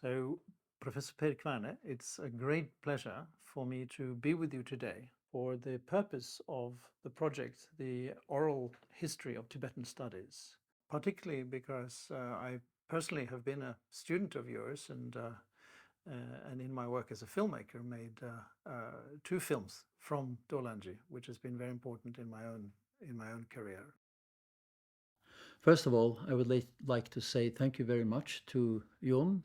So, Professor Per Kværne, it's a great pleasure for me to be with you today for the purpose of the project, the Oral History of Tibetan Studies, particularly because I personally have been a student of yours and in my work as a filmmaker made two films from Dorlanji, which has been very important in my own career. First of all, I would like to say thank you very much to Jon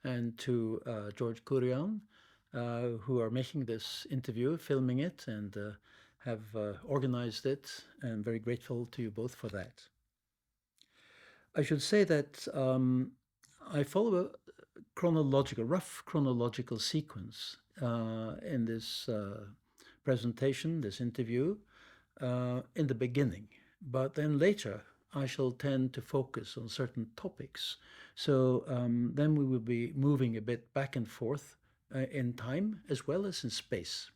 and to George Kurian, who are making this interview, filming it, and have organized it. I'm very grateful to you both for that. I should say that I follow a rough chronological sequence in this presentation, this interview, in the beginning. But then later, I shall tend to focus on certain topics. So then we will be moving a bit back and forth in time as well as in space.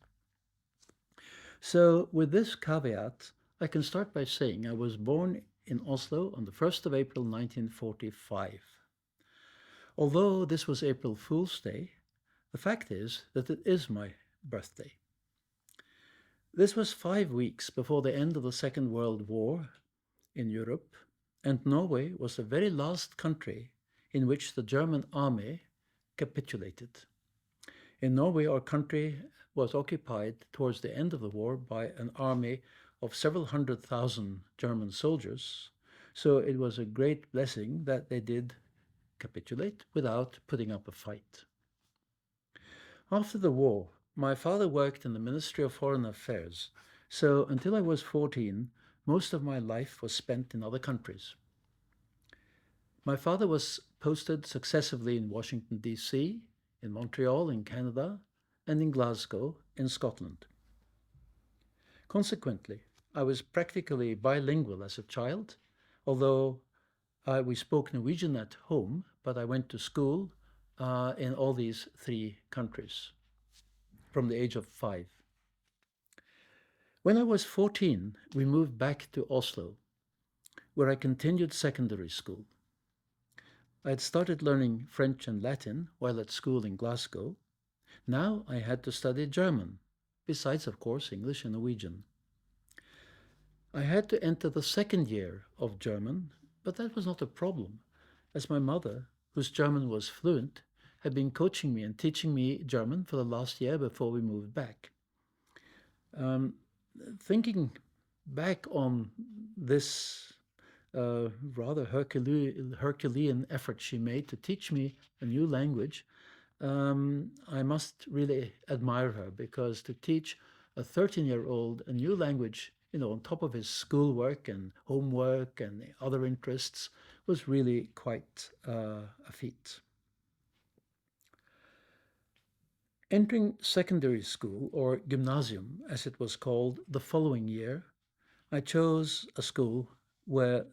So with this caveat, I can start by saying I was born in Oslo on the 1st of April 1945. Although this was April Fool's Day, the fact is that it is my birthday. This was 5 weeks before the end of the Second World War in Europe, and Norway was the very last country in which the German army capitulated. In Norway, our country was occupied towards the end of the war by an army of several 100,000 German soldiers, so it was a great blessing that they did capitulate without putting up a fight. After the war, my father worked in the Ministry of Foreign Affairs, so until I was 14, most of my life was spent in other countries. My father was posted successively in Washington, D.C., in Montreal, in Canada, and in Glasgow, in Scotland. Consequently, I was practically bilingual as a child, although we spoke Norwegian at home, but I went to school in all these three countries from the age of 5. When I was 14, we moved back to Oslo, where I continued secondary school. I had started learning French and Latin while at school in Glasgow. Now I had to study German, besides, of course, English and Norwegian. I had to enter the second year of German, but that was not a problem, as my mother, whose German was fluent, had been coaching me and teaching me German for the last year before we moved back. Thinking back on this rather Herculean effort she made to teach me a new language, I must really admire her, because to teach a 13-year-old a new language, on top of his schoolwork and homework and other interests, was really quite a feat. Entering secondary school, or gymnasium as it was called, the following year, I chose a school where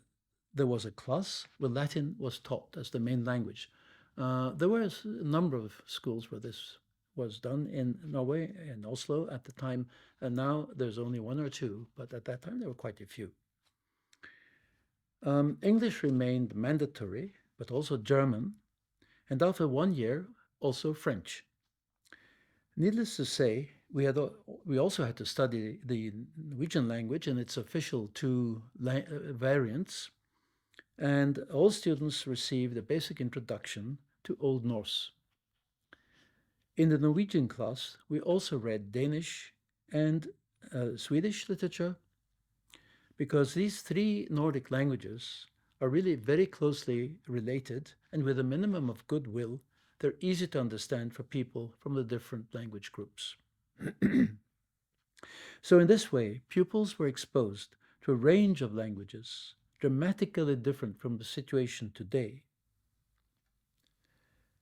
there was a class where Latin was taught as the main language. There were a number of schools where this was done in Norway, in Oslo at the time, and now there's only one or two, but at that time there were quite a few. English remained mandatory, but also German, and after 1 year, also French. Needless to say, we also had to study the Norwegian language and its official two variants, and all students received a basic introduction to Old Norse. In the Norwegian class, we also read Danish and Swedish literature, because these three Nordic languages are really very closely related, and with a minimum of goodwill, they're easy to understand for people from the different language groups. So in this way, pupils were exposed to a range of languages, dramatically different from the situation today.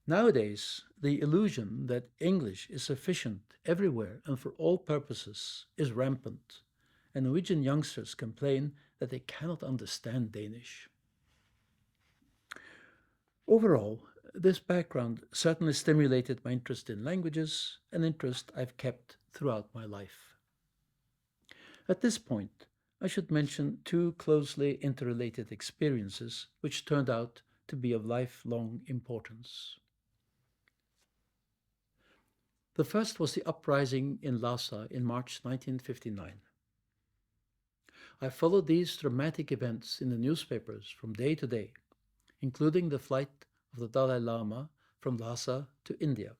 Nowadays, the illusion that English is sufficient everywhere and for all purposes is rampant, and Norwegian youngsters complain that they cannot understand Danish. Overall, this background certainly stimulated my interest in languages, an interest I've kept throughout my life. At this point, I should mention two closely interrelated experiences which turned out to be of lifelong importance. The first was the uprising in Lhasa in March 1959. I followed these dramatic events in the newspapers from day to day, including the flight of the Dalai Lama from Lhasa to India.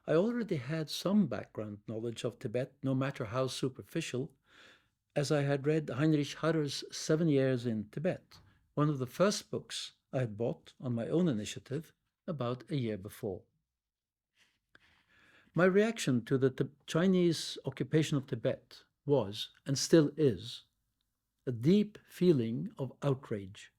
I already had some background knowledge of Tibet, no matter how superficial, as I had read Heinrich Harre's 7 Years in Tibet, one of the first books I had bought on my own initiative about a year before. My reaction to the Chinese occupation of Tibet was, and still is, a deep feeling of outrage.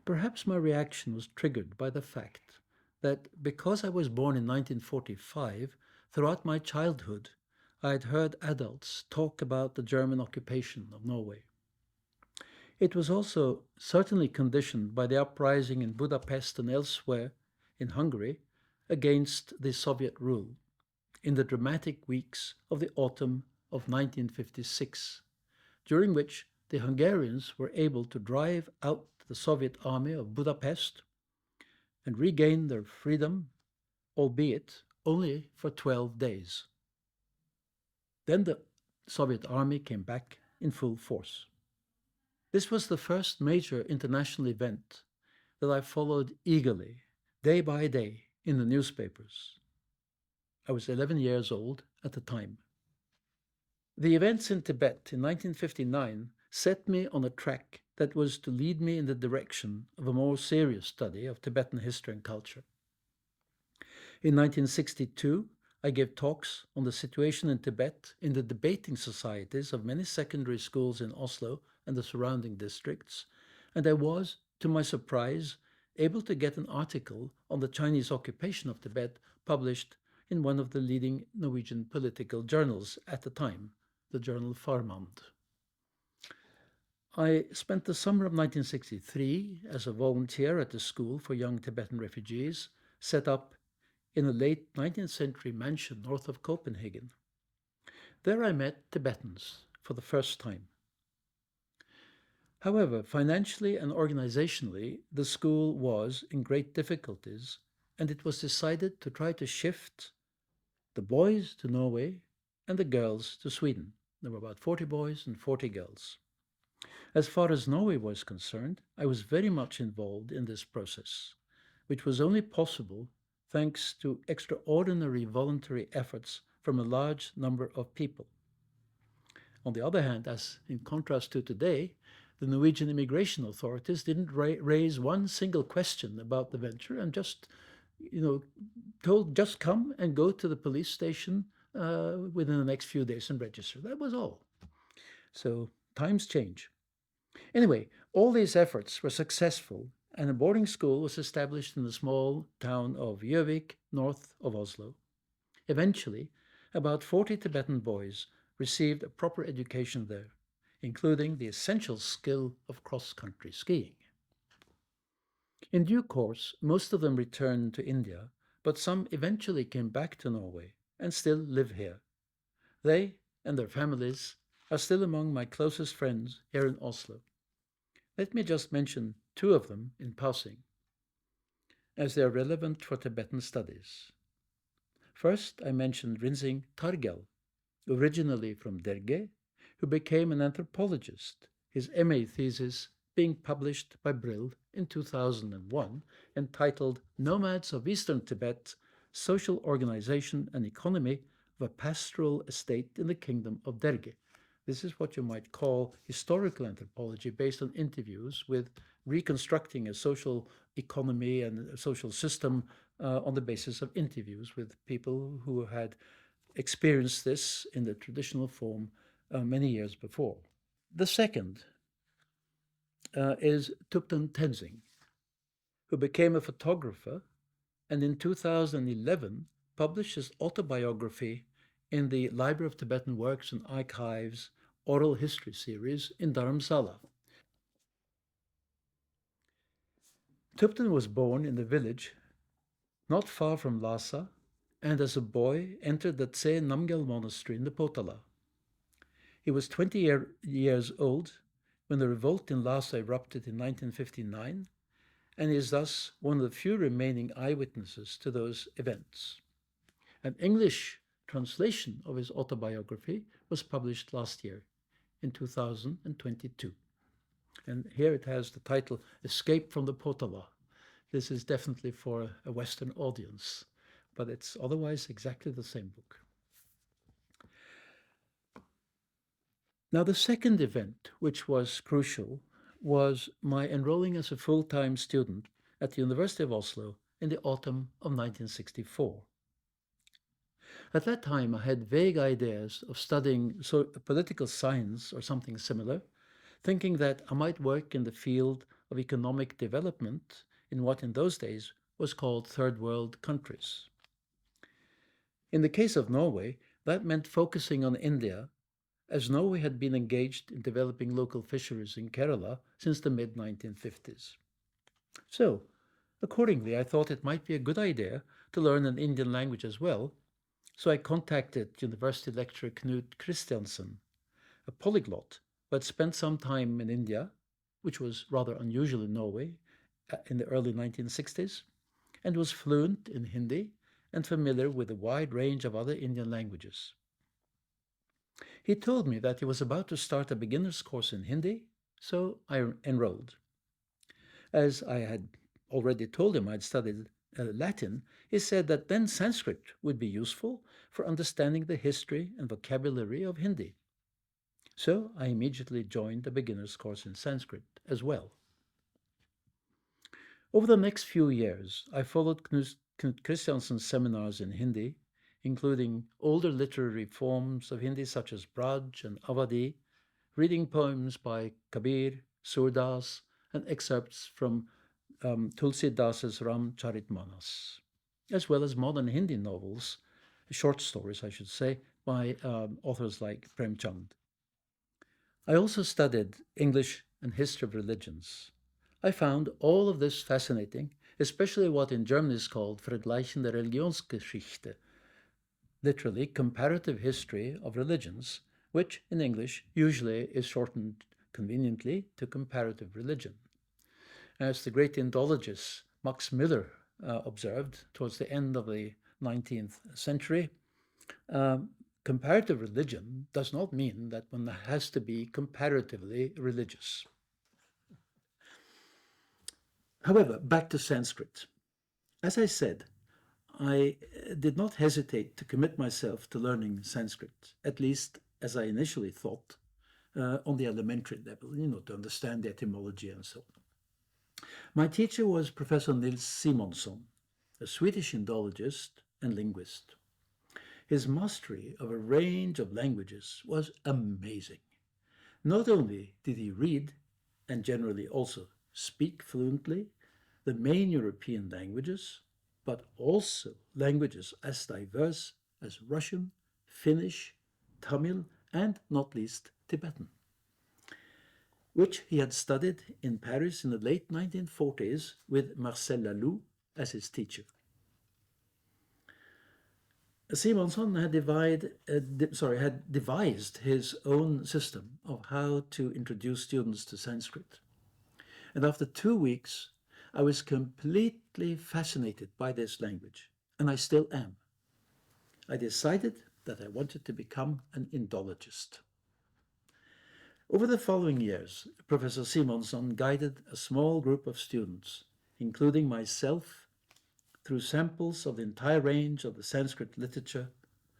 Perhaps my reaction was triggered by the fact that because I was born in 1945, throughout my childhood, I had heard adults talk about the German occupation of Norway. It was also certainly conditioned by the uprising in Budapest and elsewhere in Hungary against the Soviet rule in the dramatic weeks of the autumn of 1956, during which the Hungarians were able to drive out the Soviet army of Budapest and regain their freedom, albeit only for 12 days. Then the Soviet army came back in full force. This was the first major international event that I followed eagerly, day by day, in the newspapers. I was 11 years old at the time. The events in Tibet in 1959 set me on a track that was to lead me in the direction of a more serious study of Tibetan history and culture. In 1962, I gave talks on the situation in Tibet in the debating societies of many secondary schools in Oslo and the surrounding districts, and I was, to my surprise, able to get an article on the Chinese occupation of Tibet published in one of the leading Norwegian political journals at the time, the journal Farmand. I spent the summer of 1963 as a volunteer at the school for young Tibetan refugees, set up in a late 19th century mansion north of Copenhagen. There I met Tibetans for the first time. However, financially and organizationally, the school was in great difficulties, and it was decided to try to shift the boys to Norway and the girls to Sweden. There were about 40 boys and 40 girls. As far as Norway was concerned, I was very much involved in this process, which was only possible thanks to extraordinary voluntary efforts from a large number of people. On the other hand, as in contrast to today, the Norwegian immigration authorities didn't raise one single question about the venture and just, told just come and go to the police station within the next few days and register. That was all. So times change. Anyway, all these efforts were successful, and a boarding school was established in the small town of Gjøvik, north of Oslo. Eventually, about 40 Tibetan boys received a proper education there, including the essential skill of cross-country skiing. In due course, most of them returned to India, but some eventually came back to Norway and still live here. They and their families are still among my closest friends here in Oslo. Let me just mention two of them in passing, as they are relevant for Tibetan studies. First, I mentioned Rinsing Targal, originally from Derge, who became an anthropologist, his MA thesis being published by Brill in 2001, entitled Nomads of Eastern Tibet, Social Organization and Economy of a Pastoral Estate in the Kingdom of Derge. This is what you might call historical anthropology based on interviews with reconstructing a social economy and a social system on the basis of interviews with people who had experienced this in the traditional form many years before. The second is Thupten Tenzing, who became a photographer and in 2011 published his autobiography in the Library of Tibetan Works and Archives oral history series in Dharamsala. Thupten was born in the village not far from Lhasa, and as a boy entered the Tse Namgyal monastery in the Potala. He was 20 years old when the revolt in Lhasa erupted in 1959, and is thus one of the few remaining eyewitnesses to those events. An English translation of his autobiography was published last year in 2022. And here it has the title Escape from the Potala. This is definitely for a Western audience, but it's otherwise exactly the same book. Now, the second event, which was crucial, was my enrolling as a full-time student at the University of Oslo in the autumn of 1964. At that time, I had vague ideas of studying political science or something similar, thinking that I might work in the field of economic development in what in those days was called third world countries. In the case of Norway, that meant focusing on India, as Norway had been engaged in developing local fisheries in Kerala since the mid-1950s. So, accordingly, I thought it might be a good idea to learn an Indian language as well, so I contacted university lecturer Knut Christiansen, a polyglot who had spent some time in India, which was rather unusual in Norway in the early 1960s, and was fluent in Hindi and familiar with a wide range of other Indian languages. He told me that he was about to start a beginner's course in Hindi, so I enrolled. As I had already told him I'd studied Latin, he said that then Sanskrit would be useful for understanding the history and vocabulary of Hindi. So I immediately joined a beginner's course in Sanskrit as well. Over the next few years, I followed Knut Christiansen's seminars in Hindi, including older literary forms of Hindi such as Braj and Avadi, reading poems by Kabir, Surdas, and excerpts from Tulsi Das's Ramcharitmanas, as well as modern Hindi novels, short stories, I should say, by authors like Prem Chand. I also studied English and history of religions. I found all of this fascinating, especially what in German is called Vergleichende Religionsgeschichte, literally comparative history of religions, which in English usually is shortened conveniently to comparative religion. As the great Indologist Max Müller observed towards the end of the 19th century, comparative religion does not mean that one has to be comparatively religious. However, back to Sanskrit. As I said, I did not hesitate to commit myself to learning Sanskrit, at least as I initially thought, on the elementary level, to understand the etymology and so on. My teacher was Professor Nils Simonsson, a Swedish Indologist and linguist. His mastery of a range of languages was amazing. Not only did he read, and generally also speak fluently, the main European languages, but also languages as diverse as Russian, Finnish, Tamil, and not least Tibetan, which he had studied in Paris in the late 1940s with Marcel Laloux as his teacher. Simonsson had devised his own system of how to introduce students to Sanskrit. And after 2 weeks, I was completely fascinated by this language, and I still am. I decided that I wanted to become an Indologist. Over the following years, Professor Simonsson guided a small group of students, including myself, through samples of the entire range of the Sanskrit literature,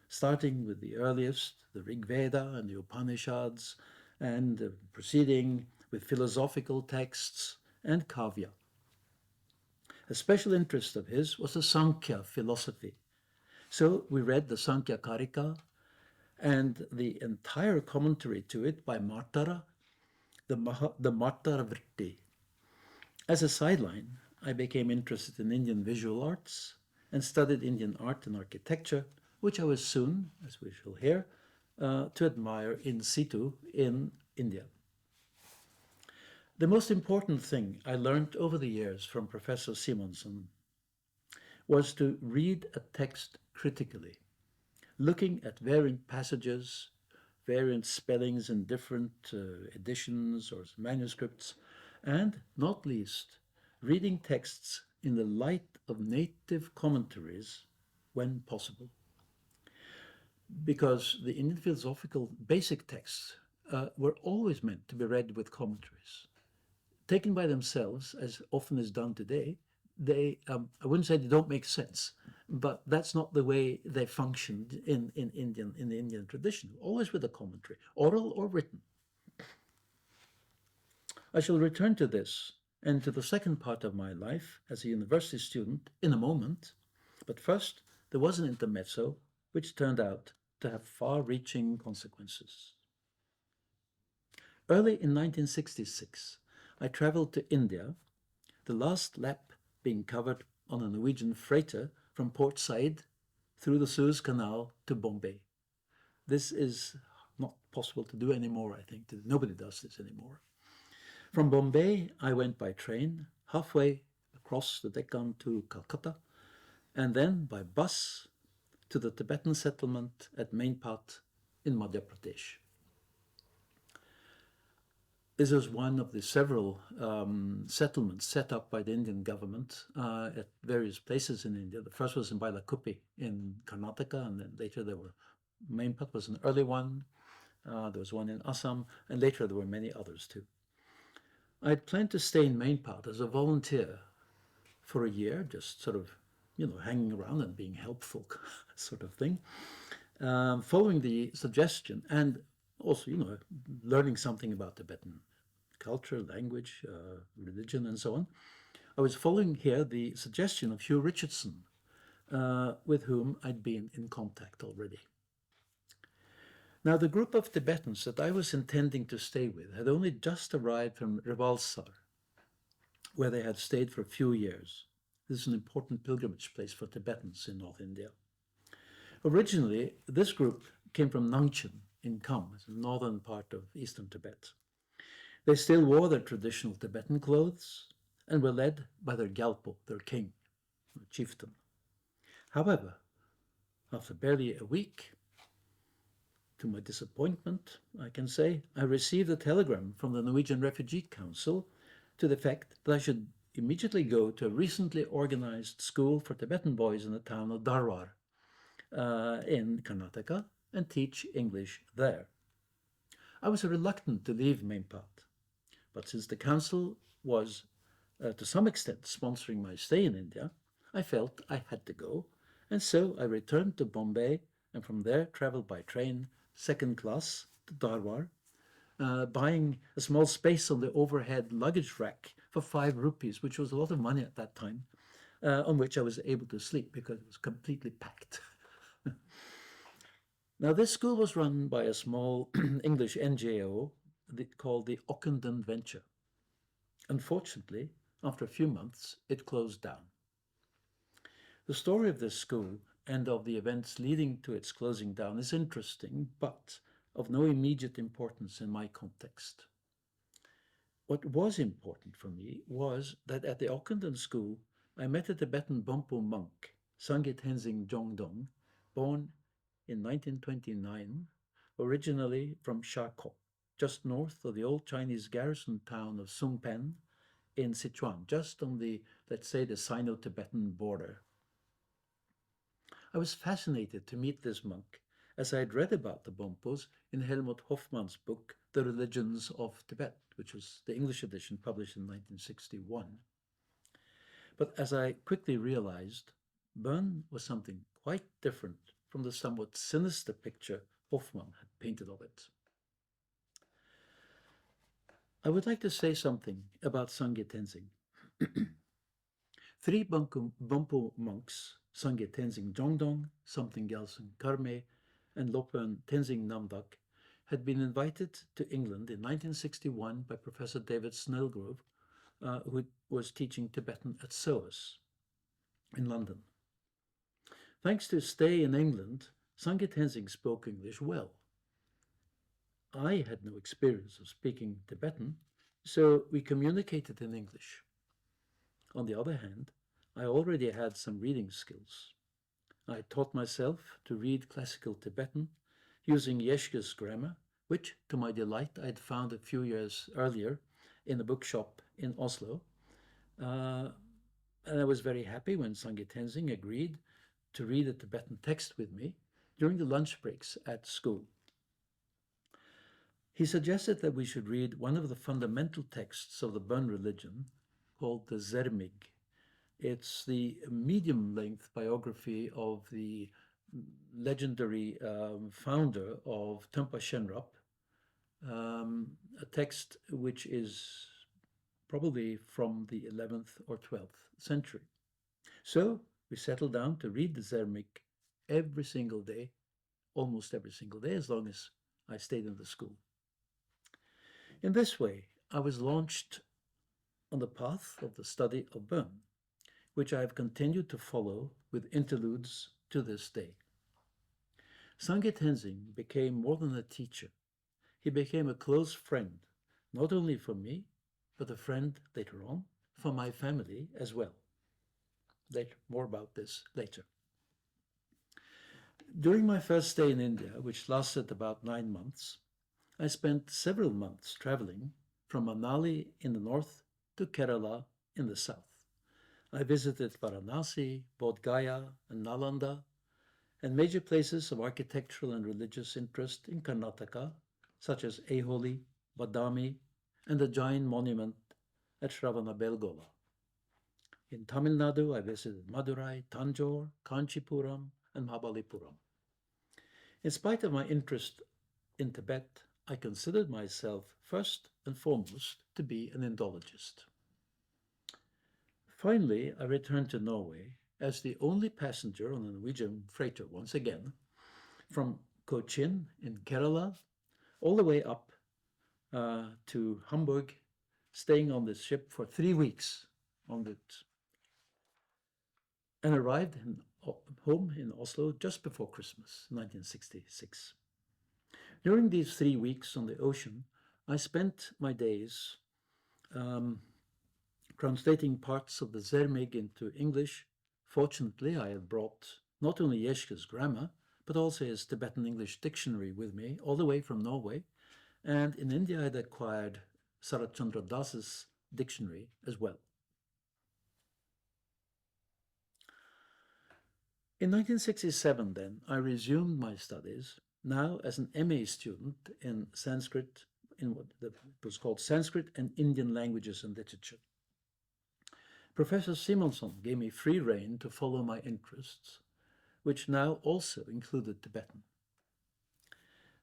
starting with the earliest, the Rig Veda and the Upanishads, and proceeding with philosophical texts and kavya. A special interest of his was the Sankhya philosophy. So we read the Sankhya Karika and the entire commentary to it by Martara, the Martara Vritti. As a sideline, I became interested in Indian visual arts and studied Indian art and architecture, which I was soon, as we shall hear, to admire in situ in India. The most important thing I learned over the years from Professor Simonsson was to read a text critically, looking at variant passages, variant spellings in different editions or manuscripts, and not least, reading texts in the light of native commentaries when possible. because the Indian philosophical basic texts were always meant to be read with commentaries. Taken by themselves, as often is done today, I wouldn't say they don't make sense, but that's not the way they functioned in the Indian tradition, always with a commentary, oral or written. I shall return to this and to the second part of my life as a university student in a moment, but first there was an intermezzo which turned out to have far-reaching consequences. Early in 1966, I traveled to India, the last lap being covered on a Norwegian freighter from Port Said through the Suez Canal to Bombay. This is not possible to do anymore, I think. Nobody does this anymore. From Bombay, I went by train halfway across the Deccan to Calcutta, and then by bus to the Tibetan settlement at Mainpat in Madhya Pradesh. This is one of the several settlements set up by the Indian government at various places in India. The first was in Bailakuppi in Karnataka, and then later Mainpat was an early one. There was one in Assam, and later there were many others too. I had planned to stay in Mainpat as a volunteer for a year, just sort of, hanging around and being helpful sort of thing, following the suggestion and also, learning something about Tibetan culture, language, religion, and so on. I was following here the suggestion of Hugh Richardson, with whom I'd been in contact already. Now, the group of Tibetans that I was intending to stay with had only just arrived from Rivalsar, where they had stayed for a few years. This is an important pilgrimage place for Tibetans in North India. Originally, this group came from Nangchen in Kham, the northern part of eastern Tibet. They still wore their traditional Tibetan clothes and were led by their Gyalpo, their king, or chieftain. However, after barely a week, to my disappointment, I can say, I received a telegram from the Norwegian Refugee Council to the effect that I should immediately go to a recently organized school for Tibetan boys in the town of Dharwar in Karnataka and teach English there. I was reluctant to leave Mainpat, but since the council was to some extent sponsoring my stay in India, I felt I had to go, and so I returned to Bombay and from there traveled by train second class to Dharwar, buying a small space on the overhead luggage rack for 5 rupees, which was a lot of money at that time, on which I was able to sleep because it was completely packed. Now, this school was run by a small English NGO called the Ockenden Venture. Unfortunately, after a few months, it closed down. The story of this school and of the events leading to its closing down is interesting, but of no immediate importance in my context. What was important for me was that at the Ockenden school, I met a Tibetan Bonpo monk, Sangye Tenzing Jongdong, born in 1929, originally from Sharkop, just north of the old Chinese garrison town of Sungpen in Sichuan, just on the, let's say, the Sino-Tibetan border. I was fascinated to meet this monk, as I had read about the Bonpos in Helmut Hoffmann's book, The Religions of Tibet, which was the English edition published in 1961. But as I quickly realized, Bern was something quite different from the somewhat sinister picture Hoffmann had painted of it. I would like to say something about Sangye Tenzing. 3 Bonpo monks, Sangye Tenzing Jongdong, Something Gyaltsung Karme, and Lopen Tenzing Namdak, had been invited to England in 1961 by Professor David Snellgrove, who was teaching Tibetan at SOAS in London. Thanks to his stay in England, Sangye Tenzing spoke English well. I had no experience of speaking Tibetan, so we communicated in English. On the other hand, I already had some reading skills. I taught myself to read classical Tibetan using Yeshke's grammar, which, to my delight, I had found a few years earlier in a bookshop in Oslo. And I was very happy when Sangye Tenzing agreed to read a Tibetan text with me during the lunch breaks at school. He suggested that we should read one of the fundamental texts of the Bön religion called the Zermig. It's the medium-length biography of the legendary founder of Trungpa Shenrap, a text which is probably from the 11th or 12th century. So we settled down to read the Zermig every single day, almost every single day, as long as I stayed in the school. In this way, I was launched on the path of the study of Bön, which I have continued to follow with interludes to this day. Sangye Tenzing became more than a teacher. He became a close friend, not only for me, but a friend later on for my family as well. More about this later. During my first stay in India, which lasted about 9 months, I spent several months traveling from Manali in the north to Kerala in the south. I visited Varanasi, Bodh Gaya, and Nalanda, and major places of architectural and religious interest in Karnataka, such as Aiholi, Badami, and the giant monument at Shravanabelgola. In Tamil Nadu, I visited Madurai, Tanjore, Kanchipuram, and Mahabalipuram. In spite of my interest in Tibet, I considered myself first and foremost to be an Indologist. Finally, I returned to Norway as the only passenger on a Norwegian freighter once again, from Cochin in Kerala all the way up to Hamburg, staying on this ship for 3 weeks on it, and arrived home in Oslo just before Christmas, 1966. During these 3 weeks on the ocean, I spent my days translating parts of the Zermig into English. Fortunately, I had brought not only Yeshke's grammar, but also his Tibetan English dictionary with me, all the way from Norway. And in India, I had acquired Sarat Chandra Das's dictionary as well. In 1967, then, I resumed my studies, now as an MA student in Sanskrit, in what was called Sanskrit and Indian Languages and Literature. Professor Simonson gave me free rein to follow my interests, which now also included Tibetan.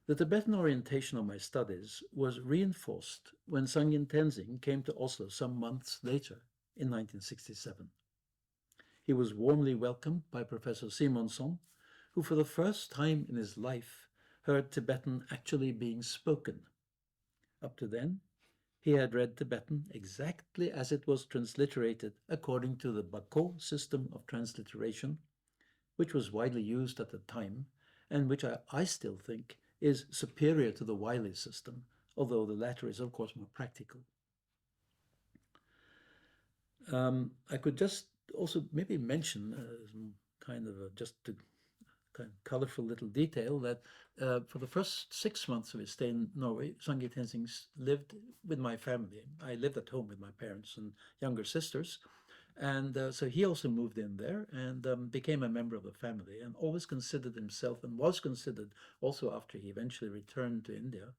The Tibetan orientation of my studies was reinforced when Sangye Tenzing came to Oslo some months later in 1967. He was warmly welcomed by Professor Simonson, who for the first time in his life heard Tibetan actually being spoken. Up to then, he had read Tibetan exactly as it was transliterated according to the Bako system of transliteration, which was widely used at the time, and which I still think is superior to the Wiley system, although the latter is, of course, more practical. I could just also maybe mention just a kind of colorful little detail that for the first 6 months of his stay in Norway, Sangye Tenzing lived with my family. I lived at home with my parents and younger sisters. And so he also moved in there and became a member of the family, and always considered himself, and was considered also after he eventually returned to India.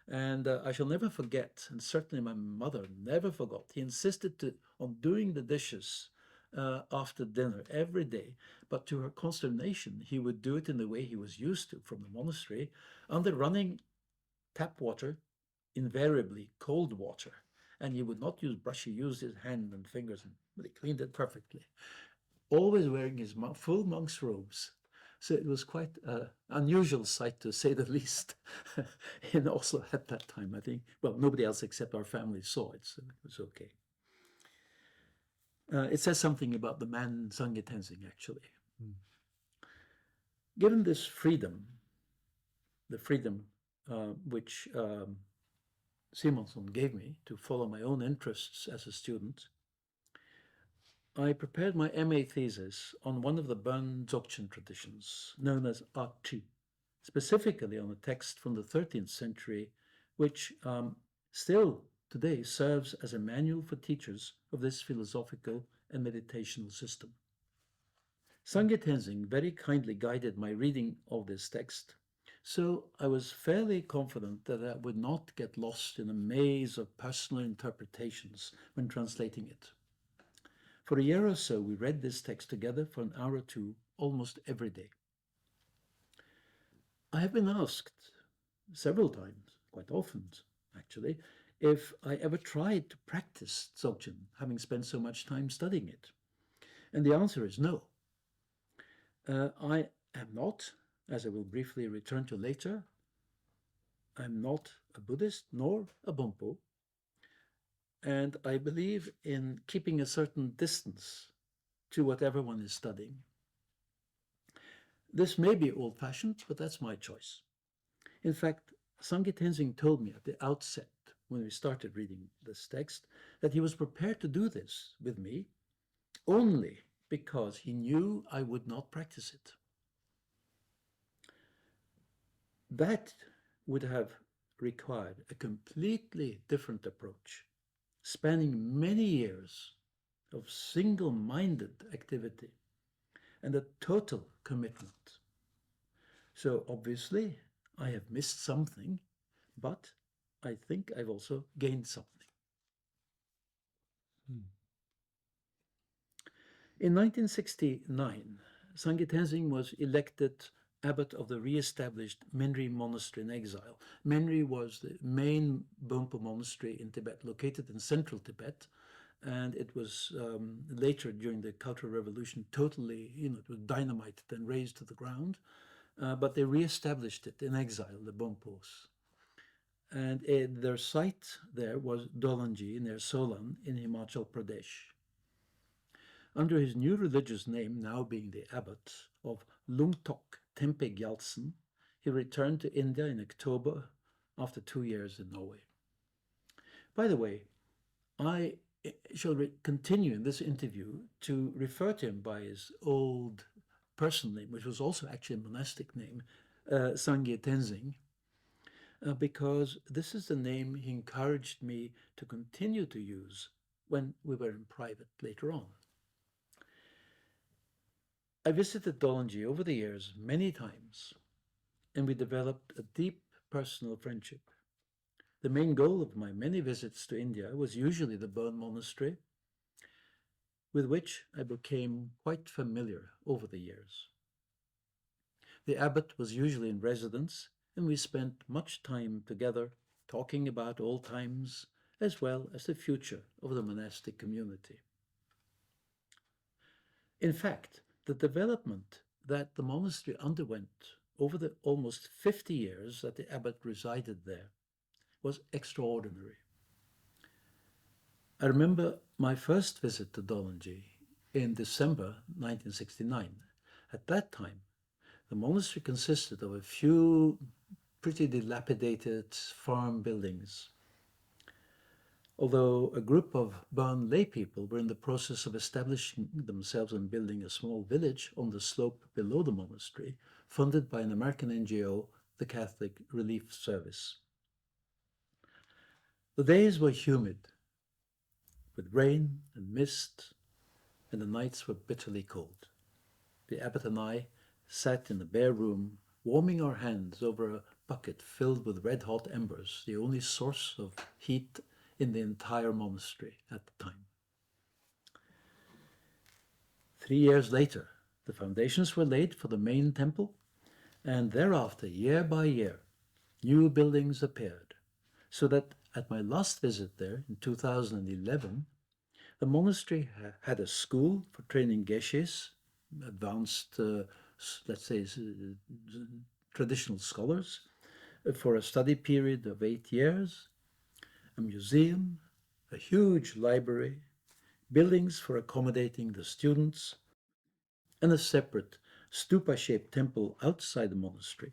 And I shall never forget, and certainly my mother never forgot, he insisted on doing the dishes after dinner every day, but to her consternation, he would do it in the way he was used to from the monastery, under running tap water, invariably cold water. And he would not use brush, he used his hand and fingers, and he cleaned it perfectly. Always wearing his full monk's robes. So it was quite an unusual sight, to say the least, in Oslo at that time, I think. Well, nobody else except our family saw it, so it was okay. It says something about the man Sangye Tenzing, actually. Given this freedom, the freedom which Simonson gave me to follow my own interests as a student, I prepared my MA thesis on one of the Bön Dzogchen traditions, known as Ati, specifically on a text from the 13th century, which still today serves as a manual for teachers of this philosophical and meditational system. Sangye Tenzing very kindly guided my reading of this text, so I was fairly confident that I would not get lost in a maze of personal interpretations when translating it. For a year or so, we read this text together for an hour or two almost every day. I have been asked several times, quite often actually, if I ever tried to practice Dzogchen, having spent so much time studying it. And the answer is no. I am not, as I will briefly return to later, I'm not a Buddhist nor a Bonpo, and I believe in keeping a certain distance to whatever one is studying. This may be old-fashioned, but that's my choice. In fact, Sangye Tenzing told me at the outset, when we started reading this text, that he was prepared to do this with me only because he knew I would not practice it. That would have required a completely different approach, spanning many years of single-minded activity and a total commitment. So obviously, I have missed something, but I think I've also gained something. In 1969, Sangye Tenzing was elected abbot of the re-established Menri monastery in exile. Menri was the main Bonpo monastery in Tibet, located in central Tibet, and it was later, during the Cultural Revolution, totally, it was dynamited and razed to the ground, but they re-established it in exile, the Bonpos. And their site there was Dolanji, near Solan, in Himachal Pradesh. Under his new religious name, now being the abbot of Lungtok Tempe Gyaltsen, he returned to India in October after 2 years in Norway. By the way, I shall continue in this interview to refer to him by his old personal name, which was also actually a monastic name, Sangye Tenzing, because this is the name he encouraged me to continue to use when we were in private later on. I visited Dolanji over the years many times, and we developed a deep personal friendship. The main goal of my many visits to India was usually the Burn Monastery, with which I became quite familiar over the years. The abbot was usually in residence, and we spent much time together talking about old times as well as the future of the monastic community. In fact, the development that the monastery underwent over the almost 50 years that the abbot resided there was extraordinary. I remember my first visit to Dolanji in December 1969. At that time, the monastery consisted of a few pretty dilapidated farm buildings. Although a group of Burn lay people were in the process of establishing themselves and building a small village on the slope below the monastery, funded by an American NGO, the Catholic Relief Service. The days were humid, with rain and mist, and the nights were bitterly cold. The abbot and I sat in the bare room, warming our hands over a bucket filled with red-hot embers, the only source of heat in the entire monastery at the time. 3 years later, the foundations were laid for the main temple, and thereafter, year by year, new buildings appeared, so that at my last visit there in 2011, the monastery had a school for training geshes, advanced, let's say, traditional scholars, for a study period of 8 years, a museum, a huge library, buildings for accommodating the students, and a separate stupa-shaped temple outside the monastery,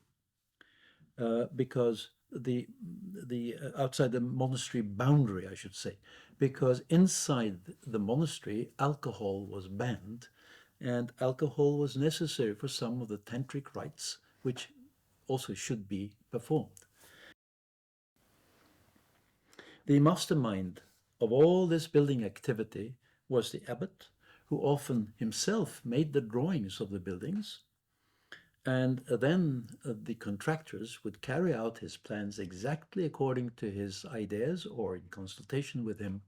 because the outside the monastery boundary, I should say, because inside the monastery alcohol was banned, and alcohol was necessary for some of the tantric rites, which also should be performed. The mastermind of all this building activity was the abbot, who often himself made the drawings of the buildings. And then the contractors would carry out his plans exactly according to his ideas or in consultation with him,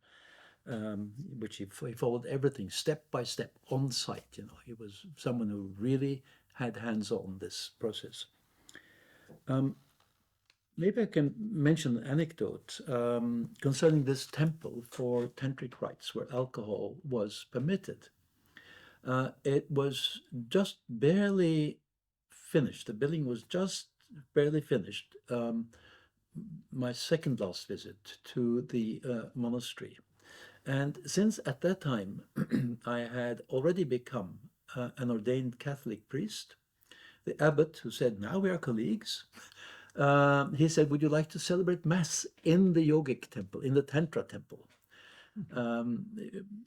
which he followed everything step by step on site. You know, he was someone who really had hands on this process. Maybe I can mention an anecdote concerning this temple for tantric rites where alcohol was permitted. It was just barely finished. The building was just barely finished. My second last visit to the monastery. And since at that time I had already become an ordained Catholic priest, the abbot, who said, "Now we are colleagues," he said, "Would you like to celebrate Mass in the yogic temple, in the Tantra temple?" Um,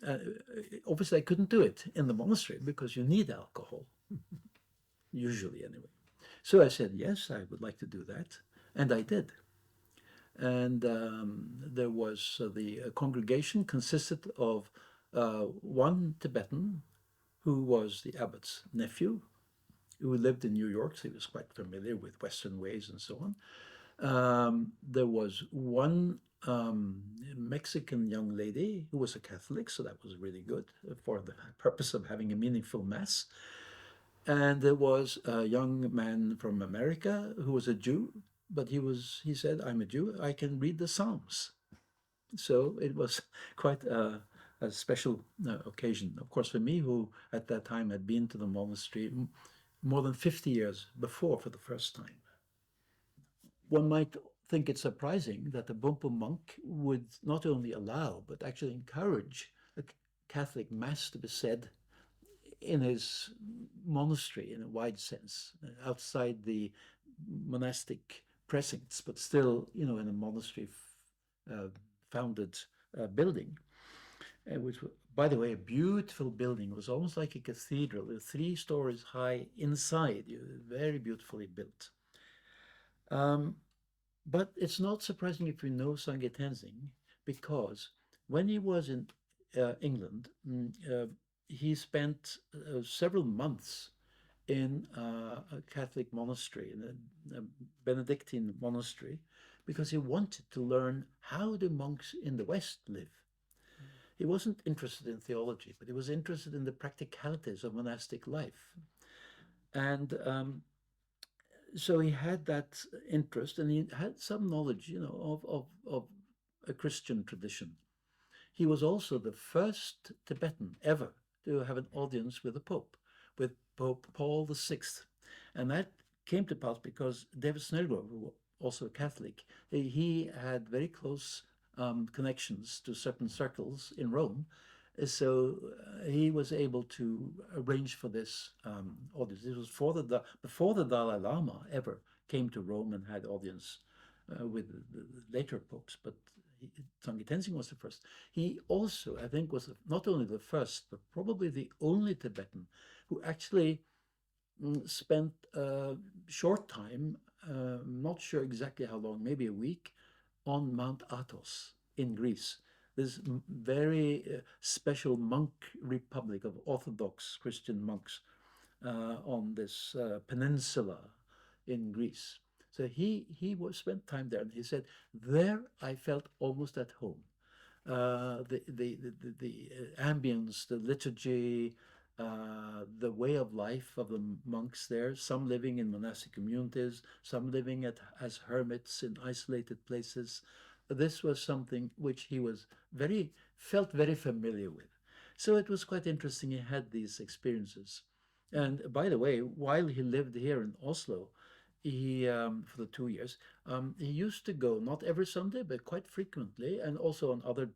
uh, Obviously, I couldn't do it in the monastery because you need alcohol, usually anyway. So I said, yes, I would like to do that. And I did. And there was the congregation consisted of one Tibetan who was the abbot's nephew, who lived in New York, so he was quite familiar with Western ways and so on. There was one Mexican young lady who was a Catholic, so that was really good for the purpose of having a meaningful Mass. And there was a young man from America who was a Jew, but he said, "I'm a Jew, I can read the Psalms." So it was quite a special occasion. Of course, for me, who at that time had been to the monastery more than 50 years before for the first time. One might think it surprising that a Bompo monk would not only allow, but actually encourage a Catholic Mass to be said in his monastery in a wide sense, outside the monastic precincts, but still, you know, in a monastery founded building, which, by the way, a beautiful building. It was almost like a cathedral, 3 stories high inside, very beautifully built. But it's not surprising if you know Sangye Tenzing, because when he was in England, he spent several months in a Catholic monastery, in a Benedictine monastery, because he wanted to learn how do monks in the West live. He wasn't interested in theology, but he was interested in the practicalities of monastic life. And so he had that interest, and he had some knowledge, you know, of a Christian tradition. He was also the first Tibetan ever to have an audience with the Pope, with Pope Paul VI. And that came to pass because David Snellgrove, who was also a Catholic, he had very close connections to certain circles in Rome. So he was able to arrange for this audience. It was before the Dalai Lama ever came to Rome and had audience with the later popes, but Sangye Tenzing was the first. He also, I think, was not only the first, but probably the only Tibetan who actually spent a short time, not sure exactly how long, maybe a week, on Mount Athos in Greece. This very special monk republic of Orthodox Christian monks on this peninsula in Greece. So he spent time there, and he said, there I felt almost at home. The ambience, the liturgy, the way of life of the monks there, some living in monastic communities, some living as hermits in isolated places. This was something which he felt very familiar with. So it was quite interesting. He had these experiences. And by the way, while he lived here in Oslo, he for the 2 years, he used to go not every Sunday, but quite frequently, and also on other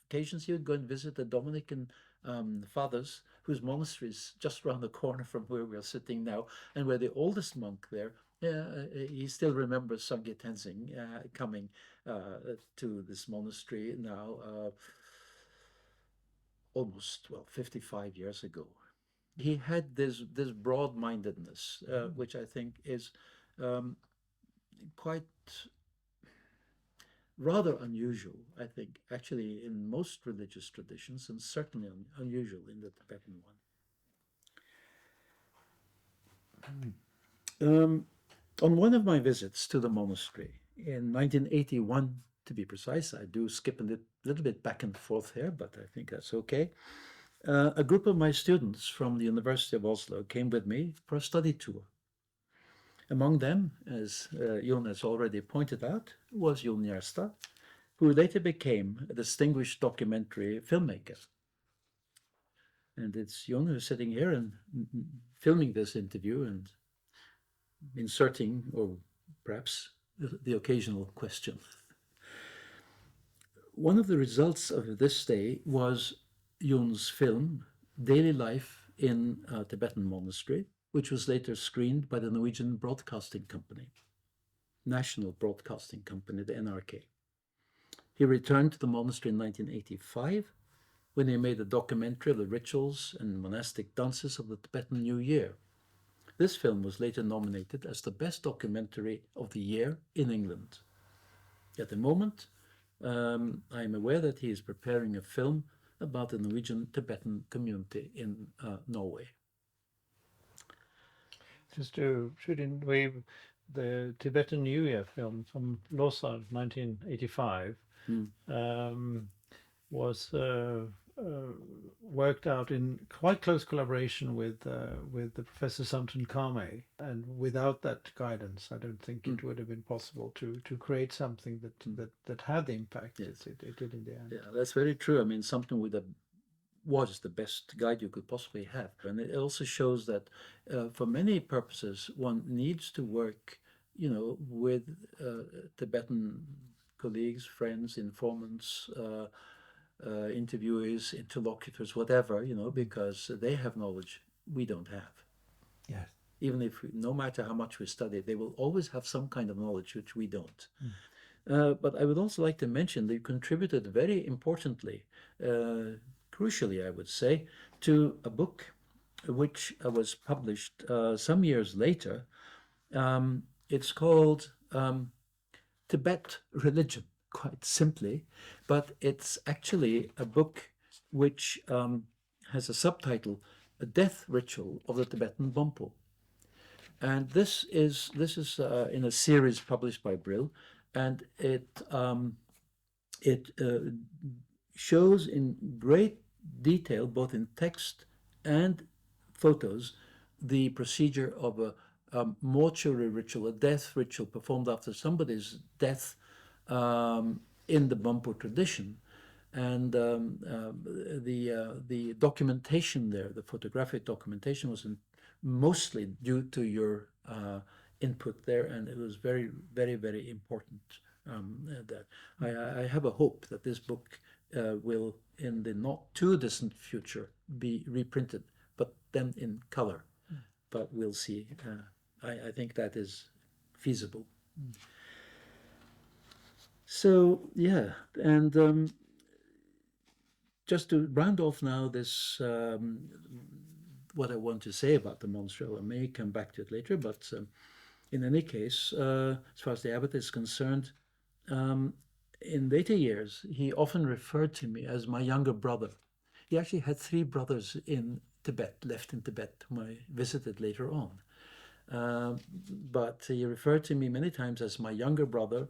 occasions he would go and visit the Dominican fathers, whose monastery is just around the corner from where we are sitting now, and where the oldest monk there, he still remembers Sangye Tenzing coming to this monastery now, almost 55 years ago. He had this broad-mindedness, which I think is quite rather unusual, I think, actually in most religious traditions, and certainly unusual in the Tibetan one. On one of my visits to the monastery in 1981, to be precise, I do skip a little bit back and forth here, but I think that's okay. A group of my students from the University of Oslo came with me for a study tour. Among them, as Jon has already pointed out, was Jon Gjerstad, who later became a distinguished documentary filmmaker. And it's Jon who's sitting here and filming this interview and inserting, or perhaps the occasional question. One of the results of this stay was Jon's film, Daily Life in a Tibetan Monastery, which was later screened by the Norwegian Broadcasting Company, National Broadcasting Company, the NRK. He returned to the monastery in 1985 when he made a documentary of the rituals and monastic dances of the Tibetan New Year. This film was later nominated as the best documentary of the year in England. At the moment, I am aware that he is preparing a film about the Norwegian Tibetan community in Norway. Just to shoot in, the Tibetan New Year film from Lhasa, 1985, was worked out in quite close collaboration with the Professor Samson Kame, and without that guidance, I don't think it would have been possible to create something that had the impact it did in the end. Yeah, that's very true. I mean, something was the best guide you could possibly have, and it also shows that for many purposes one needs to work, with Tibetan colleagues, friends, informants, interviewees, interlocutors, whatever, because they have knowledge we don't have. Yes. Even if, no matter how much we study, they will always have some kind of knowledge which we don't. But I would also like to mention they contributed very importantly, crucially, I would say, to a book which was published some years later. It's called Tibet Religion, quite simply, but it's actually a book which has a subtitle, A Death Ritual of the Tibetan Bonpo. And this is in a series published by Brill, and it shows in great detail, both in text and photos, the procedure of a mortuary ritual, a death ritual performed after somebody's death in the Bonpo tradition. And the documentation there, the photographic documentation, was mostly due to your input there, and it was very, very, very important. That I have a hope that this book will, in the not too distant future, be reprinted, but then in color. But we'll see. I think that is feasible. So yeah, and just to round off now this, what I want to say about the monastery. I may come back to it later, but in any case, as far as the abbot is concerned, in later years, he often referred to me as my younger brother. He actually had 3 brothers in Tibet, left in Tibet, whom I visited later on. But he referred to me many times as my younger brother.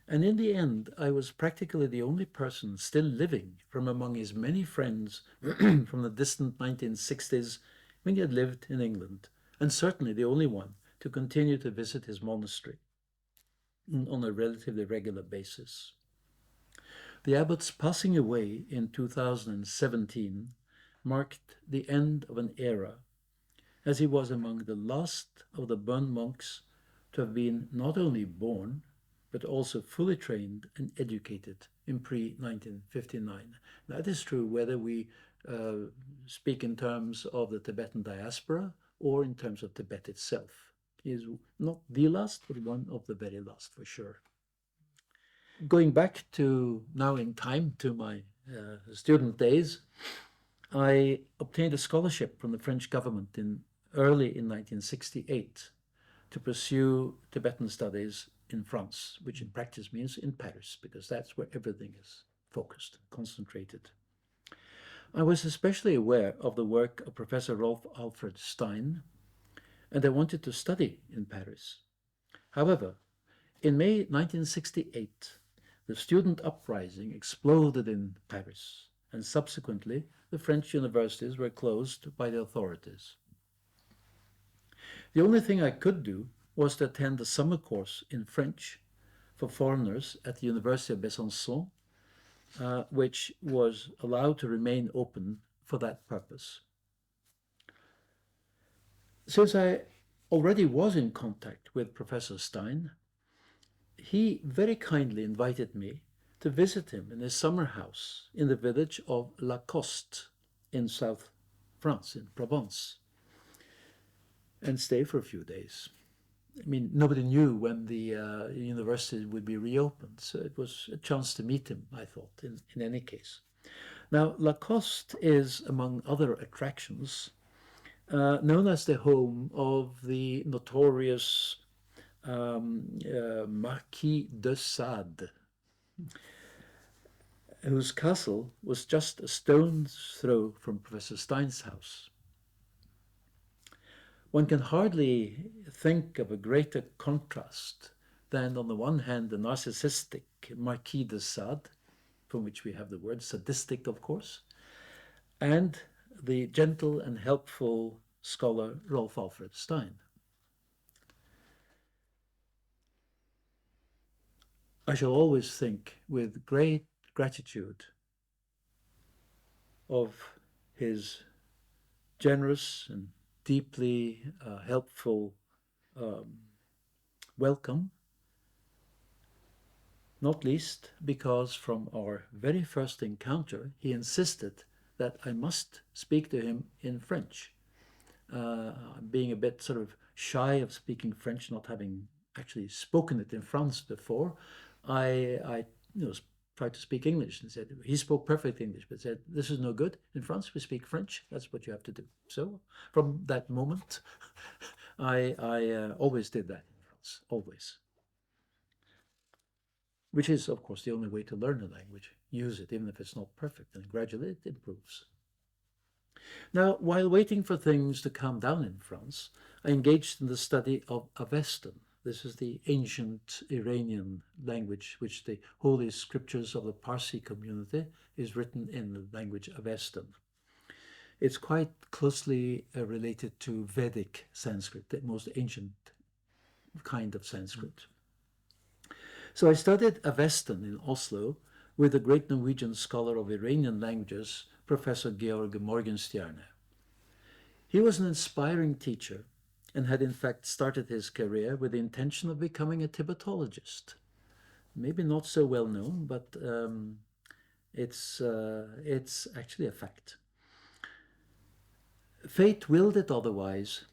And in the end, I was practically the only person still living from among his many friends from the distant 1960s when he had lived in England, and certainly the only one to continue to visit his monastery on a relatively regular basis. The abbot's passing away in 2017 marked the end of an era, as he was among the last of the Bon monks to have been not only born, but also fully trained and educated in pre-1959. That is true whether we speak in terms of the Tibetan diaspora or in terms of Tibet itself. He is not the last, but one of the very last, for sure. Going back to now in time to my student days, I obtained a scholarship from the French government early in 1968 to pursue Tibetan studies in France, which in practice means in Paris, because that's where everything is focused, concentrated. I was especially aware of the work of Professor Rolf Alfred Stein, and I wanted to study in Paris. However, in May 1968, the student uprising exploded in Paris, and subsequently the French universities were closed by the authorities. The only thing I could do was to attend a summer course in French for foreigners at the University of Besançon, which was allowed to remain open for that purpose. Since I already was in contact with Professor Stein, he very kindly invited me to visit him in his summer house in the village of La Coste in South France, in Provence, and stay for a few days. I mean, nobody knew when the university would be reopened, so it was a chance to meet him, I thought, in any case. Now, La Coste is, among other attractions, known as the home of the notorious Marquis de Sade, whose castle was just a stone's throw from Professor Stein's house. One can hardly think of a greater contrast than, on the one hand, the narcissistic Marquis de Sade, from which we have the word sadistic, of course, and the gentle and helpful scholar Rolf Alfred Stein. I shall always think with great gratitude of his generous and deeply helpful welcome, not least because from our very first encounter he insisted that I must speak to him in French. Being a bit sort of shy of speaking French, not having actually spoken it in France before, I tried to speak English, and said, he spoke perfect English, but said, this is no good. In France, we speak French. That's what you have to do. So from that moment, I always did that in France, always. Which is, of course, the only way to learn a language. Use it, even if it's not perfect, and gradually it improves. Now, while waiting for things to calm down in France, I engaged in the study of Avestan. This is the ancient Iranian language, which the holy scriptures of the Parsi community is written in the language Avestan. It's quite closely related to Vedic Sanskrit, the most ancient kind of Sanskrit. So I studied Avestan in Oslo with the great Norwegian scholar of Iranian languages, Professor Georg Morgenstjerne. He was an inspiring teacher and had in fact started his career with the intention of becoming a Tibetologist. Maybe not so well known, but it's actually a fact. Fate willed it otherwise,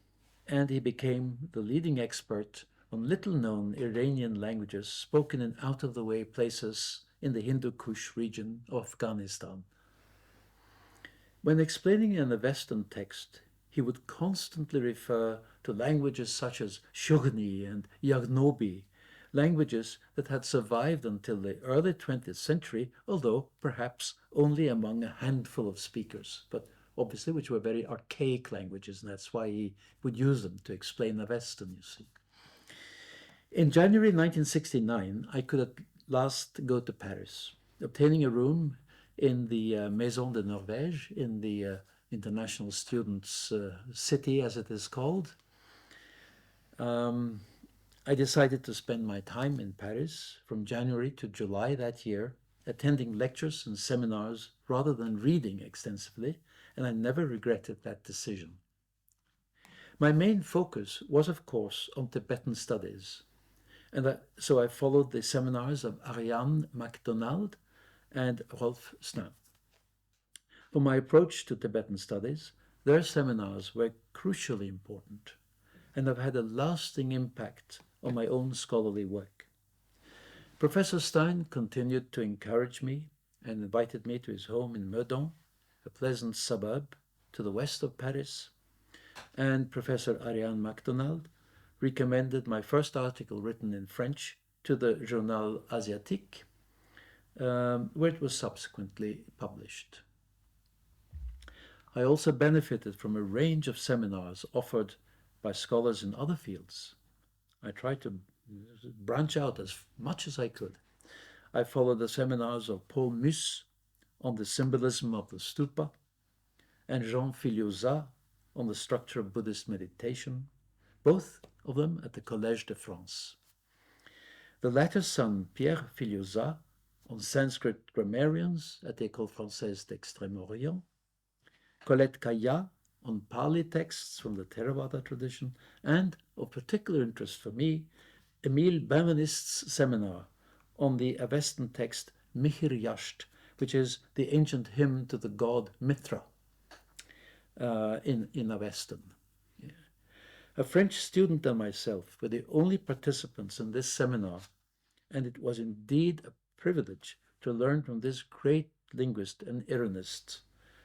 and he became the leading expert on little-known Iranian languages spoken in out-of-the-way places in the Hindu Kush region of Afghanistan. When explaining an Avestan text, he would constantly refer to languages such as Shogni and Yagnobi, languages that had survived until the early 20th century, although perhaps only among a handful of speakers, but obviously which were very archaic languages, and that's why he would use them to explain Avestan, you see. In January 1969, I could at last go to Paris, obtaining a room in the Maison de Norvège, in the International Students' City, as it is called. I decided to spend my time in Paris from January to July that year, attending lectures and seminars rather than reading extensively, and I never regretted that decision. My main focus was, of course, on Tibetan studies, and so I followed the seminars of Ariane MacDonald and Rolf Stein. For my approach to Tibetan studies, their seminars were crucially important and have had a lasting impact on my own scholarly work. Professor Stein continued to encourage me and invited me to his home in Meudon, a pleasant suburb to the west of Paris, and Professor Ariane MacDonald recommended my first article written in French to the Journal Asiatique, where it was subsequently published. I also benefited from a range of seminars offered by scholars in other fields. I tried to branch out as much as I could. I followed the seminars of Paul Mus on the symbolism of the stupa and Jean Filiosa on the structure of Buddhist meditation, both of them at the Collège de France. The latter's son, Pierre Filiosa, on Sanskrit grammarians at the École Française d'Extrême-Orient, Colette Kaya on Pali texts from the Theravada tradition, and, of particular interest for me, Emile Benvenist's seminar on the Avestan text Mihir Yasht, which is the ancient hymn to the god Mitra in Avestan. Yeah. A French student and myself were the only participants in this seminar, and it was indeed a privilege to learn from this great linguist and Iranist,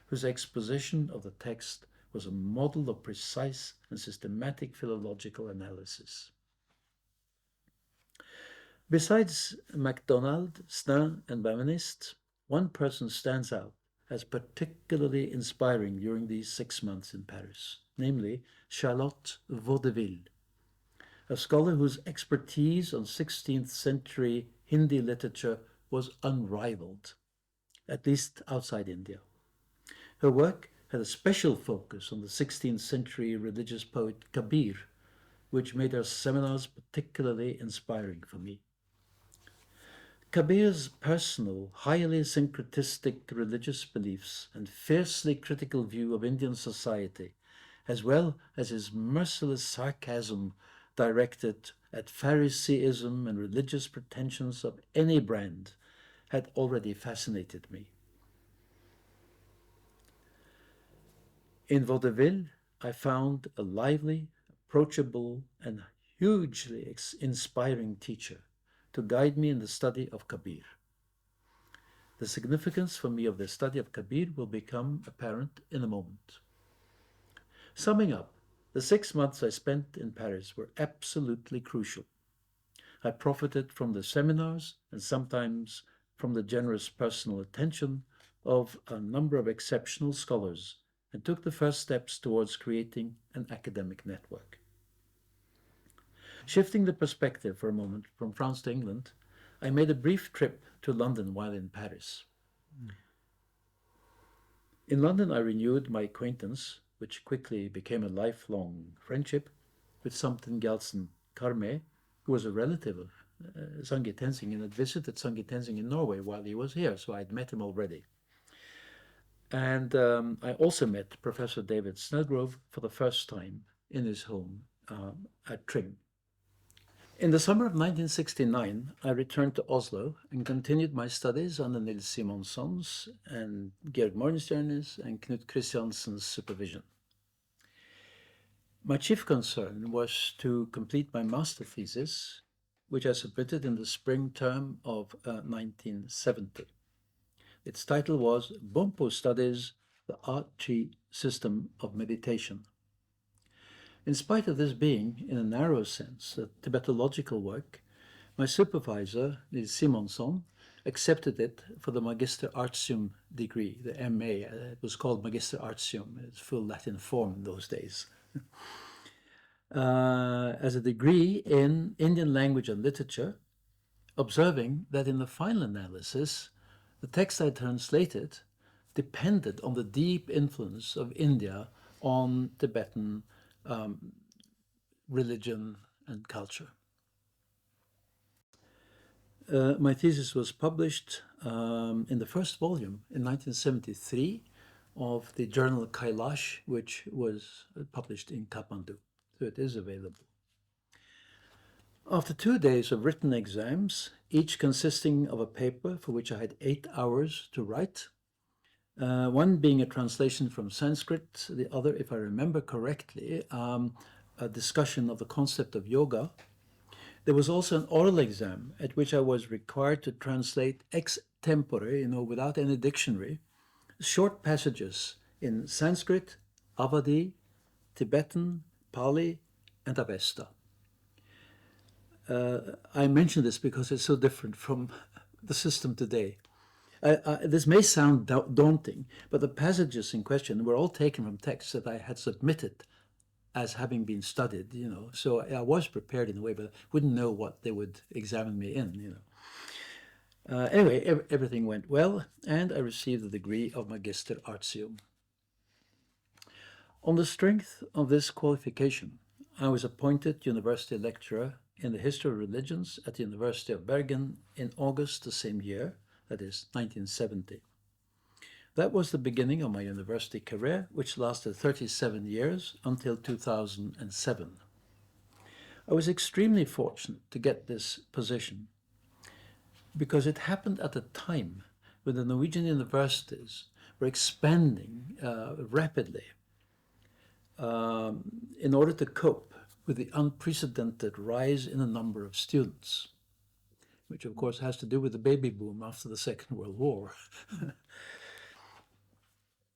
whose exposition of the text was a model of precise and systematic philological analysis. Besides MacDonald, Stein, and Benveniste, one person stands out as particularly inspiring during these 6 months in Paris, namely Charlotte Vaudeville, a scholar whose expertise on 16th century Hindi literature was unrivaled, at least outside India. Her work had a special focus on the 16th century religious poet Kabir, which made her seminars particularly inspiring for me. Kabir's personal, highly syncretistic religious beliefs and fiercely critical view of Indian society, as well as his merciless sarcasm directed at Phariseeism and religious pretensions of any brand, had already fascinated me. In Vaudeville, I found a lively, approachable, and hugely inspiring teacher to guide me in the study of Kabir. The significance for me of the study of Kabir will become apparent in a moment. Summing up, the 6 months I spent in Paris were absolutely crucial. I profited from the seminars and sometimes from the generous personal attention of a number of exceptional scholars and took the first steps towards creating an academic network. Shifting the perspective for a moment from France to England, I made a brief trip to London while in Paris. In London, I renewed my acquaintance, which quickly became a lifelong friendship, with Samten Gelsen Karmé, who was a relative of Sangeet Tenzing and had visited Sangeet Tenzing in Norway while he was here, so I'd met him already. And I also met Professor David Snellgrove for the first time in his home at Tring. In the summer of 1969, I returned to Oslo and continued my studies under Nils Simonson's and Georg Morgenstern's and Knut Christiansen's supervision. My chief concern was to complete my master thesis, which I submitted in the spring term of 1970. Its title was Bompo Studies, the Archi System of Meditation. In spite of this being, in a narrow sense, a Tibetological work, my supervisor, Nils Simonson, accepted it for the Magister Artium degree, the MA. It was called Magister Artium, its full Latin form in those days. As a degree in Indian language and literature, observing that in the final analysis, the text I translated depended on the deep influence of India on Tibetan religion and culture. My thesis was published in the first volume in 1973 of the journal Kailash, which was published in Kathmandu, so it is available. After 2 days of written exams, each consisting of a paper for which I had 8 hours to write, one being a translation from Sanskrit, the other, if I remember correctly, a discussion of the concept of yoga. There was also an oral exam at which I was required to translate ex tempore, without any dictionary, short passages in Sanskrit, Avadi, Tibetan, Pali, and Avesta. I mention this because it's so different from the system today. This may sound daunting, but the passages in question were all taken from texts that I had submitted as having been studied, So I was prepared in a way, but I wouldn't know what they would examine me in. Anyway, everything went well, and I received the degree of Magister Artium. On the strength of this qualification, I was appointed university lecturer in the history of religions at the University of Bergen in August the same year, that is 1970. That was the beginning of my university career, which lasted 37 years until 2007. I was extremely fortunate to get this position because it happened at a time when the Norwegian universities were expanding rapidly in order to cope with the unprecedented rise in the number of students, which of course has to do with the baby boom after the Second World War.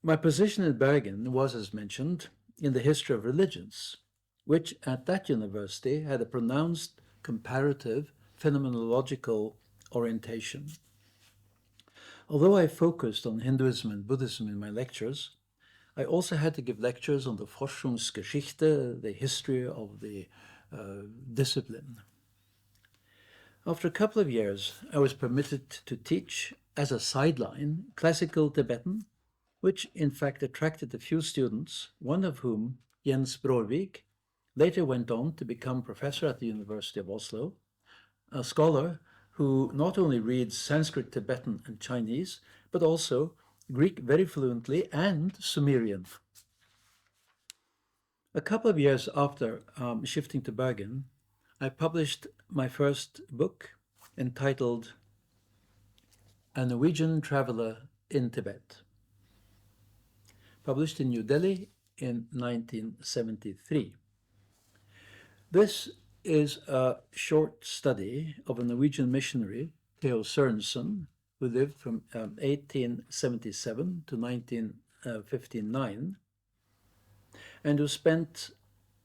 My position in Bergen was, as mentioned, in the history of religions, which at that university had a pronounced comparative phenomenological orientation. Although I focused on Hinduism and Buddhism in my lectures, I also had to give lectures on the Forschungsgeschichte, the history of the discipline. After a couple of years, I was permitted to teach, as a sideline, classical Tibetan, which in fact attracted a few students, one of whom, Jens Brorvik, later went on to become professor at the University of Oslo, a scholar who not only reads Sanskrit, Tibetan, and Chinese, but also Greek very fluently and Sumerian. A couple of years after shifting to Bergen, I published my first book entitled A Norwegian Traveller in Tibet, published in New Delhi in 1973. This is a short study of a Norwegian missionary, Theo Sørensen, who lived from 1877 to 1959, and who spent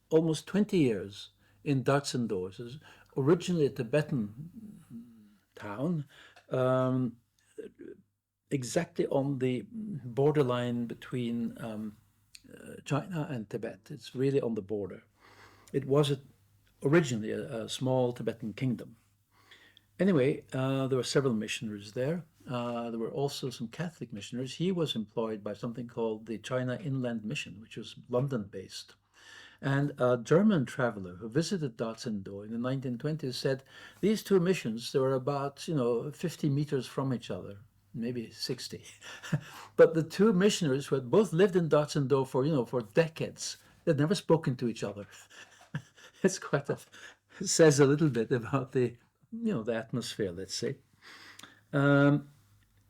almost 20 years in Dartsendor, originally a Tibetan town, exactly on the borderline between China and Tibet. It's really on the border. It was originally a small Tibetan kingdom. Anyway, there were several missionaries there. There were also some Catholic missionaries. He was employed by something called the China Inland Mission, which was London-based. And a German traveler who visited Dartsendor in the 1920s said these two missions, they were about 50 meters from each other, maybe 60. But the two missionaries who had both lived in Dartsendor for decades, they'd never spoken to each other. It's says a little bit about the atmosphere, let's say. In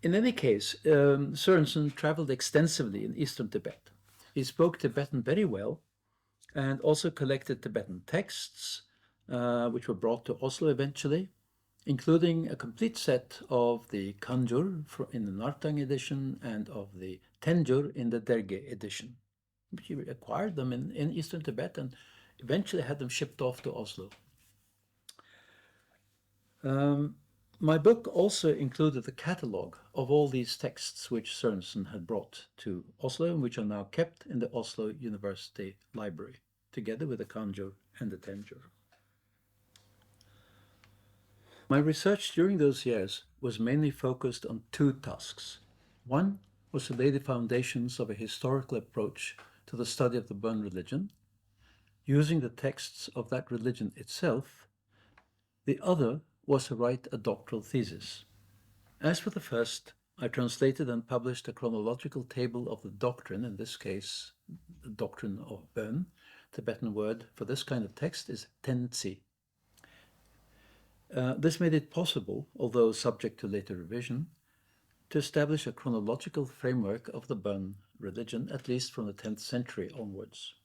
any case, Sørensen traveled extensively in eastern Tibet. He spoke Tibetan very well and also collected Tibetan texts, which were brought to Oslo eventually, including a complete set of the Kanjur in the Nartang edition and of the Tenjur in the Derge edition. He acquired them in eastern Tibet and eventually had them shipped off to Oslo. My book also included a catalogue of all these texts which Sørensen had brought to Oslo and which are now kept in the Oslo University Library, together with the Kanjur and the Tenjur. My research during those years was mainly focused on two tasks. One was to lay the foundations of a historical approach to the study of the Bön religion, using the texts of that religion itself. The other was to write a doctoral thesis. As for the first, I translated and published a chronological table of the doctrine, in this case, the doctrine of Bön. Tibetan word for this kind of text is Tentsi. This made it possible, although subject to later revision, to establish a chronological framework of the Bön religion, at least from the 10th century onwards.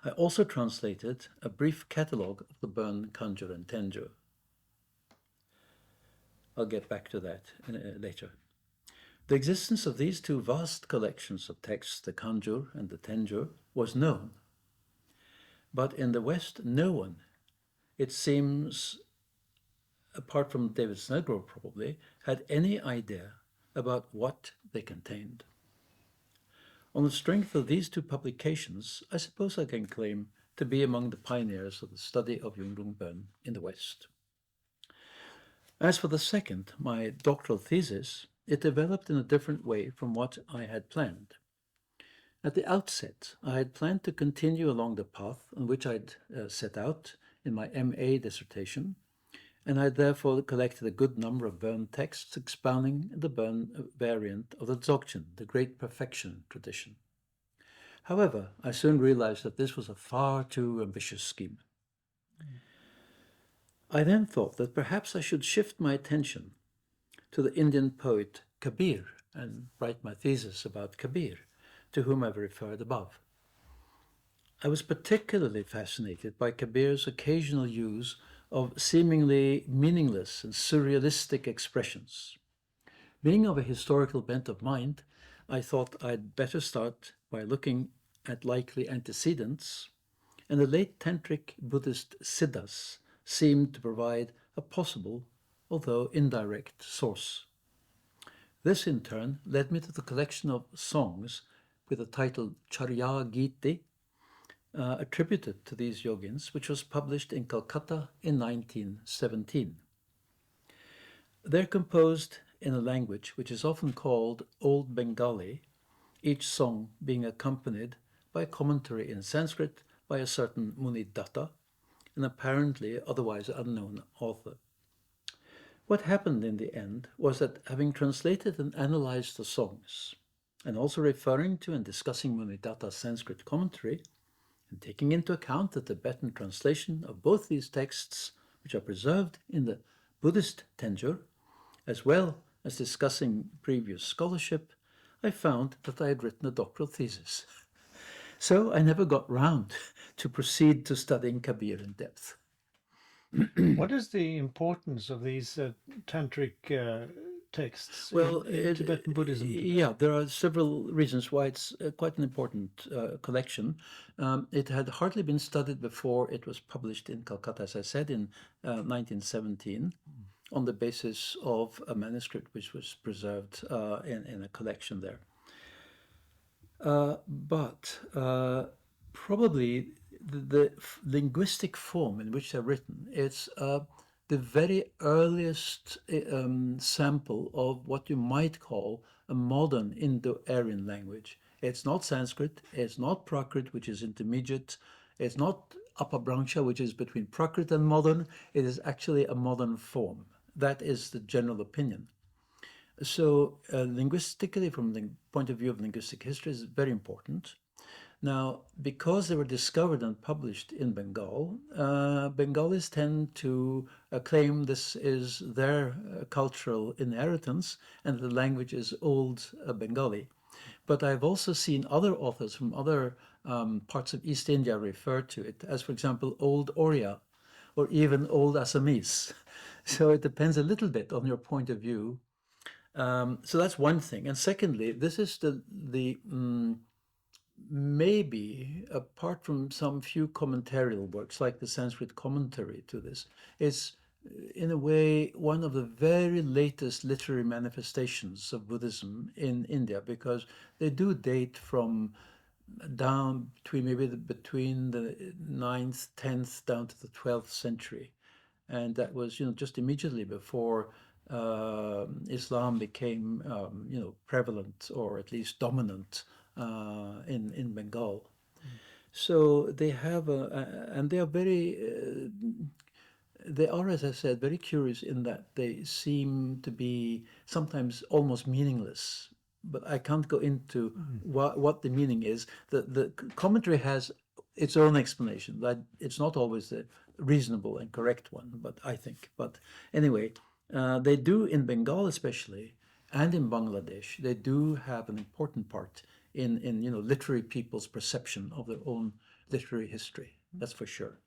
I also translated a brief catalogue of the Bön, Kanjur, and Tenjur. I'll get back to that later. The existence of these two vast collections of texts, the Kanjur and the Tenjur, was known. But in the West, no one, it seems, apart from David Snellgrove probably, had any idea about what they contained. On the strength of these two publications, I suppose I can claim to be among the pioneers of the study of Yunglung Bön in the West. As for the second, my doctoral thesis, it developed in a different way from what I had planned. At the outset, I had planned to continue along the path on which I'd set out in my MA dissertation, and I therefore collected a good number of Bön texts expounding the Bön variant of the Dzogchen, the Great Perfection tradition. However, I soon realized that this was a far too ambitious scheme. I then thought that perhaps I should shift my attention to the Indian poet Kabir and write my thesis about Kabir, to whom I've referred above. I was particularly fascinated by Kabir's occasional use of seemingly meaningless and surrealistic expressions. Being of a historical bent of mind, I thought I'd better start by looking at likely antecedents, and the late tantric Buddhist Siddhas seemed to provide a possible, although indirect, source. This in turn led me to the collection of songs with the title Charya Giti, attributed to these yogins, which was published in Calcutta in 1917. They're composed in a language which is often called Old Bengali, each song being accompanied by a commentary in Sanskrit by a certain Munidatta, an apparently otherwise unknown author. What happened in the end was that, having translated and analyzed the songs, and also referring to and discussing Munidatta's Sanskrit commentary, and taking into account the Tibetan translation of both these texts, which are preserved in the Buddhist Tenjur, as well as discussing previous scholarship, I found that I had written a doctoral thesis. So I never got round to proceed to studying Kabir in depth. What is the importance of these tantric texts in Tibetan Buddhism? Yeah, there are several reasons why it's quite an important collection. It had hardly been studied before it was published in Calcutta, as I said, in 1917, on the basis of a manuscript which was preserved in a collection there. But probably the linguistic form in which they're written, it's the very earliest sample of what you might call a modern Indo-Aryan language. It's not Sanskrit, it's not Prakrit, which is intermediate, it's not Apabhrangsha, which is between Prakrit and modern. It is actually a modern form. That is the general opinion. So linguistically, from the point of view of linguistic history, is very important. Now, because they were discovered and published in Bengal, Bengalis tend to claim this is their cultural inheritance and the language is Old Bengali. But I've also seen other authors from other parts of East India refer to it as, for example, Old Oriya or even Old Assamese. So it depends a little bit on your point of view. So that's one thing. And secondly, this is the maybe, apart from some few commentarial works like the Sanskrit commentary to this, is in a way one of the very latest literary manifestations of Buddhism in India, because they do date from down between the 9th, 10th, down to the 12th century. And that was, just immediately before Islam became, prevalent or at least dominant in Bengal. So they have, and they are very, they are, as I said, very curious in that they seem to be sometimes almost meaningless. But I can't go into what the meaning is. The commentary has its own explanation. That it's not always the reasonable and correct one, but I think. But anyway, they do in Bengal especially, and in Bangladesh, they do have an important part in literary people's perception of their own literary history. That's for sure.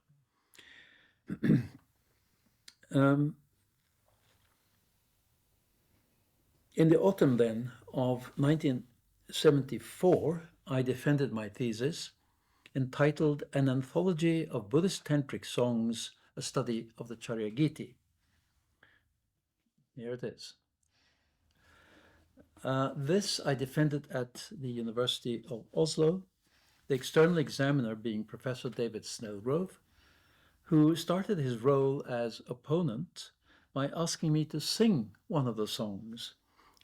In the autumn then of 1974, I defended my thesis entitled An Anthology of Buddhist Tantric Songs a study of the Charyagiti. Here it is. This I defended at the University of Oslo, the external examiner being Professor David Snellgrove, who started his role as opponent by asking me to sing one of the songs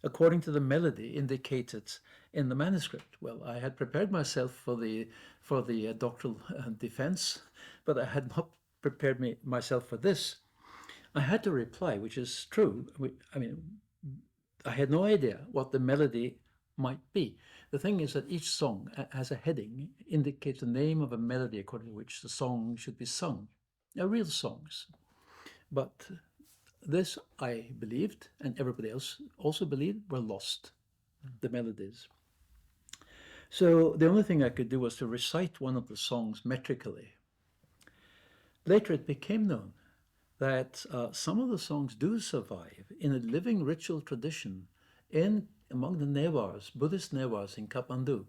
according to the melody indicated in the manuscript. Well, I had prepared myself for the doctoral defense, but I had not prepared myself for this. I had to reply, which is true. I mean, I had no idea what the melody might be. The thing is that each song has a heading, indicates the name of a melody according to which the song should be sung. They're real songs. But this I believed, and everybody else also believed, were lost, the melodies. So the only thing I could do was to recite one of the songs metrically. Later it became known that some of the songs do survive in a living ritual tradition among the Nevars, Buddhist Nevars in Kathmandu.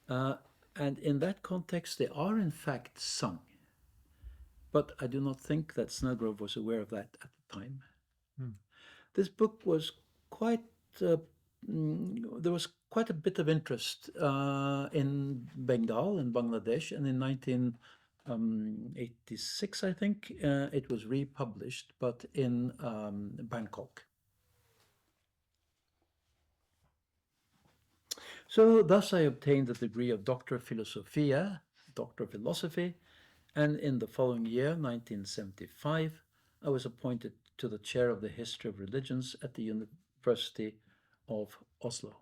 And in that context, they are in fact sung. But I do not think that Snellgrove was aware of that at the time. This book was there was quite a bit of interest in Bengal and Bangladesh, and in 1986, I think, it was republished, but in Bangkok. So thus I obtained the degree of Doctor Philosophia, Doctor of Philosophy, and in the following year, 1975, I was appointed to the chair of the History of Religions at the University of Oslo.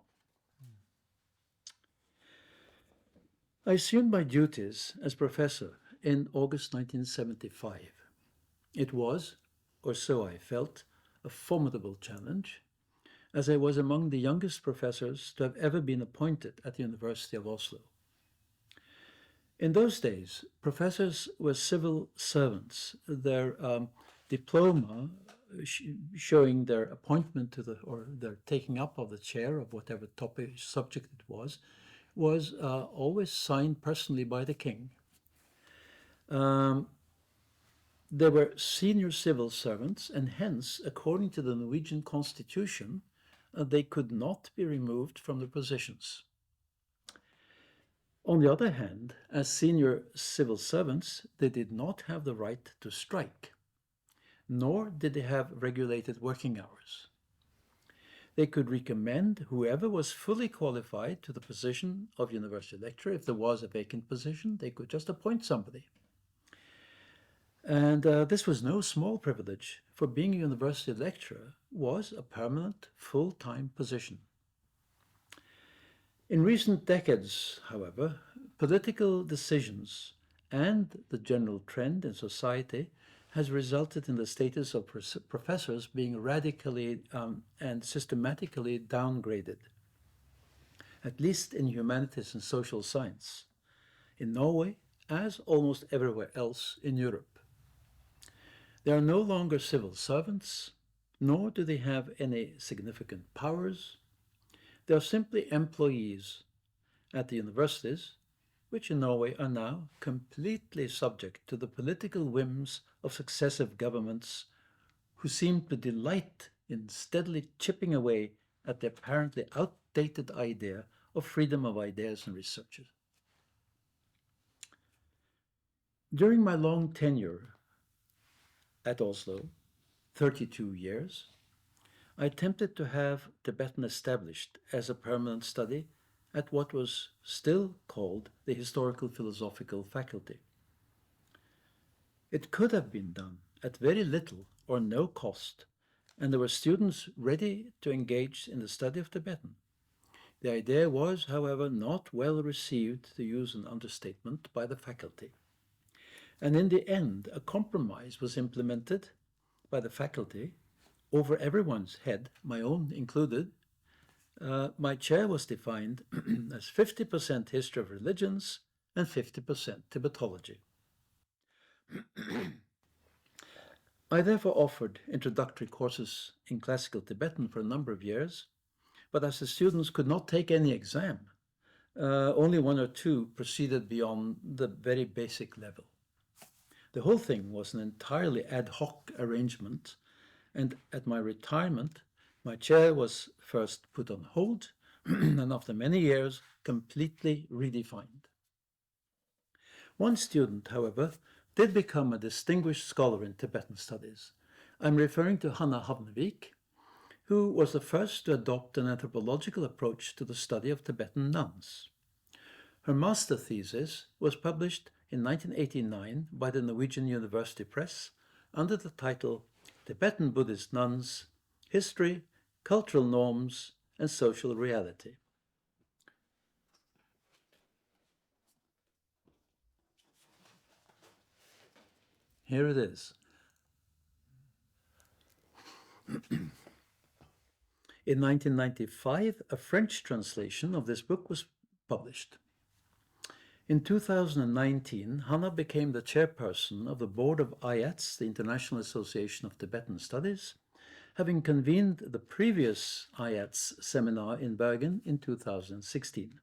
I assumed my duties as professor in August 1975. It was, or so I felt, a formidable challenge, as I was among the youngest professors to have ever been appointed at the University of Oslo. In those days, professors were civil servants. Their diploma showing their appointment to or their taking up of the chair of whatever subject it was always signed personally by the king. They were senior civil servants, and hence, according to the Norwegian constitution, they could not be removed from their positions. On the other hand, as senior civil servants, they did not have the right to strike, nor did they have regulated working hours. They could recommend whoever was fully qualified to the position of university lecturer. If there was a vacant position, they could just appoint somebody. And this was no small privilege, for being a university lecturer was a permanent, full-time position. In recent decades, however, political decisions and the general trend in society has resulted in the status of professors being radically and systematically downgraded, at least in humanities and social science, in Norway as almost everywhere else in Europe. They are no longer civil servants, nor do they have any significant powers. They are simply employees at the universities, which in Norway are now completely subject to the political whims of successive governments who seem to delight in steadily chipping away at the apparently outdated idea of freedom of ideas and research. During my long tenure at Oslo, 32 years, I attempted to have Tibetan established as a permanent study at what was still called the Historical Philosophical Faculty. It could have been done at very little or no cost, and there were students ready to engage in the study of Tibetan. The idea was, however, not well received, to use an understatement, by the faculty. And in the end, a compromise was implemented by the faculty over everyone's head, my own included. My chair was defined as 50% history of religions and 50% Tibetology. I therefore offered introductory courses in classical Tibetan for a number of years, but as the students could not take any exam, only one or two proceeded beyond the very basic level. The whole thing was an entirely ad hoc arrangement, and at my retirement, my chair was first put on hold and after many years, completely redefined. One student, however, did become a distinguished scholar in Tibetan studies. I'm referring to Hanna Havnevik, who was the first to adopt an anthropological approach to the study of Tibetan nuns. Her master thesis was published in 1989 by the Norwegian University Press under the title Tibetan Buddhist Nuns, History, Cultural Norms, and Social Reality. Here it is. In 1995, a French translation of this book was published. In 2019, Hanna became the chairperson of the board of OHTS, the International Association of Tibetan Studies, having convened the previous OHTS seminar in Bergen in 2016.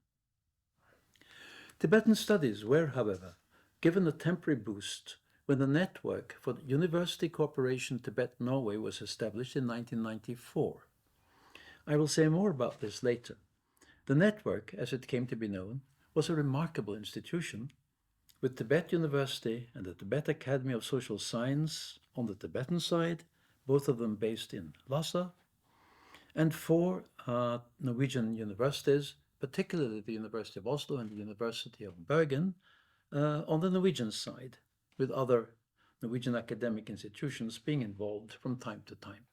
Tibetan studies were, however, given a temporary boost when the network for the University Cooperation Tibet-Norway was established in 1994. I will say more about this later. The network, as it came to be known, was a remarkable institution, with Tibet University and the Tibet Academy of Social Science on the Tibetan side, both of them based in Lhasa, and 4 Norwegian universities, particularly the University of Oslo and the University of Bergen, on the Norwegian side, with other Norwegian academic institutions being involved from time to time.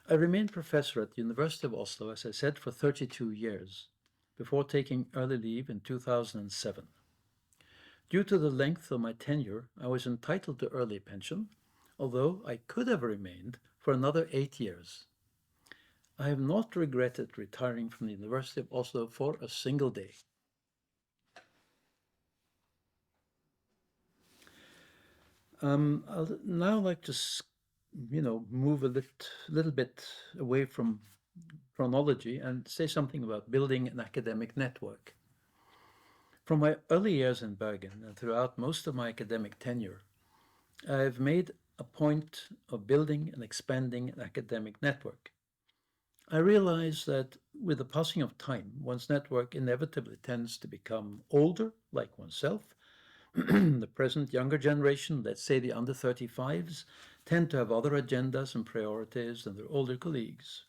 I remained professor at the University of Oslo, as I said, for 32 years, before taking early leave in 2007. Due to the length of my tenure, I was entitled to early pension, although I could have remained for another 8 years. I have not regretted retiring from the University of Oslo for a single day. I'll now like to move a little bit away from chronology and say something about building an academic network. From my early years in Bergen and throughout most of my academic tenure, I've made a point of building and expanding an academic network. I realize that with the passing of time, one's network inevitably tends to become older, like oneself. The present younger generation, let's say the under 35s, tend to have other agendas and priorities than their older colleagues.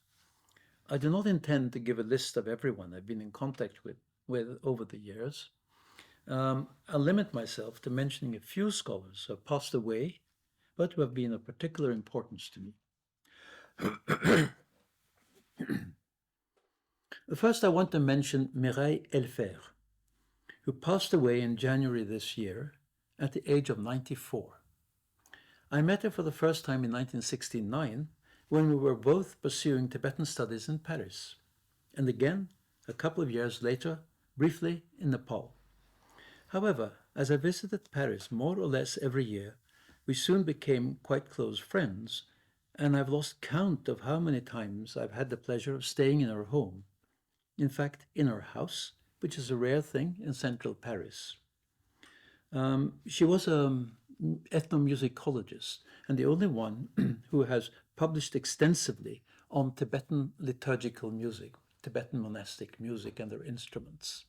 I do not intend to give a list of everyone I've been in contact with over the years. I'll limit myself to mentioning a few scholars who have passed away, but who have been of particular importance to me. First, I want to mention Mireille Elfer, who passed away in January this year at the age of 94. I met her for the first time in 1969 when we were both pursuing Tibetan studies in Paris, and again, a couple of years later, briefly in Nepal. However, as I visited Paris more or less every year, we soon became quite close friends, and I've lost count of how many times I've had the pleasure of staying in her home. In fact, in her house, which is a rare thing in central Paris. She was an ethnomusicologist and the only one who has published extensively on Tibetan liturgical music, Tibetan monastic music and their instruments.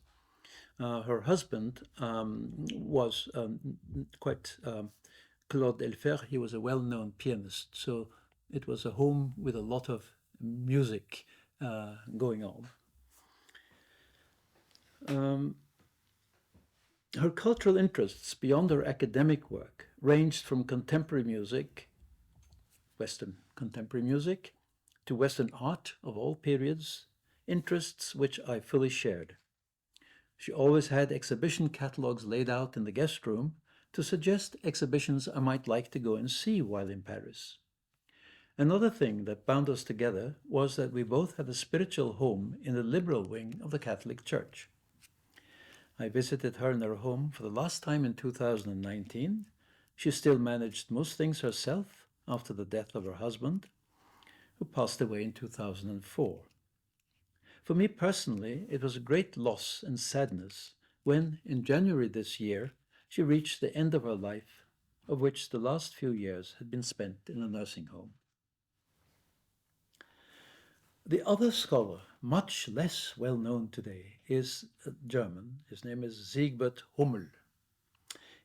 Her husband was quite Claude Elfer. He was a well-known pianist, so it was a home with a lot of music going on. Her cultural interests beyond her academic work ranged from contemporary music, Western contemporary music, to Western art of all periods, interests which I fully shared. She always had exhibition catalogues laid out in the guest room to suggest exhibitions I might like to go and see while in Paris. Another thing that bound us together was that we both had a spiritual home in the liberal wing of the Catholic Church. I visited her in her home for the last time in 2019. She still managed most things herself after the death of her husband, who passed away in 2004. For me personally, it was a great loss and sadness when, in January this year, she reached the end of her life, of which the last few years had been spent in a nursing home. The other scholar, much less well known today, is German. His name is Siegbert Hummel.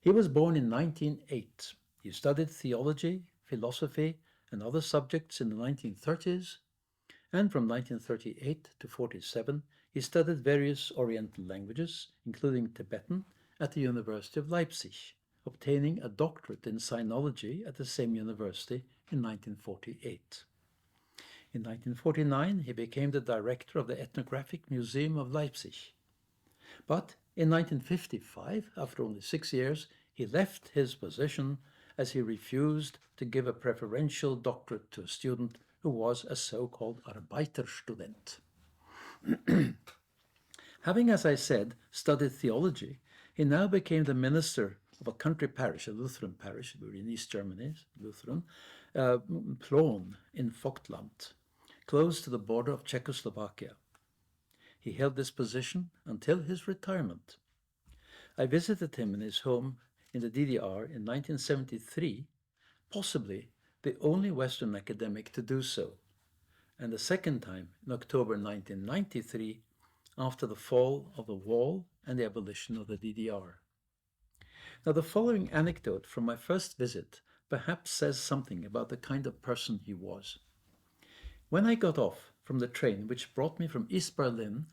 He was born in 1908. He studied theology, philosophy, and other subjects in the 1930s, and from 1938 to 47, he studied various Oriental languages, including Tibetan, at the University of Leipzig, obtaining a doctorate in sinology at the same university in 1948. In 1949, he became the director of the Ethnographic Museum of Leipzig. But in 1955, after only 6 years, he left his position as he refused to give a preferential doctorate to a student who was a so-called Arbeiterstudent. Having, as I said, studied theology, he now became the minister of a country parish, a Lutheran parish, we were in East Germany, Lutheran, Plön in Vogtland, close to the border of Czechoslovakia. He held this position until his retirement. I visited him in his home in the DDR in 1973, possibly the only Western academic to do so, and the second time in October 1993, after the fall of the wall and the abolition of the DDR. Now, the following anecdote from my first visit perhaps says something about the kind of person he was. When I got off from the train which brought me from East Berlin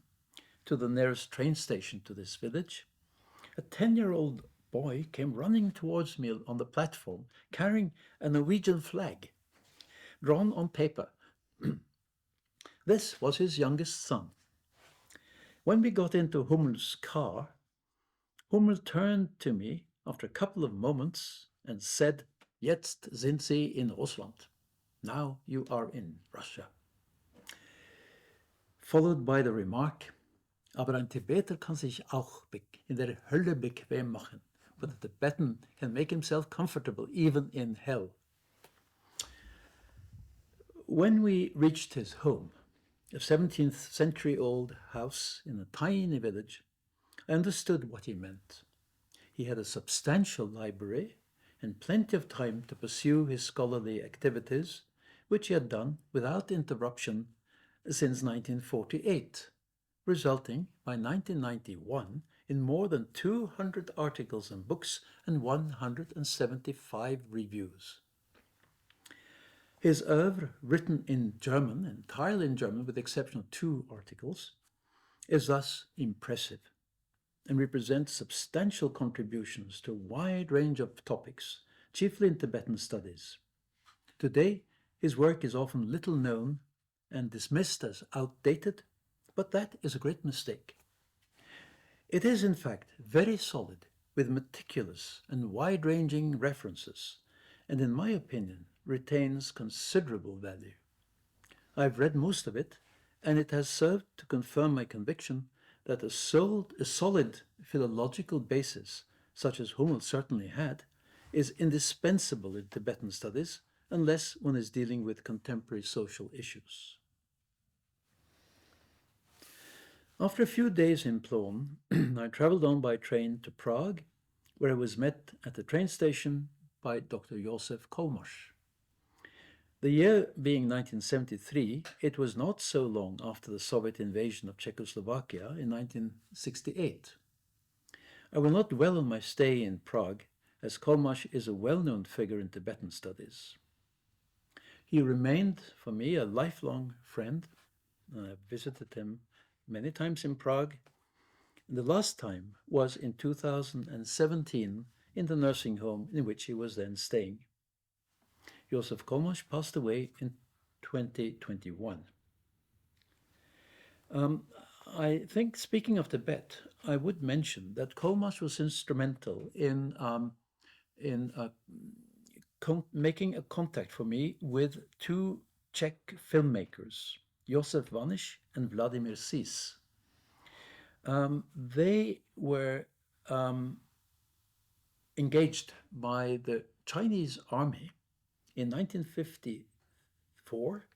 to the nearest train station to this village, a 10-year-old boy came running towards me on the platform, carrying a Norwegian flag, drawn on paper. This was his youngest son. When we got into Hummel's car, Hummel turned to me after a couple of moments and said, "Jetzt sind Sie in Russland." Now you are in Russia. Followed by the remark, "Aber ein Tibeter kann sich auch in der Hölle bequem machen." But the Tibetan can make himself comfortable even in hell. When we reached his home, a 17th century old house in a tiny village, I understood what he meant. He had a substantial library and plenty of time to pursue his scholarly activities, which he had done without interruption since 1948, resulting by 1991 in more than 200 articles and books and 175 reviews. His oeuvre, written in German, entirely in German with the exception of 2 articles, is thus impressive and represents substantial contributions to a wide range of topics, chiefly in Tibetan studies. Today, his work is often little known and dismissed as outdated, but that is a great mistake. It is, in fact, very solid, with meticulous and wide-ranging references, and in my opinion, retains considerable value. I've read most of it, and it has served to confirm my conviction that a solid philological basis, such as Hummel certainly had, is indispensable in Tibetan studies, unless one is dealing with contemporary social issues. After a few days in Plön, I traveled on by train to Prague, where I was met at the train station by Dr. Josef Kolmash. The year being 1973, it was not so long after the Soviet invasion of Czechoslovakia in 1968. I will not dwell on my stay in Prague, as Kolmash is a well-known figure in Tibetan studies. He remained, for me, a lifelong friend. I visited him many times in Prague. The last time was in 2017 in the nursing home in which he was then staying. Josef Kolmash passed away in 2021. I think, speaking of Tibet, I would mention that Kolmash was instrumental in making a contact for me with 2 Czech filmmakers, Josef Vaniš and Vladimir Sis. They were engaged by the Chinese army in 1954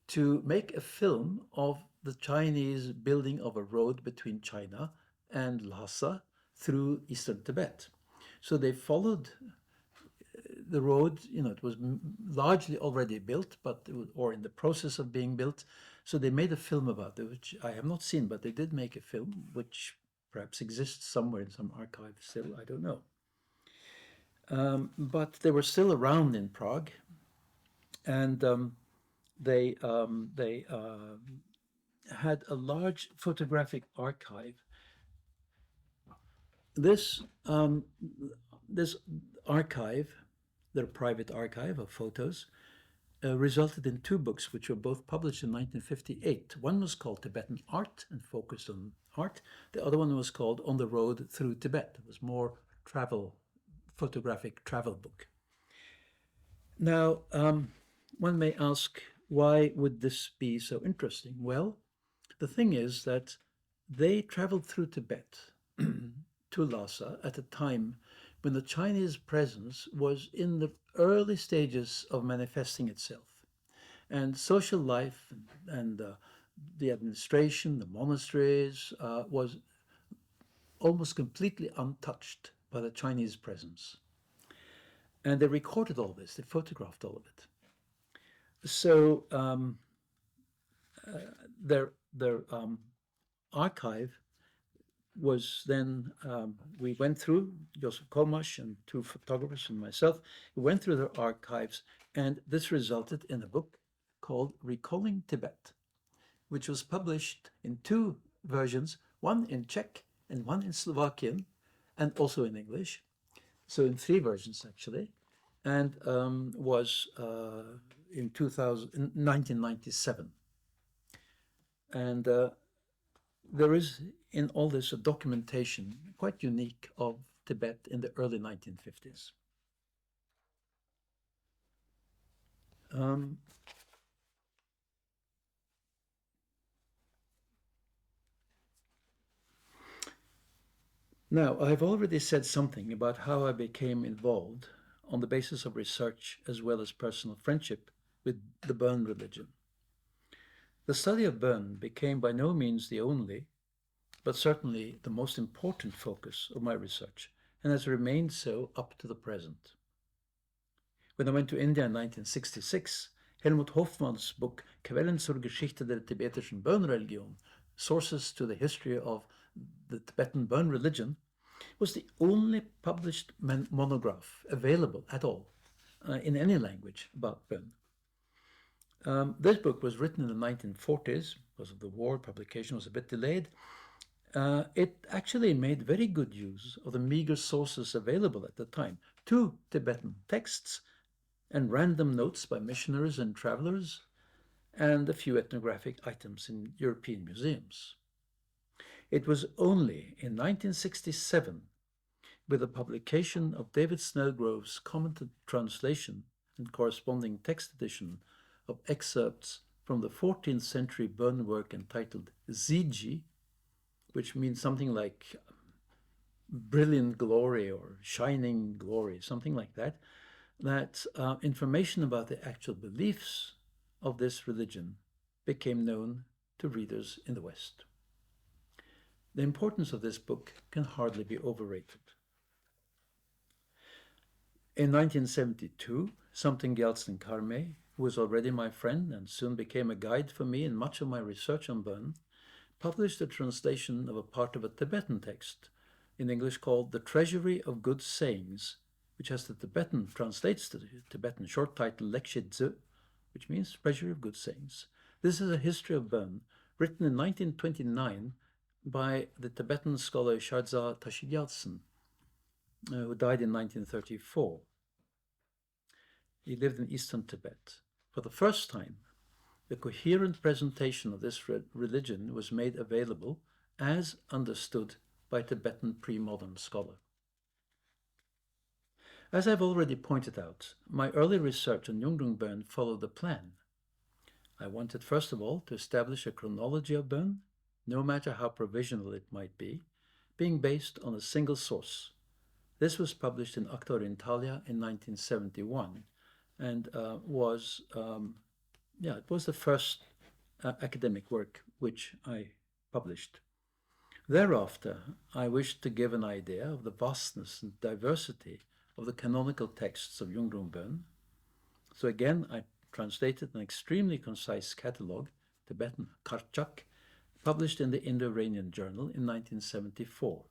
to make a film of the Chinese building of a road between China and Lhasa through eastern Tibet, So they followed the road. It was largely already built, or in the process of being built. So they made a film about it, which I have not seen, but they did make a film, which perhaps exists somewhere in some archive still. I don't know. But they were still around in Prague, and they had a large photographic archive. This this archive, their private archive of photos, resulted in two books, which were both published in 1958. One was called Tibetan Art and focused on art. The other one was called On the Road Through Tibet. It was more photographic travel book. Now, one may ask, why would this be so interesting? Well, the thing is that they traveled through Tibet to Lhasa at a time when the Chinese presence was in the early stages of manifesting itself. And social life and the administration, the monasteries, was almost completely untouched by the Chinese presence. And they recorded all this, they photographed all of it. So their archive was then, we went through, Joseph Komash and two photographers and myself, we went through their archives, and this resulted in a book called Recalling Tibet, which was published in two versions, one in Czech and one in Slovakian, and also in English. So in three versions, actually, and was in 1997. And there is in all this a documentation quite unique of Tibet in the early 1950s. Now, I've already said something about how I became involved on the basis of research as well as personal friendship with the Bön religion. The study of Bön became by no means the only, but certainly the most important focus of my research, and has remained so up to the present. When I went to India in 1966, Helmut Hoffmann's book Quellen zur Geschichte der tibetischen Bön-Religion, Sources to the History of the Tibetan Bön Religion, was the only published monograph available at all in any language about Bön. This book was written in the 1940s. Because of the war, publication was a bit delayed. It actually made very good use of the meager sources available at the time, two Tibetan texts and random notes by missionaries and travelers, and a few ethnographic items in European museums. It was only in 1967, with the publication of David Snellgrove's commented translation and corresponding text edition of excerpts from the 14th century Bön work entitled Ziji, which means something like brilliant glory or shining glory, something like that, that information about the actual beliefs of this religion became known to readers in the West. The importance of this book can hardly be overrated. In 1972, Samten Gyaltsen Karmé, who was already my friend and soon became a guide for me in much of my research on Bön, published a translation of a part of a Tibetan text in English called The Treasury of Good Sayings, which has the Tibetan, translates to the Tibetan short title Lekshit Dzu, which means Treasury of Good Sayings. This is a history of Bön, written in 1929 by the Tibetan scholar Shardza Tashi Gyaltsen, who died in 1934. He lived in eastern Tibet. For the first time, the coherent presentation of this religion was made available as understood by Tibetan pre-modern scholar. As I've already pointed out, my early research on Nyungdung Bön followed a plan. I wanted, first of all, to establish a chronology of Bön, no matter how provisional it might be, being based on a single source. This was published in Acta Orientalia in 1971 and it was the first academic work which I published. Thereafter, I wished to give an idea of the vastness and diversity of the canonical texts of Yungdrung Bön. So again, I translated an extremely concise catalogue, Tibetan Karchak, published in the Indo-Iranian Journal in 1974.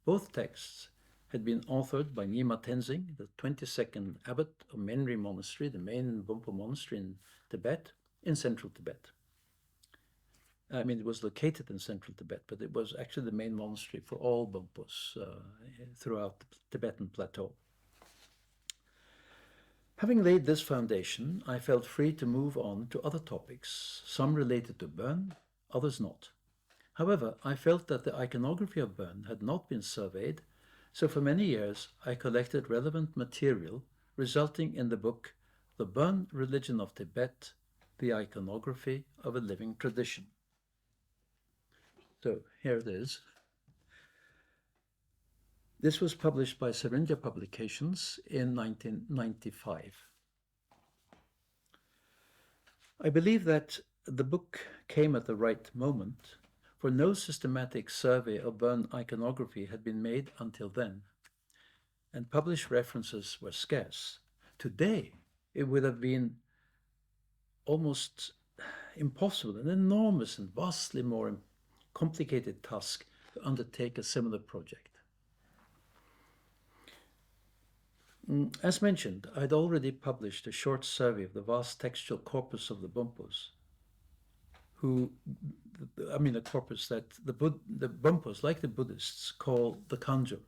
Both texts had been authored by Nyima Tenzing, the 22nd abbot of Menri Monastery, the main Bonpo monastery in Tibet, in central Tibet. I mean, it was located in central Tibet, but it was actually the main monastery for all Bonpos throughout the Tibetan plateau. Having laid this foundation, I felt free to move on to other topics, some related to Bön, others not. However, I felt that the iconography of Bön had not been surveyed, so for many years I collected relevant material, resulting in the book The Bön Religion of Tibet, the Iconography of a Living Tradition. So here it is. This was published by Seringa Publications in 1995. I believe that the book came at the right moment, for no systematic survey of Bön iconography had been made until then, and published references were scarce. Today, it would have been almost impossible, an enormous and vastly more complicated task to undertake a similar project. As mentioned, I'd already published a short survey of the vast textual corpus of the Bonpos, a corpus that the Bonpos, like the Buddhists, call the Kanjur.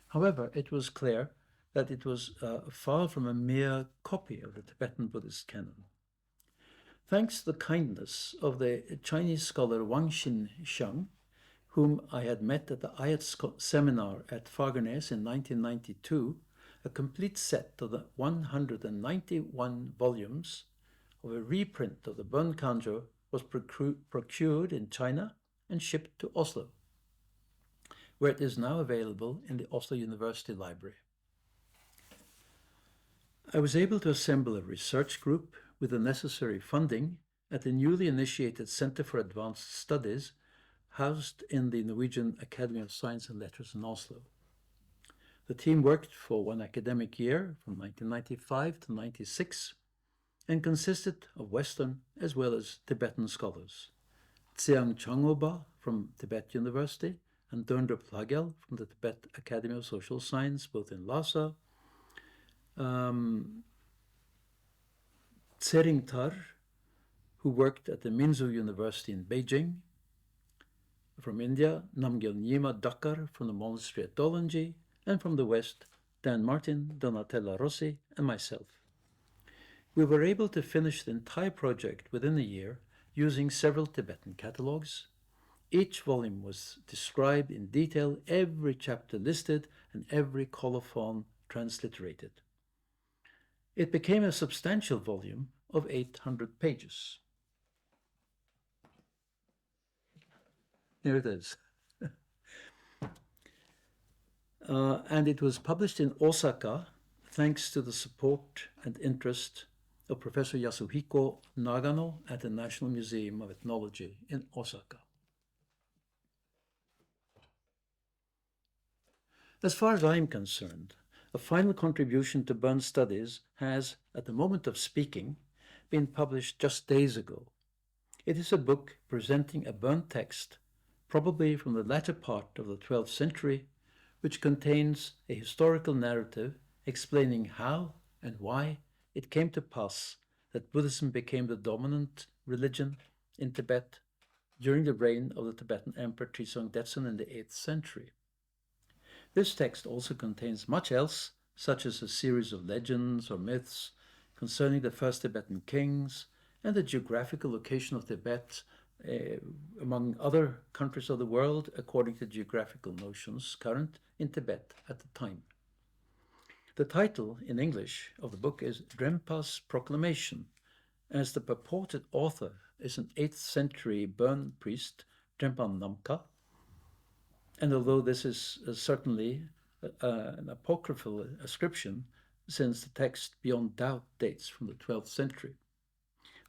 However, it was clear that it was far from a mere copy of the Tibetan Buddhist canon. Thanks to the kindness of the Chinese scholar Wang Xinxiang, whom I had met at the OHTS seminar at Fagernes in 1992, a complete set of the 191 volumes of a reprint of the Bön Kanjur was procured in China and shipped to Oslo, where it is now available in the Oslo University Library. I was able to assemble a research group with the necessary funding at the newly initiated Center for Advanced Studies, housed in the Norwegian Academy of Science and Letters in Oslo. The team worked for one academic year, from 1995 to 96, and consisted of Western as well as Tibetan scholars. Tsiang Changoba from Tibet University and Döndrup Lagel from the Tibet Academy of Social Science, both in Lhasa. Tsering Tar, who worked at the Minzu University in Beijing. From India, Namgyal Nyima Dakar from the monastery at Dolanji, and from the West, Dan Martin, Donatella Rossi, and myself. We were able to finish the entire project within a year using several Tibetan catalogues. Each volume was described in detail, every chapter listed, and every colophon transliterated. It became a substantial volume of 800 pages. Here it is. And it was published in Osaka thanks to the support and interest of Professor Yasuhiko Nagano at the National Museum of Ethnology in Osaka. As far as I'm concerned, a final contribution to Bön studies has, at the moment of speaking, been published just days ago. It is a book presenting a Bön text, probably from the latter part of the 12th century, which contains a historical narrative explaining how and why it came to pass that Buddhism became the dominant religion in Tibet during the reign of the Tibetan Emperor Trisong Detsen in the 8th century. This text also contains much else, such as a series of legends or myths concerning the first Tibetan kings and the geographical location of Tibet among other countries of the world according to geographical notions current in Tibet at the time. The title in English of the book is Drempa's Proclamation, as the purported author is an 8th century Bön priest, Drempa Namka, and although this is certainly an apocryphal ascription, since the text beyond doubt dates from the 12th century.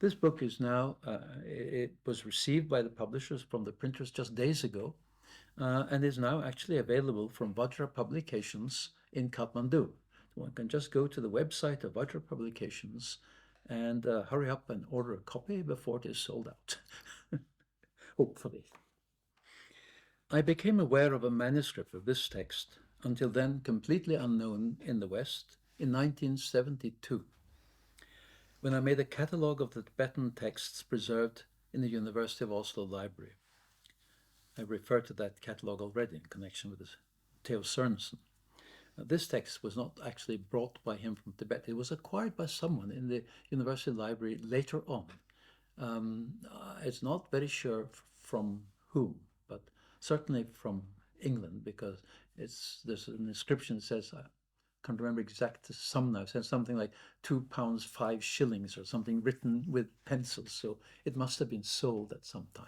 This book is now, it was received by the publishers from the printers just days ago, and is now actually available from Vajra Publications in Kathmandu. One can just go to the website of Vajra Publications and hurry up and order a copy before it is sold out, hopefully. I became aware of a manuscript of this text, until then completely unknown in the West, in 1972, when I made a catalogue of the Tibetan texts preserved in the University of Oslo Library. I referred to that catalogue already in connection with Theo Sørensen. This text was not actually brought by him from Tibet. It was acquired by someone in the University Library later on. It's not very sure from whom, but certainly from England, because there's an inscription that says, I can't remember exact sum now, it says something like £2 5 shillings or something, written with pencils, so it must have been sold at some time.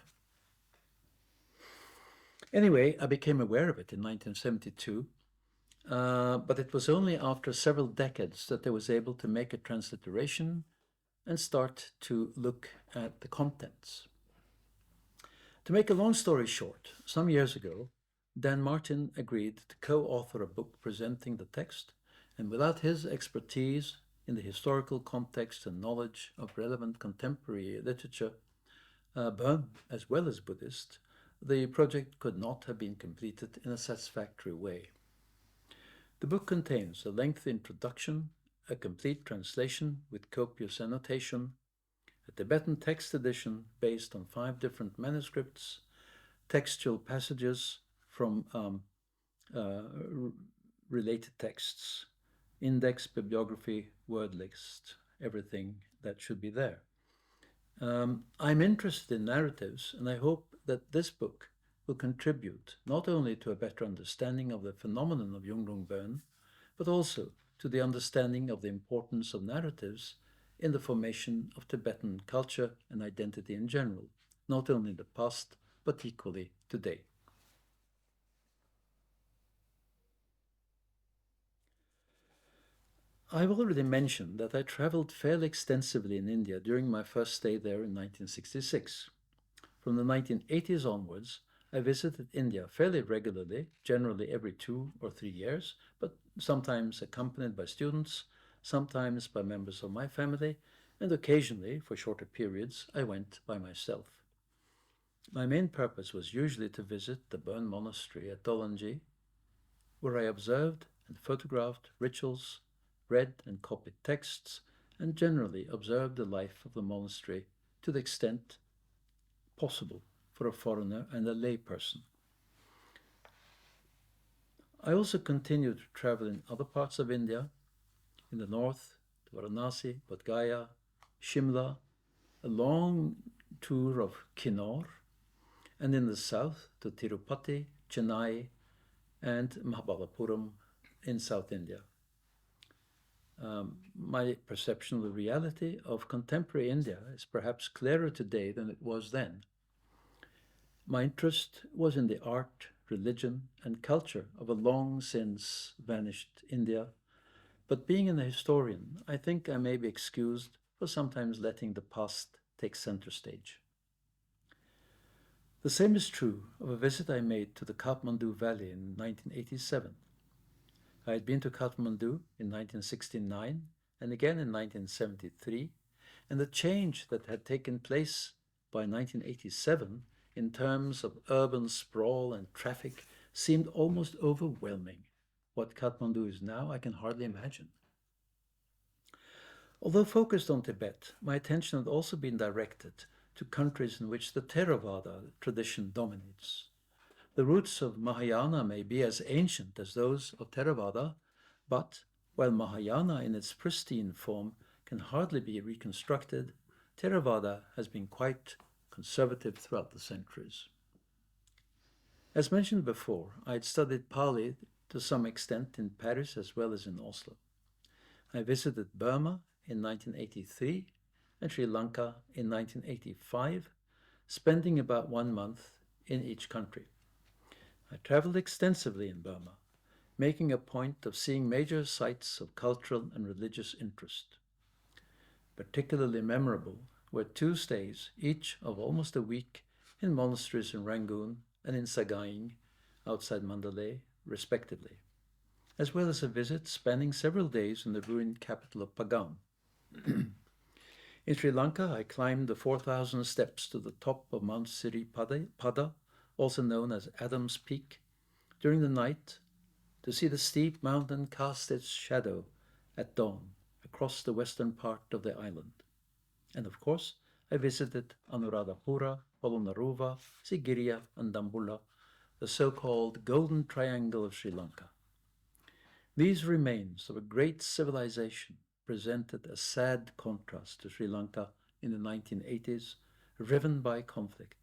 Anyway, I became aware of it in 1972, but it was only after several decades that I was able to make a transliteration and start to look at the contents. To make a long story short, some years ago, Dan Martin agreed to co-author a book presenting the text, and without his expertise in the historical context and knowledge of relevant contemporary literature, Burn as well as Buddhist, the project could not have been completed in a satisfactory way. The book contains a lengthy introduction, a complete translation with copious annotation, a Tibetan text edition based on 5 different manuscripts, textual passages from related texts, index, bibliography, word list, everything that should be there. I'm interested in narratives, and I hope that this book will contribute not only to a better understanding of the phenomenon of Yungrung Bön, but also to the understanding of the importance of narratives in the formation of Tibetan culture and identity in general, not only in the past, but equally today. I've already mentioned that I traveled fairly extensively in India during my first stay there in 1966. From the 1980s onwards, I visited India fairly regularly, generally every 2 or 3 years, but sometimes accompanied by students, sometimes by members of my family, and occasionally, for shorter periods, I went by myself. My main purpose was usually to visit the Bön monastery at Dolanji, where I observed and photographed rituals, read and copied texts, and generally observed the life of the monastery to the extent possible for a foreigner and a layperson. I also continued to travel in other parts of India, in the north, to Varanasi, Bodh Gaya, Shimla, a long tour of Kinnaur, and in the south to Tirupati, Chennai, and Mahabalipuram in South India. My perception of the reality of contemporary India is perhaps clearer today than it was then. My interest was in the art, religion, and culture of a long since vanished India, but being an historian, I think I may be excused for sometimes letting the past take center stage. The same is true of a visit I made to the Kathmandu Valley in 1987. I had been to Kathmandu in 1969 and again in 1973, and the change that had taken place by 1987 in terms of urban sprawl and traffic seemed almost overwhelming. What Kathmandu is now, I can hardly imagine. Although focused on Tibet, my attention had also been directed to countries in which the Theravada tradition dominates. The roots of Mahayana may be as ancient as those of Theravada, but while Mahayana in its pristine form can hardly be reconstructed, Theravada has been quite conservative throughout the centuries. As mentioned before, I had studied Pali to some extent in Paris as well as in Oslo. I visited Burma in 1983 and Sri Lanka in 1985, spending about 1 month in each country. I traveled extensively in Burma, making a point of seeing major sites of cultural and religious interest. Particularly memorable were 2 stays, each of almost a week, in monasteries in Rangoon and in Sagaing, outside Mandalay, respectively, as well as a visit spanning several days in the ruined capital of Pagan. In Sri Lanka, I climbed the 4,000 steps to the top of Mount Siripada, also known as Adam's Peak, during the night to see the steep mountain cast its shadow at dawn across the western part of the island. And of course, I visited Anuradhapura, Polonnaruwa, Sigiriya, and Dambulla, the so-called Golden Triangle of Sri Lanka. These remains of a great civilization presented a sad contrast to Sri Lanka in the 1980s, riven by conflict.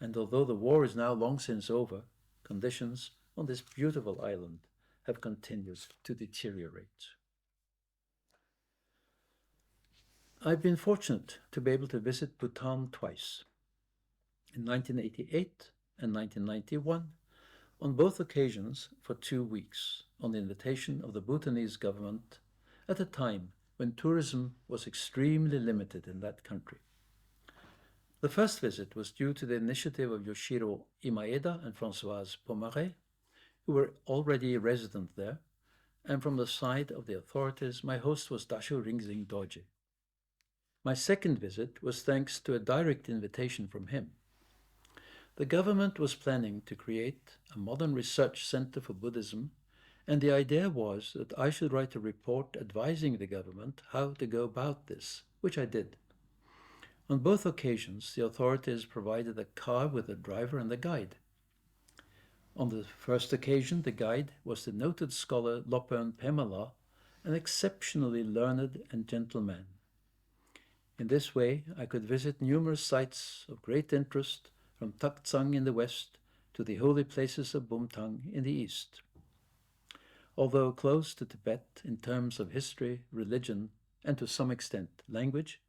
And although the war is now long since over, conditions on this beautiful island have continued to deteriorate. I've been fortunate to be able to visit Bhutan twice, in 1988 and 1991, on both occasions for 2 weeks, on the invitation of the Bhutanese government at a time when tourism was extremely limited in that country. The first visit was due to the initiative of Yoshiro Imaeda and Françoise Pomaret, who were already resident there, and from the side of the authorities, my host was Dasho Ringzing Dorje. My second visit was thanks to a direct invitation from him. The government was planning to create a modern research center for Buddhism, and the idea was that I should write a report advising the government how to go about this, which I did. On both occasions, the authorities provided a car with a driver and a guide. On the first occasion, the guide was the noted scholar Lopern Pemala, an exceptionally learned and gentle man. In this way, I could visit numerous sites of great interest, from Taktsang in the west to the holy places of Bumthang in the east. Although close to Tibet in terms of history, religion, and to some extent language,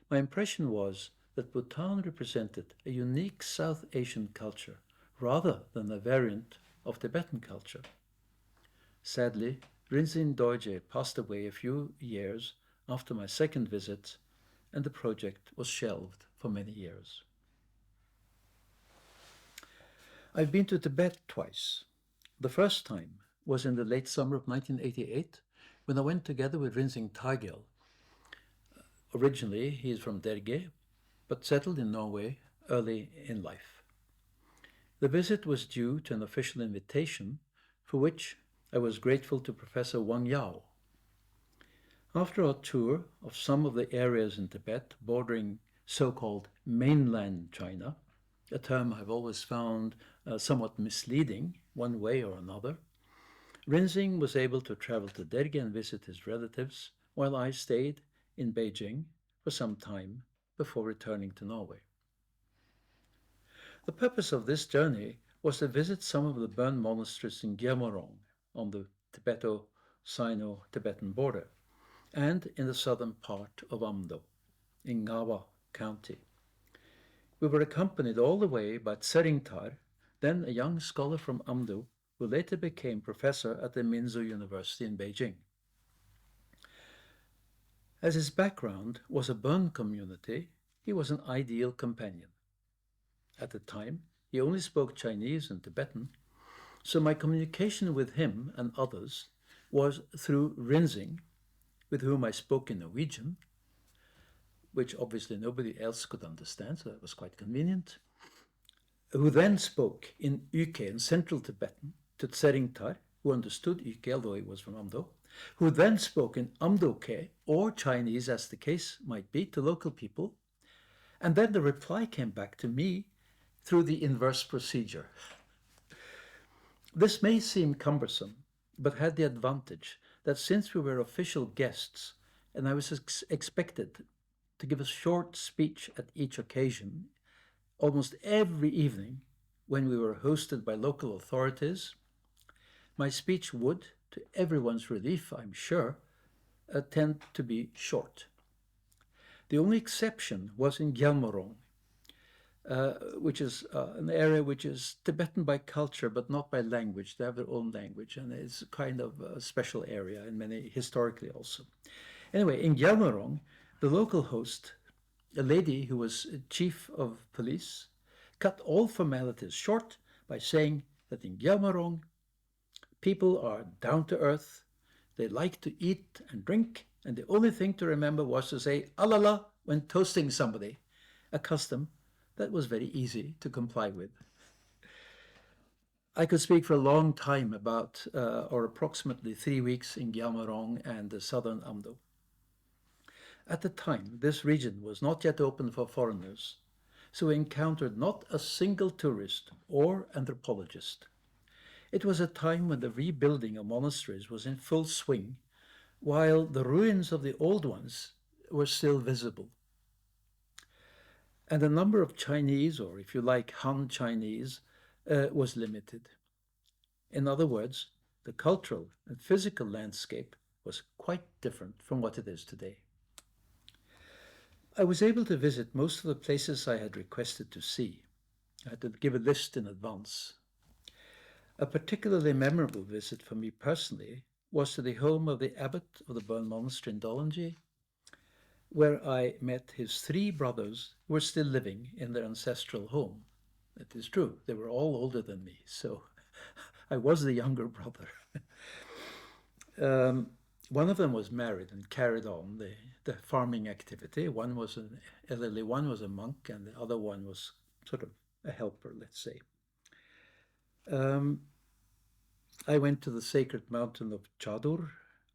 my impression was that Bhutan represented a unique South Asian culture rather than a variant of Tibetan culture. Sadly, Rinzin Dorje passed away a few years after my second visit, and the project was shelved for many years. I've been to Tibet twice. The first time was in the late summer of 1988, when I went together with Rinzing Tagel. Originally, he is from Derge, but settled in Norway early in life. The visit was due to an official invitation, for which I was grateful to Professor Wang Yao. After our tour of some of the areas in Tibet bordering so-called mainland China, a term I've always found somewhat misleading one way or another, Rinzing was able to travel to Derge and visit his relatives, while I stayed in Beijing for some time before returning to Norway. The purpose of this journey was to visit some of the burned monasteries in Gyalmorong on the Tibeto-Sino-Tibetan border, and in the southern part of Amdo, in Ngawa County. We were accompanied all the way by Tseringtar, then a young scholar from Amdo, who later became professor at the Minzu University in Beijing. As his background was a Burn community, he was an ideal companion. At the time, he only spoke Chinese and Tibetan, so my communication with him and others was through Rinzing, with whom I spoke in Norwegian, which obviously nobody else could understand, so that was quite convenient, who then spoke in Uke, in Central Tibetan, to Tseringtar, who understood Uke, although he was from Amdo, who then spoke in Amdoke, or Chinese as the case might be, to local people, and then the reply came back to me through the inverse procedure. This may seem cumbersome, but had the advantage that since we were official guests, and I was expected to give a short speech at each occasion, almost every evening when we were hosted by local authorities, my speech would, to everyone's relief, I'm sure, tend to be short. The only exception was in Gyalmorong, which is an area which is Tibetan by culture but not by language. They have their own language, and it's kind of a special area in many historically also. Anyway, in Gyalmorong, the local host a lady who was chief of police cut all formalities short by saying that in Gyalmarong, people are down to earth, they like to eat and drink, and the only thing to remember was to say alala when toasting somebody, a custom that was very easy to comply with. I could speak for a long time about or approximately 3 weeks in Gyalmarong and the southern Amdo. At the time, this region was not yet open for foreigners, so we encountered not a single tourist or anthropologist. It was a time when the rebuilding of monasteries was in full swing, while the ruins of the old ones were still visible. And the number of Chinese, or if you like, Han Chinese, was limited. In other words, the cultural and physical landscape was quite different from what it is today. I was able to visit most of the places I had requested to see. I had to give a list in advance. A particularly memorable visit for me personally was to the home of the abbot of the Burn Monastery in Dollenji, where I met his 3 brothers who were still living in their ancestral home. It is true, they were all older than me, so I was the younger brother. One of them was married and carried on the farming activity. One was an elderly, one was a monk, and the other one was sort of a helper, let's say. I went to the sacred mountain of Chadur.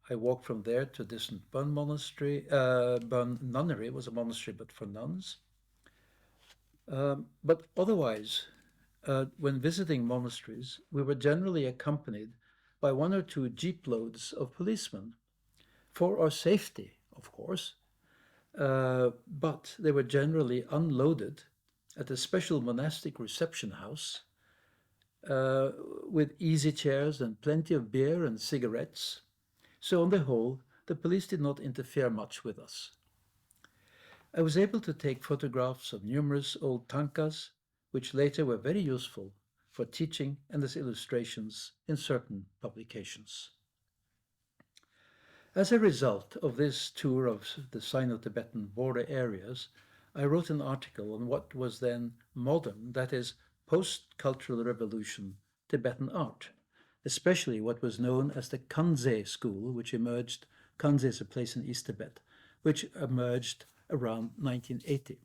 I walked from there to a distant Bun monastery. Bun nunnery was a monastery, but for nuns. But otherwise, when visiting monasteries, we were generally accompanied by 1 or 2 jeep loads of policemen for our safety, of course, but they were generally unloaded at a special monastic reception house with easy chairs and plenty of beer and cigarettes. So on the whole, the police did not interfere much with us. I was able to take photographs of numerous old tankas, which later were very useful for teaching and as illustrations in certain publications. As a result of this tour of the Sino-Tibetan border areas, I wrote an article on what was then modern, that is, post-Cultural Revolution Tibetan art, especially what was known as the Kanze school, which emerged, Kanze is a place in East Tibet, which emerged around 1980.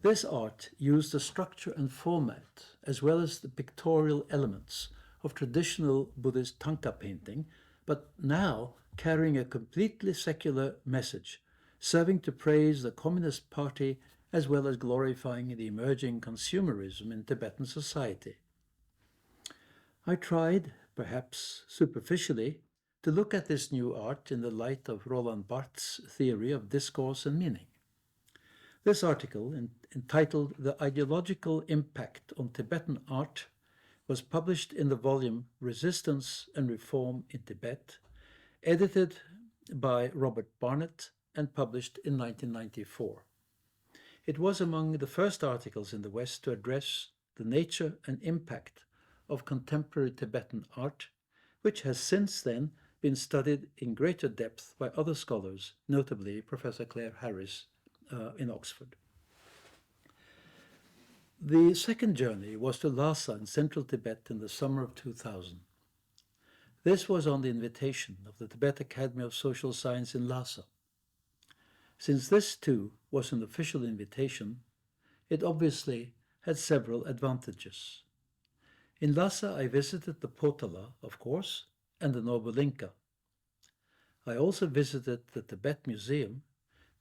This art used the structure and format, as well as the pictorial elements of traditional Buddhist tanka painting, but now carrying a completely secular message, serving to praise the Communist Party as well as glorifying the emerging consumerism in Tibetan society. I tried, perhaps superficially, to look at this new art in the light of Roland Barthes' theory of discourse and meaning. This article, entitled The Ideological Impact on Tibetan Art, was published in the volume Resistance and Reform in Tibet, edited by Robert Barnett and published in 1994. It was among the first articles in the West to address the nature and impact of contemporary Tibetan art, which has since then been studied in greater depth by other scholars, notably Professor Claire Harris in Oxford. The second journey was to Lhasa in central Tibet in the summer of 2000. This was on the invitation of the Tibet Academy of Social Science in Lhasa. Since this too was an official invitation, it obviously had several advantages. In Lhasa, I visited the Potala, of course, and the Noble Inca. I also visited the Tibet Museum,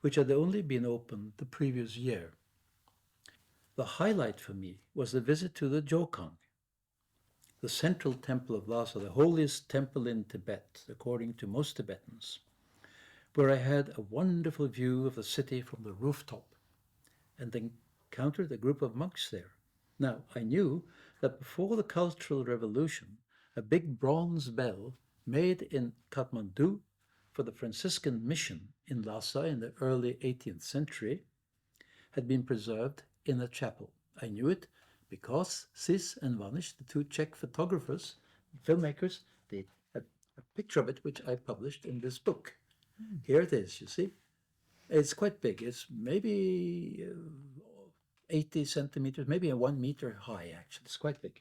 which had only been opened the previous year. The highlight for me was the visit to the Jokang, the central temple of Lhasa, the holiest temple in Tibet, according to most Tibetans, where I had a wonderful view of the city from the rooftop and encountered a group of monks there. Now, I knew that before the Cultural Revolution, a big bronze bell made in Kathmandu for the Franciscan mission in Lhasa in the early 18th century had been preserved in a chapel. I knew it because Sis and Vanish, the 2 Czech photographers, filmmakers, they had a picture of it, which I published in this book. Here it is, you see. It's quite big. It's maybe 80 centimeters, maybe 1 meter high, actually. It's quite big.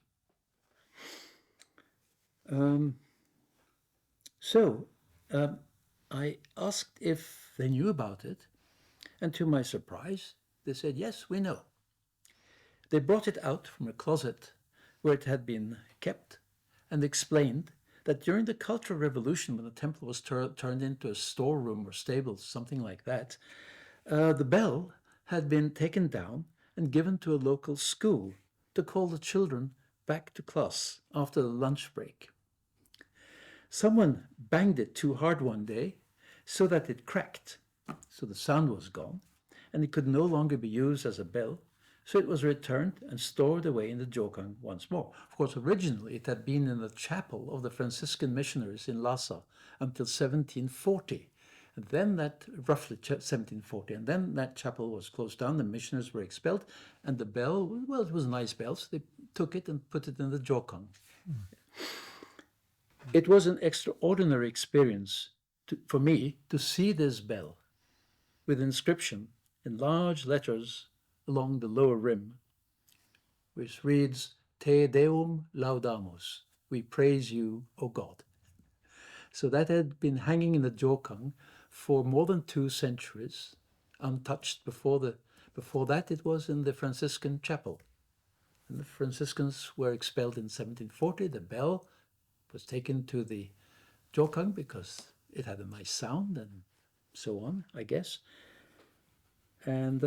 Um, so I asked if they knew about it, and to my surprise, they said, yes, we know. They brought it out from a closet where it had been kept and explained that during the Cultural Revolution, when the temple was turned into a storeroom or stables, something like that, the bell had been taken down and given to a local school to call the children back to class after the lunch break. Someone banged it too hard one day so that it cracked, so the sound was gone, and it could no longer be used as a bell, so it was returned and stored away in the Jokang once more. Of course, originally it had been in the chapel of the Franciscan missionaries in Lhasa until 1740. And then that, roughly 1740, and then that chapel was closed down, the missionaries were expelled, and the bell, well, it was a nice bell, so they took it and put it in the Jokang. It was an extraordinary experience for me to see this bell with inscription in large letters along the lower rim, which reads, Te Deum Laudamus, we praise you, O God. So that had been hanging in the Jokang for more than 2 centuries, untouched. Before that, it was in the Franciscan chapel. And the Franciscans were expelled in 1740. The bell was taken to the Jokang because it had a nice sound and so on, I guess. And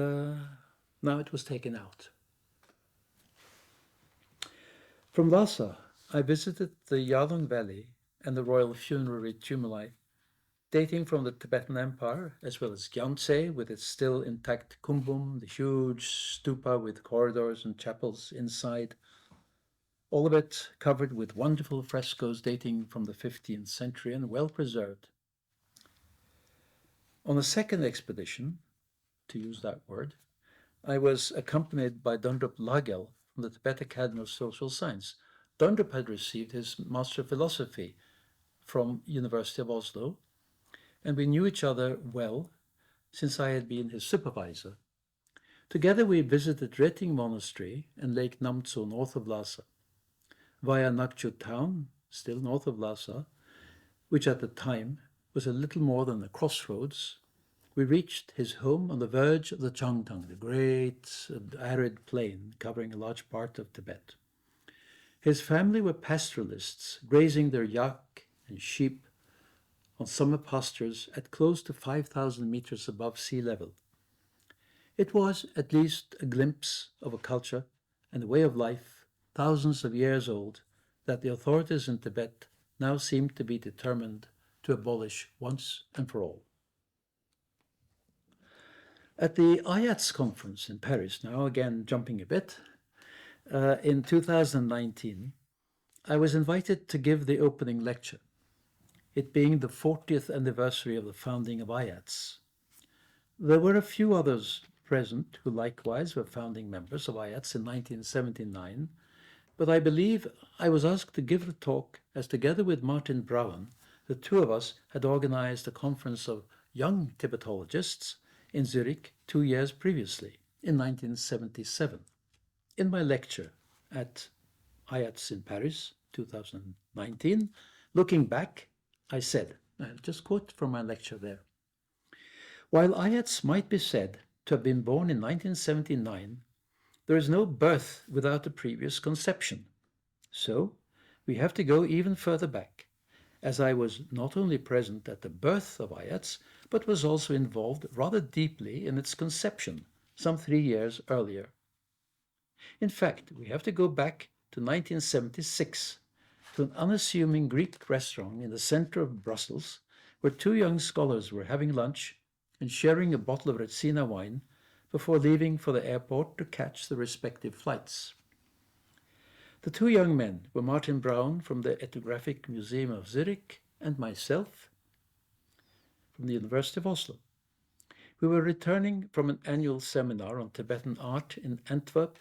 now it was taken out. From Lhasa, I visited the Yalung Valley and the royal funerary tumuli, dating from the Tibetan Empire, as well as Gyantse with its still intact kumbum, the huge stupa with corridors and chapels inside, all of it covered with wonderful frescoes dating from the 15th century and well preserved. On a second expedition, to use that word, I was accompanied by Dundrup Lagel from the Tibet Academy of Social Science. Dundrup had received his Master of Philosophy from University of Oslo, and we knew each other well since I had been his supervisor. Together we visited Reting Monastery and Lake Namtso north of Lhasa. Via Nakchu town, still north of Lhasa, which at the time was a little more than a crossroads, we reached his home on the verge of the Changtang, the great arid plain covering a large part of Tibet. His family were pastoralists, grazing their yak and sheep on summer pastures at close to 5,000 meters above sea level. It was at least a glimpse of a culture and a way of life thousands of years old that the authorities in Tibet now seem to be determined to abolish once and for all. At the OHTS conference in Paris, now again jumping a bit, in 2019, I was invited to give the opening lecture, it being the 40th anniversary of the founding of OHTS. There were a few others present who likewise were founding members of OHTS in 1979, but I believe I was asked to give the talk as together with Martin Braun, the two of us had organized a conference of young Tibetologists in Zurich 2 years previously, in 1977. In my lecture at OHTS in Paris, 2019, looking back, I said, I'll just quote from my lecture there, while OHTS might be said to have been born in 1979, there is no birth without a previous conception. So we have to go even further back, as I was not only present at the birth of OHTS, but was also involved rather deeply in its conception some 3 years earlier. In fact, we have to go back to 1976, to an unassuming Greek restaurant in the center of Brussels, where 2 young scholars were having lunch and sharing a bottle of Retsina wine before leaving for the airport to catch the respective flights. The 2 young men were Martin Braun from the Ethnographic Museum of Zurich and myself from the University of Oslo. We were returning from an annual seminar on Tibetan art in Antwerp,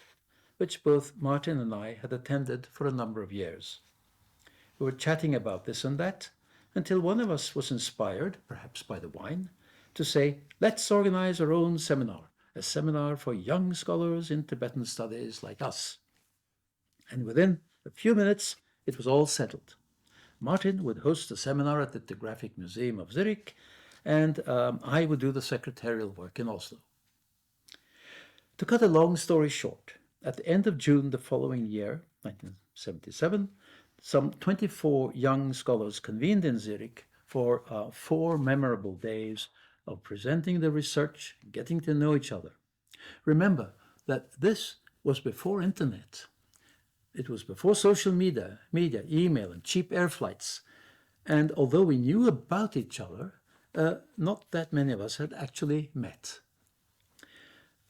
which both Martin and I had attended for a number of years. We were chatting about this and that until one of us was inspired, perhaps by the wine, to say, let's organize our own seminar, a seminar for young scholars in Tibetan studies like us. And within a few minutes, it was all settled. Martin would host a seminar at the Ethnographic Museum of Zurich, and I would do the secretarial work in Oslo. To cut a long story short, at the end of June the following year, 1977, some 24 young scholars convened in Zurich for 4 memorable days of presenting the research, getting to know each other. Remember that this was before internet. It was before social media, email, and cheap air flights. And although we knew about each other, not that many of us had actually met.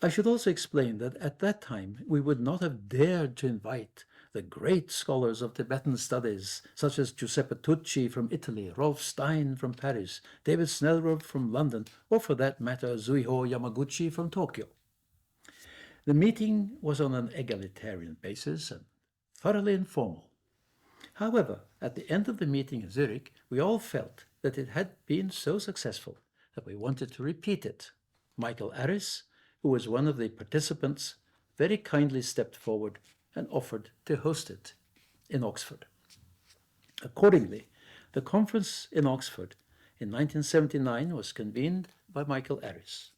I should also explain that at that time we would not have dared to invite the great scholars of Tibetan studies, such as Giuseppe Tucci from Italy, Rolf Stein from Paris, David Snellgrove from London, or for that matter, Zuiho Yamaguchi from Tokyo. The meeting was on an egalitarian basis and thoroughly informal. However, at the end of the meeting in Zurich, we all felt that it had been so successful that we wanted to repeat it. Michael Arris, who was one of the participants, very kindly stepped forward and offered to host it in Oxford. Accordingly, the conference in Oxford in 1979 was convened by Michael Arris.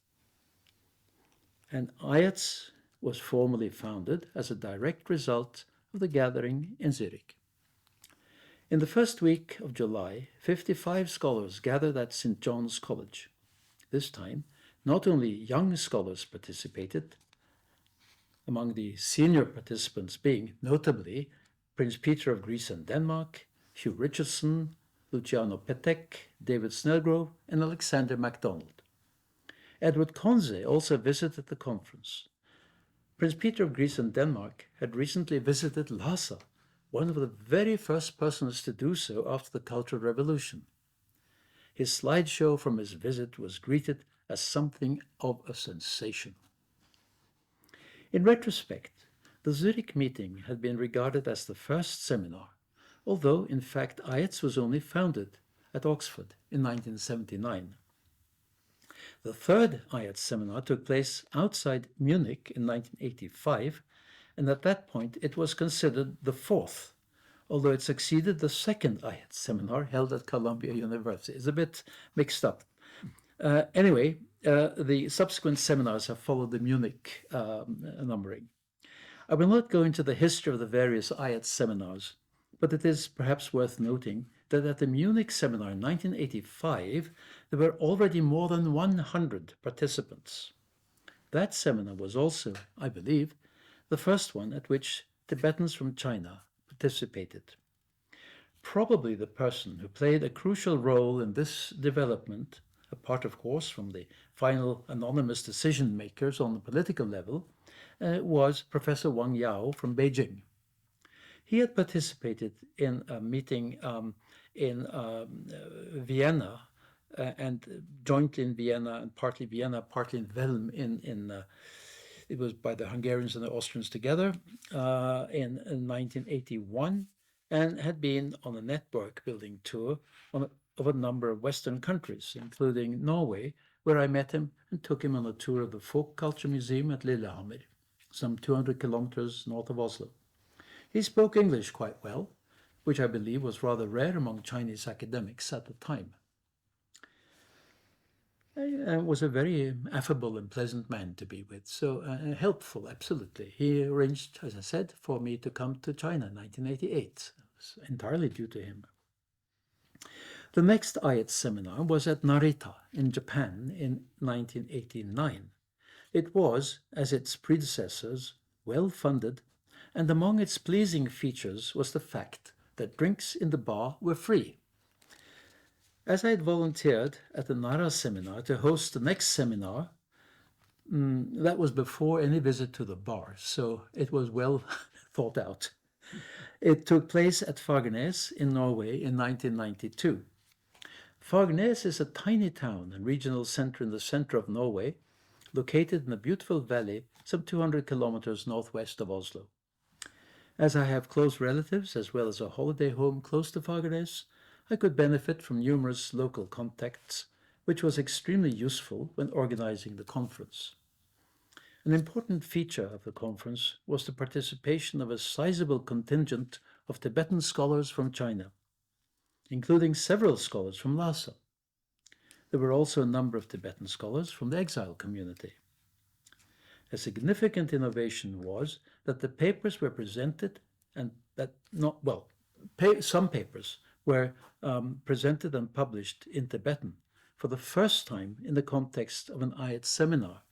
And OHTS was formally founded as a direct result of the gathering in Zurich. In the first week of July, 55 scholars gathered at St. John's College. This time, not only young scholars participated, among the senior participants being notably Prince Peter of Greece and Denmark, Hugh Richardson, Luciano Petek, David Snellgrove, and Alexander MacDonald. Edward Conze also visited the conference. Prince Peter of Greece and Denmark had recently visited Lhasa, one of the very first persons to do so after the Cultural Revolution. His slideshow from his visit was greeted as something of a sensation. In retrospect, the Zurich meeting had been regarded as the first seminar, although in fact OHTS was only founded at Oxford in 1979. The third OHTS seminar took place outside Munich in 1985, and at that point it was considered the fourth, although it succeeded the second OHTS seminar held at Columbia University. It's a bit mixed up. Anyway, the subsequent seminars have followed the Munich numbering. I will not go into the history of the various OHTS seminars, but it is perhaps worth noting that at the Munich seminar in 1985, there were already more than 100 participants. That seminar was also, I believe, the first one at which Tibetans from China participated. Probably the person who played a crucial role in this development, apart of course from the final anonymous decision makers on the political level, was Professor Wang Yao from Beijing. He had participated in a meeting in Vienna, and jointly in Vienna, and partly Vienna, partly in Velm, it was by the Hungarians and the Austrians together, in 1981, and had been on a network building tour of a number of Western countries, including Norway, where I met him and took him on a tour of the Folk Culture Museum at Lillehammer, some 200 kilometers north of Oslo. He spoke English quite well, which I believe was rather rare among Chinese academics at the time. He was a very affable and pleasant man to be with, so helpful, absolutely. He arranged, as I said, for me to come to China in 1988. It was entirely due to him. The next OHTS seminar was at Narita in Japan in 1989. It was, as its predecessors, well funded, and among its pleasing features was the fact that drinks in the bar were free. As I had volunteered at the Nara seminar to host the next seminar, that was before any visit to the bar, so it was well thought out. It took place at Fagernes in Norway in 1992. Fagernes is a tiny town and regional center in the center of Norway, located in a beautiful valley some 200 kilometers northwest of Oslo. As I have close relatives as well as a holiday home close to Fagernes, I could benefit from numerous local contacts which was extremely useful when organizing the conference. An important feature of the conference was the participation of a sizable contingent of Tibetan scholars from China, including several scholars from Lhasa. There were also a number of Tibetan scholars from the exile community. A significant innovation was that the papers were presented and some papers were presented and published in Tibetan for the first time in the context of an OHTS seminar.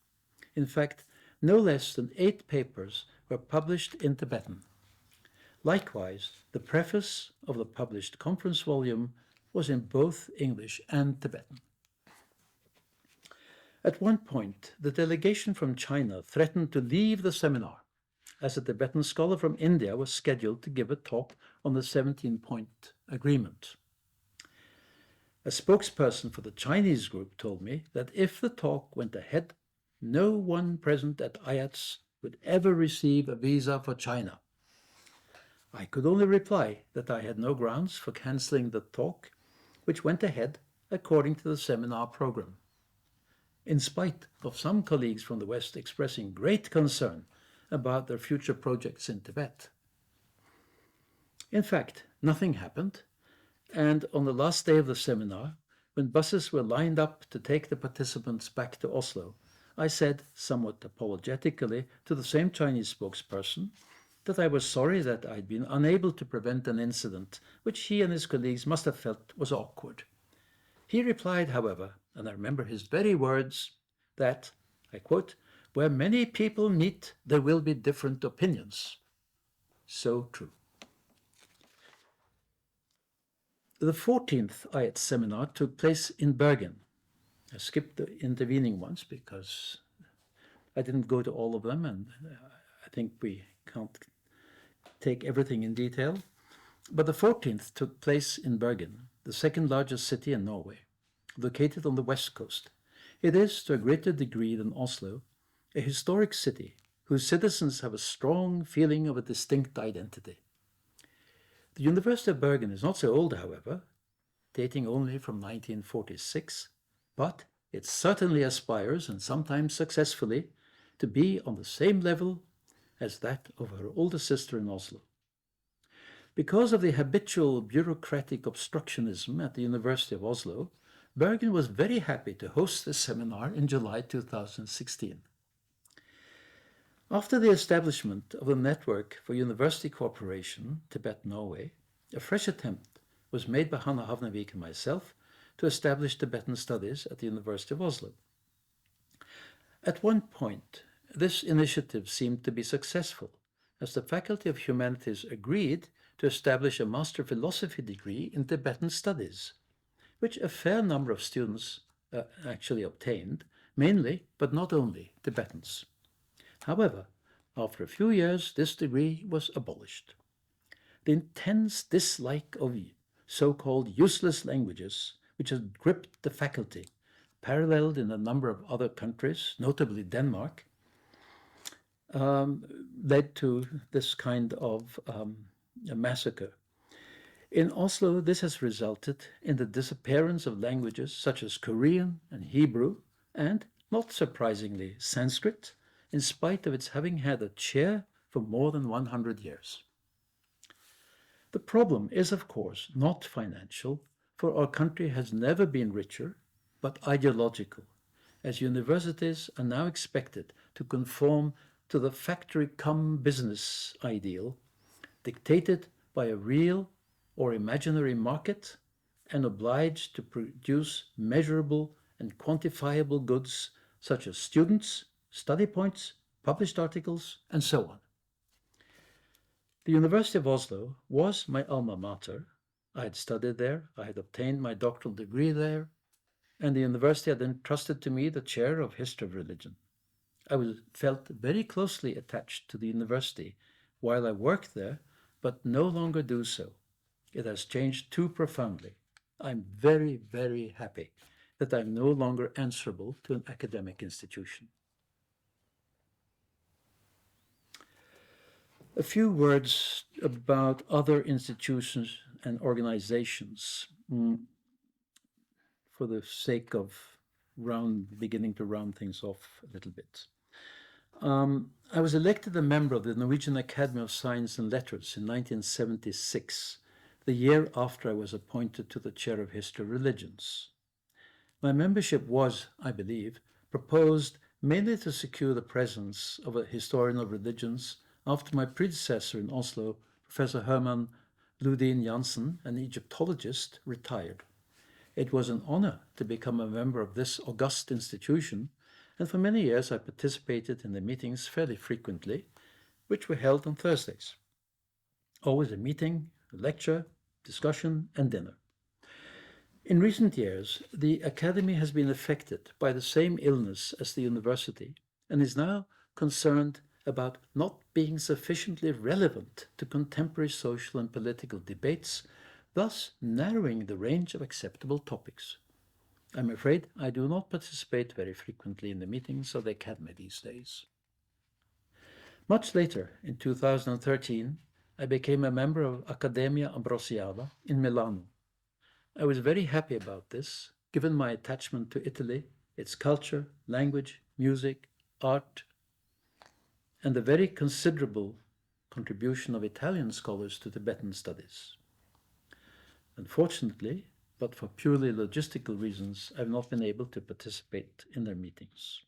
In fact, no less than 8 papers were published in Tibetan. Likewise, the preface of the published conference volume was in both English and Tibetan. At one point, the delegation from China threatened to leave the seminar, as a Tibetan scholar from India was scheduled to give a talk on the 17-point agreement. A spokesperson for the Chinese group told me that if the talk went ahead, no one present at OHTS would ever receive a visa for China. I could only reply that I had no grounds for cancelling the talk, which went ahead according to the seminar program, in spite of some colleagues from the West expressing great concern about their future projects in Tibet. In fact, nothing happened, and on the last day of the seminar, when buses were lined up to take the participants back to Oslo, I said, somewhat apologetically, to the same Chinese spokesperson that I was sorry that I'd been unable to prevent an incident which he and his colleagues must have felt was awkward. He replied, however, and I remember his very words, that, I quote, "Where many people meet, there will be different opinions." So true. The 14th OHTS seminar took place in Bergen. I skipped the intervening ones because I didn't go to all of them, and I think we can't take everything in detail. But the 14th took place in Bergen, the second largest city in Norway, located on the west coast. It is, to a greater degree than Oslo, a historic city whose citizens have a strong feeling of a distinct identity. The University of Bergen is not so old, however, dating only from 1946, but it certainly aspires, and sometimes successfully, to be on the same level as that of her older sister in Oslo. Because of the habitual bureaucratic obstructionism at the University of Oslo, Bergen was very happy to host this seminar in July 2016. After the establishment of the Network for University Cooperation, Tibet-Norway, a fresh attempt was made by Hanne Havnevik and myself to establish Tibetan studies at the University of Oslo. At one point, this initiative seemed to be successful, as the Faculty of Humanities agreed to establish a Master Philosophy degree in Tibetan Studies, which a fair number of students actually obtained, mainly, but not only, Tibetans. However, after a few years, this degree was abolished. The intense dislike of so-called useless languages, which had gripped the faculty, paralleled in a number of other countries, notably Denmark, led to this kind of a massacre. In Oslo, this has resulted in the disappearance of languages such as Korean and Hebrew, and, not surprisingly, Sanskrit, in spite of its having had a chair for more than 100 years. The problem is, of course, not financial, for our country has never been richer, but ideological, as universities are now expected to conform to the factory-cum-business ideal, dictated by a real or imaginary market, and obliged to produce measurable and quantifiable goods such as students, study points, published articles, and so on. The University of Oslo was my alma mater. I had studied there, I had obtained my doctoral degree there, and the university had entrusted to me the chair of History of Religion. I felt very closely attached to the university while I worked there, but no longer do so. It has changed too profoundly. I'm very, very happy that I'm no longer answerable to an academic institution. A few words about other institutions and organizations. For for the sake of beginning to round things off a little bit. I was elected a member of the Norwegian Academy of Science and Letters in 1976, the year after I was appointed to the chair of History of Religions. My membership was, I believe, proposed mainly to secure the presence of a historian of religions after my predecessor in Oslo, Professor Herman Ludin Jansen, an Egyptologist, retired. It was an honor to become a member of this august institution, and for many years I participated in the meetings fairly frequently, which were held on Thursdays. Always a meeting, a lecture, discussion, and dinner. In recent years, the Academy has been affected by the same illness as the university and is now concerned about not being sufficiently relevant to contemporary social and political debates, thus narrowing the range of acceptable topics. I'm afraid I do not participate very frequently in the meetings of the Academy these days. Much later, in 2013, I became a member of Accademia Ambrosiana in Milano. I was very happy about this, given my attachment to Italy, its culture, language, music, art, and the very considerable contribution of Italian scholars to Tibetan studies. Unfortunately, but for purely logistical reasons, I've not been able to participate in their meetings.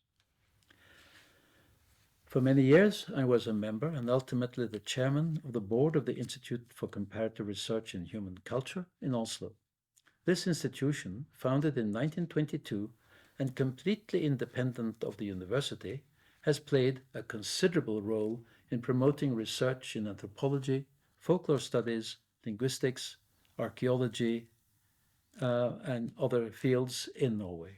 For many years, I was a member and ultimately the chairman of the board of the Institute for Comparative Research in Human Culture in Oslo. This institution, founded in 1922 and completely independent of the university, has played a considerable role in promoting research in anthropology, folklore studies, linguistics, archaeology, and other fields in Norway.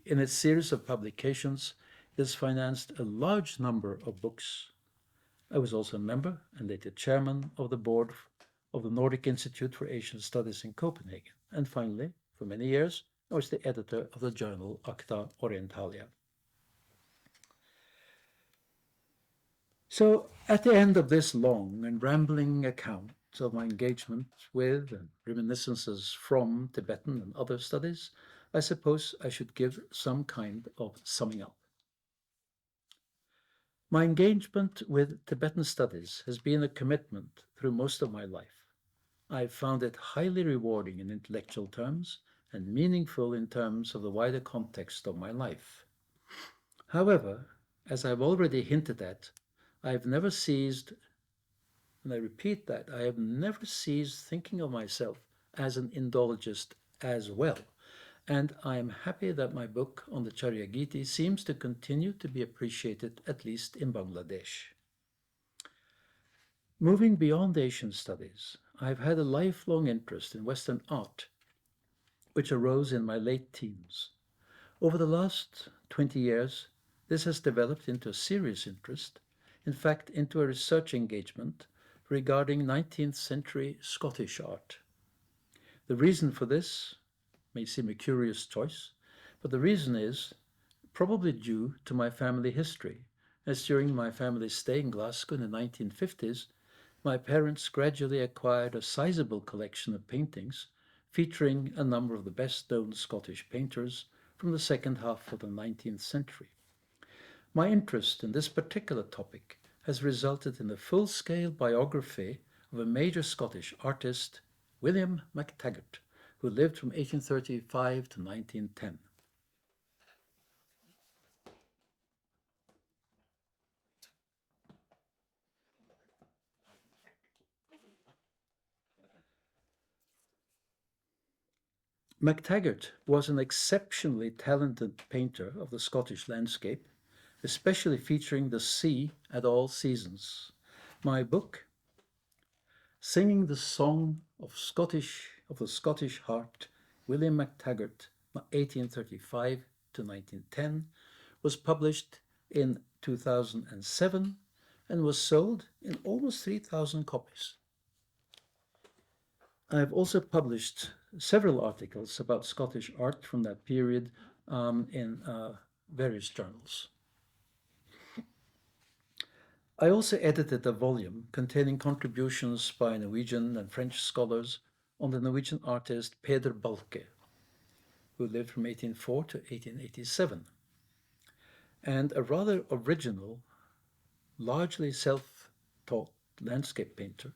In its series of publications, it has financed a large number of books. I was also a member and later chairman of the board of the Nordic Institute for Asian Studies in Copenhagen. And finally, for many years, I was the editor of the journal Acta Orientalia. So, at the end of this long and rambling account of my engagement with and reminiscences from Tibetan and other studies, I suppose I should give some kind of summing up. My engagement with Tibetan studies has been a commitment through most of my life. I've found it highly rewarding in intellectual terms and meaningful in terms of the wider context of my life. However, as I've already hinted at, I've never ceased, and I repeat that, I have never ceased thinking of myself as an Indologist as well. And I am happy that my book on the Charyagiti seems to continue to be appreciated, at least in Bangladesh. Moving beyond Asian studies, I've had a lifelong interest in Western art, which arose in my late teens. Over the last 20 years, this has developed into a serious interest, in fact, into a research engagement regarding 19th century Scottish art. The reason for this may seem a curious choice, but the reason is probably due to my family history, as during my family's stay in Glasgow in the 1950s, my parents gradually acquired a sizable collection of paintings featuring a number of the best-known Scottish painters from the second half of the 19th century. My interest in this particular topic has resulted in a full-scale biography of a major Scottish artist, William MacTaggart, who lived from 1835 to 1910. MacTaggart was an exceptionally talented painter of the Scottish landscape, especially featuring the sea at all seasons. My book, Singing the Song of the Scottish Heart, William MacTaggart, 1835 to 1910, was published in 2007 and was sold in almost 3,000 copies. I've also published several articles about Scottish art from that period in various journals. I also edited a volume containing contributions by Norwegian and French scholars on the Norwegian artist Peder Balke, who lived from 1804 to 1887, and a rather original, largely self-taught landscape painter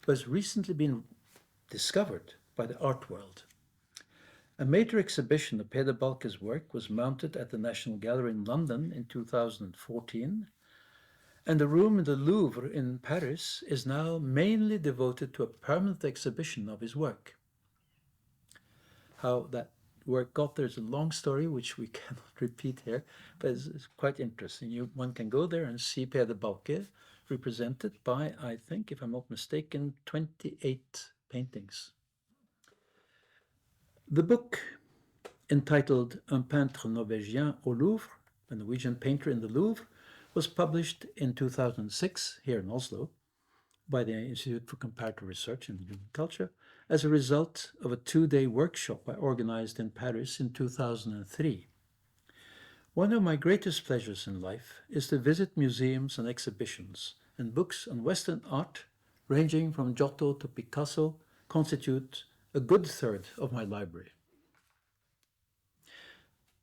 who has recently been discovered by the art world. A major exhibition of Peder Balke's work was mounted at the National Gallery in London in 2014, and the room in the Louvre in Paris is now mainly devoted to a permanent exhibition of his work. How that work got there is a long story which we cannot repeat here, but it's quite interesting. One can go there and see Peder Balke represented by, I think, if I'm not mistaken, 28 paintings. The book, entitled Un peintre norvégien au Louvre, a Norwegian painter in the Louvre, was published in 2006 here in Oslo by the Institute for Comparative Research in Human Culture as a result of a 2-day workshop I organized in Paris in 2003. One of my greatest pleasures in life is to visit museums and exhibitions, and books on Western art, ranging from Giotto to Picasso, constitute a good third of my library.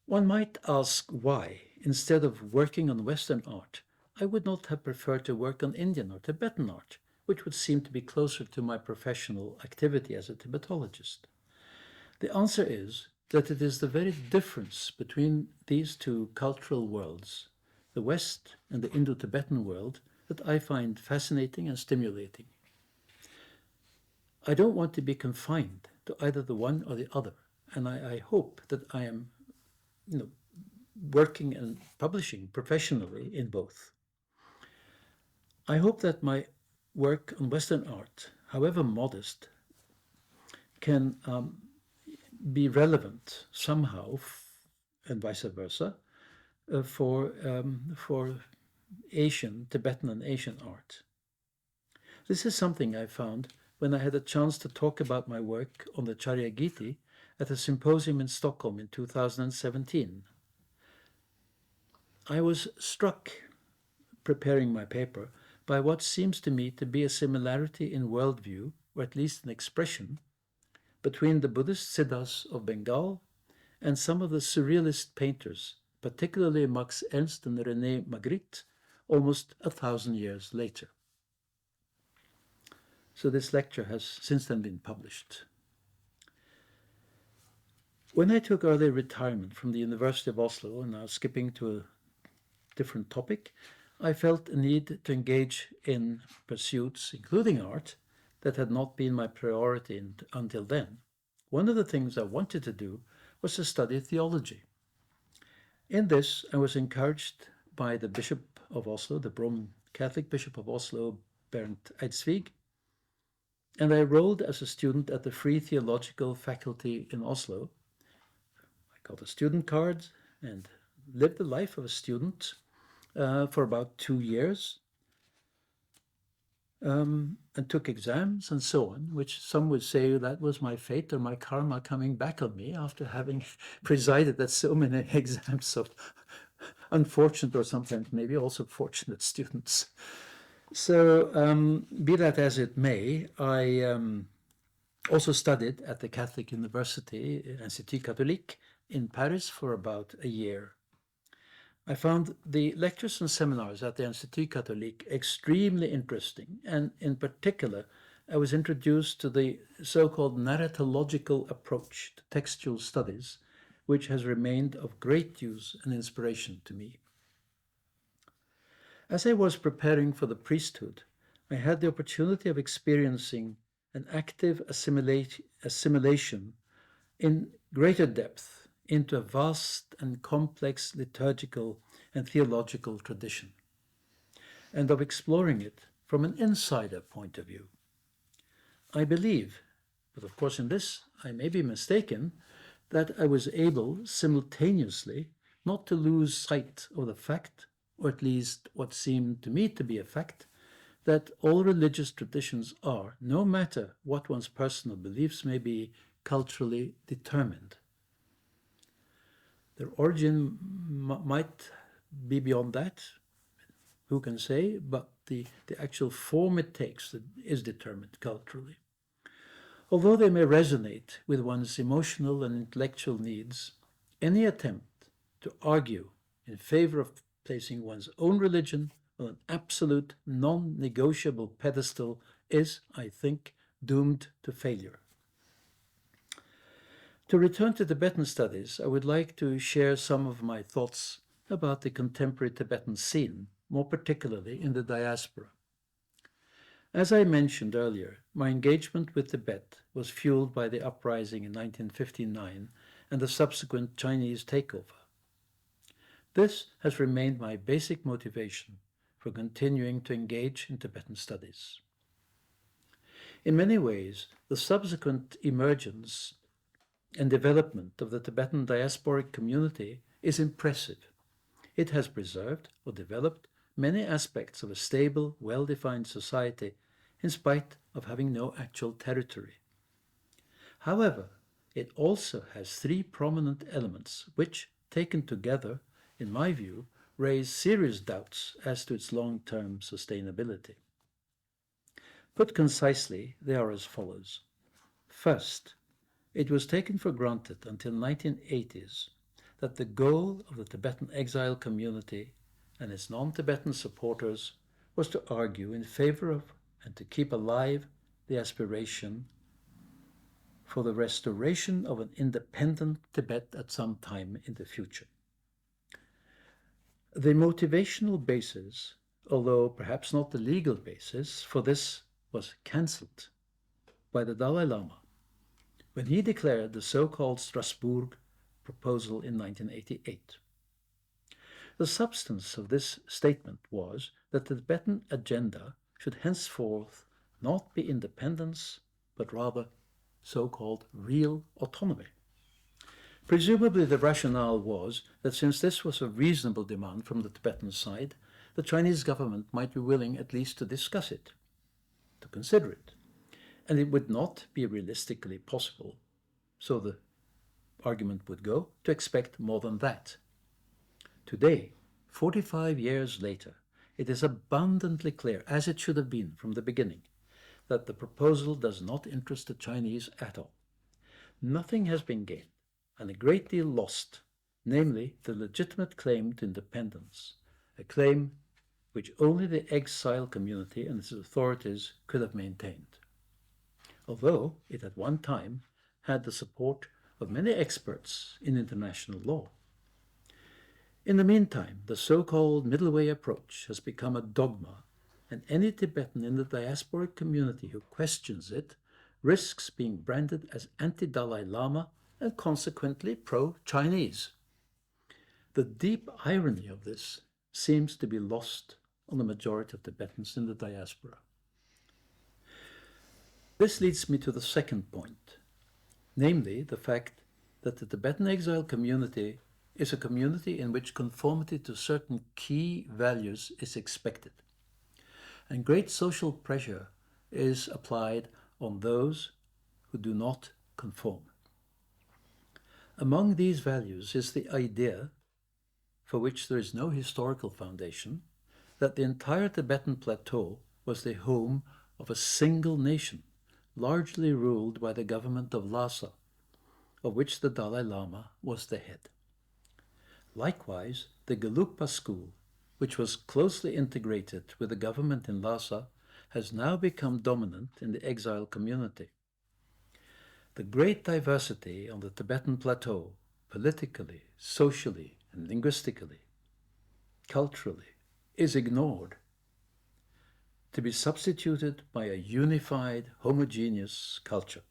One might ask why, instead of working on Western art, I would not have preferred to work on Indian or Tibetan art, which would seem to be closer to my professional activity as a Tibetologist. The answer is that it is the very difference between these two cultural worlds, the West and the Indo-Tibetan world, that I find fascinating and stimulating. I don't want to be confined to either the one or the other, and I hope that I am working and publishing professionally in both. I hope that my work on Western art, however modest, can be relevant somehow, and vice versa, for Asian, Tibetan and Asian art. This is something I found when I had a chance to talk about my work on the Charya Giti at a symposium in Stockholm in 2017. I was struck, preparing my paper, by what seems to me to be a similarity in worldview, or at least an expression, between the Buddhist Siddhas of Bengal and some of the surrealist painters, particularly Max Ernst and René Magritte, almost 1,000 years later. So this lecture has since then been published. When I took early retirement from the University of Oslo, and now skipping to a different topic, I felt a need to engage in pursuits, including art, that had not been my priority until then. One of the things I wanted to do was to study theology. In this, I was encouraged by the Bishop of Oslo, the Roman Catholic Bishop of Oslo, Bernd Eidsvig, and I enrolled as a student at the Free Theological Faculty in Oslo. I got a student card and lived the life of a student for about 2 years, and took exams and so on, which some would say that was my fate or my karma coming back on me after having presided at so many exams of unfortunate or sometimes maybe also fortunate students. So be that as it may, I also studied at the Catholic University, Institut Catholique, in Paris for about a year. I found the lectures and seminars at the Institut Catholique extremely interesting, and in particular, I was introduced to the so-called narratological approach to textual studies, which has remained of great use and inspiration to me. As I was preparing for the priesthood, I had the opportunity of experiencing an active assimilation in greater depth into a vast and complex liturgical and theological tradition, and of exploring it from an insider point of view. I believe, but of course in this I may be mistaken, that I was able simultaneously not to lose sight of the fact, or at least what seemed to me to be a fact, that all religious traditions are, no matter what one's personal beliefs may be, culturally determined. Their origin might be beyond that, who can say, but the actual form it takes is determined culturally. Although they may resonate with one's emotional and intellectual needs, any attempt to argue in favor of placing one's own religion on an absolute non-negotiable pedestal is, I think, doomed to failure. To return to Tibetan studies, I would like to share some of my thoughts about the contemporary Tibetan scene, more particularly in the diaspora. As I mentioned earlier, my engagement with Tibet was fueled by the uprising in 1959 and the subsequent Chinese takeover. This has remained my basic motivation for continuing to engage in Tibetan studies. In many ways, the subsequent emergence and development of the Tibetan diasporic community is impressive. It has preserved or developed many aspects of a stable, well-defined society in spite of having no actual territory. However, it also has three prominent elements which, taken together, in my view, raise serious doubts as to its long-term sustainability. Put concisely, they are as follows. First, it was taken for granted until the 1980s that the goal of the Tibetan exile community and its non-Tibetan supporters was to argue in favor of and to keep alive the aspiration for the restoration of an independent Tibet at some time in the future. The motivational basis, although perhaps not the legal basis, for this was cancelled by the Dalai Lama when he declared the so-called Strasbourg proposal in 1988. The substance of this statement was that the Tibetan agenda should henceforth not be independence, but rather so-called real autonomy. Presumably the rationale was that since this was a reasonable demand from the Tibetan side, the Chinese government might be willing at least to discuss it, to consider it, and it would not be realistically possible, so the argument would go, to expect more than that. Today, 45 years later, it is abundantly clear, as it should have been from the beginning, that the proposal does not interest the Chinese at all. Nothing has been gained, and a great deal lost, namely the legitimate claim to independence, a claim which only the exile community and its authorities could have maintained, although it at one time had the support of many experts in international law. In the meantime, the so-called middle way approach has become a dogma, and any Tibetan in the diasporic community who questions it risks being branded as anti-Dalai Lama and consequently pro-Chinese. The deep irony of this seems to be lost on the majority of Tibetans in the diaspora. This leads me to the second point, namely the fact that the Tibetan exile community is a community in which conformity to certain key values is expected, and great social pressure is applied on those who do not conform. Among these values is the idea, for which there is no historical foundation, that the entire Tibetan plateau was the home of a single nation, largely ruled by the government of Lhasa, of which the Dalai Lama was the head. Likewise, the Gelugpa school, which was closely integrated with the government in Lhasa, has now become dominant in the exile community. The great diversity on the Tibetan plateau, politically, socially, and linguistically, culturally, is ignored, to be substituted by a unified, homogeneous culture.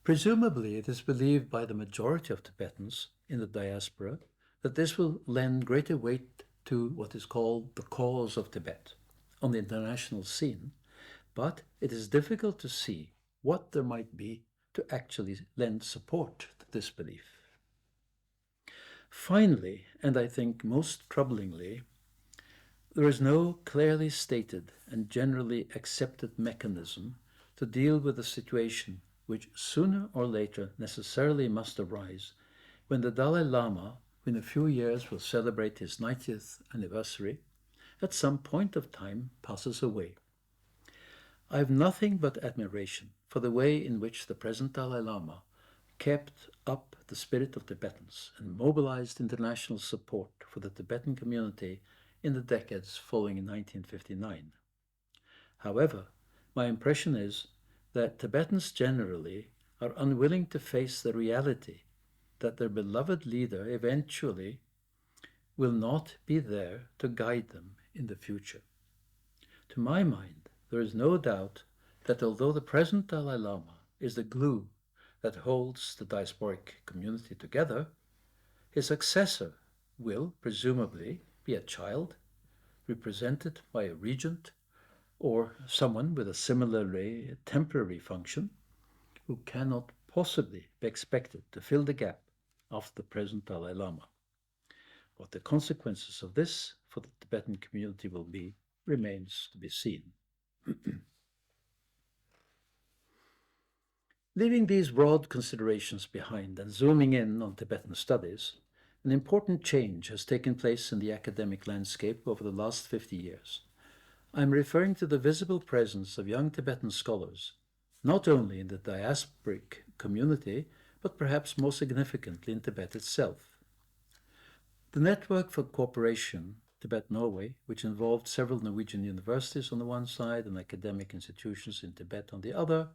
Presumably, it is believed by the majority of Tibetans in the diaspora that this will lend greater weight to what is called the cause of Tibet on the international scene, but it is difficult to see what there might be to actually lend support to this belief. Finally, and I think most troublingly, there is no clearly stated and generally accepted mechanism to deal with a situation which sooner or later necessarily must arise when the Dalai Lama, who in a few years will celebrate his 90th anniversary, at some point of time passes away. I have nothing but admiration for the way in which the present Dalai Lama kept up the spirit of Tibetans and mobilized international support for the Tibetan community in the decades following 1959. However, my impression is that Tibetans generally are unwilling to face the reality that their beloved leader eventually will not be there to guide them in the future. To my mind, there is no doubt that although the present Dalai Lama is the glue that holds the diasporic community together, his successor will presumably be a child represented by a regent or someone with a similarly temporary function who cannot possibly be expected to fill the gap of the present Dalai Lama. What the consequences of this for the Tibetan community will be remains to be seen. Leaving these broad considerations behind and zooming in on Tibetan studies, an important change has taken place in the academic landscape over the last 50 years. I am referring to the visible presence of young Tibetan scholars, not only in the diasporic community, but perhaps more significantly in Tibet itself. The Network for Cooperation Tibet-Norway, which involved several Norwegian universities on the one side and academic institutions in Tibet on the other,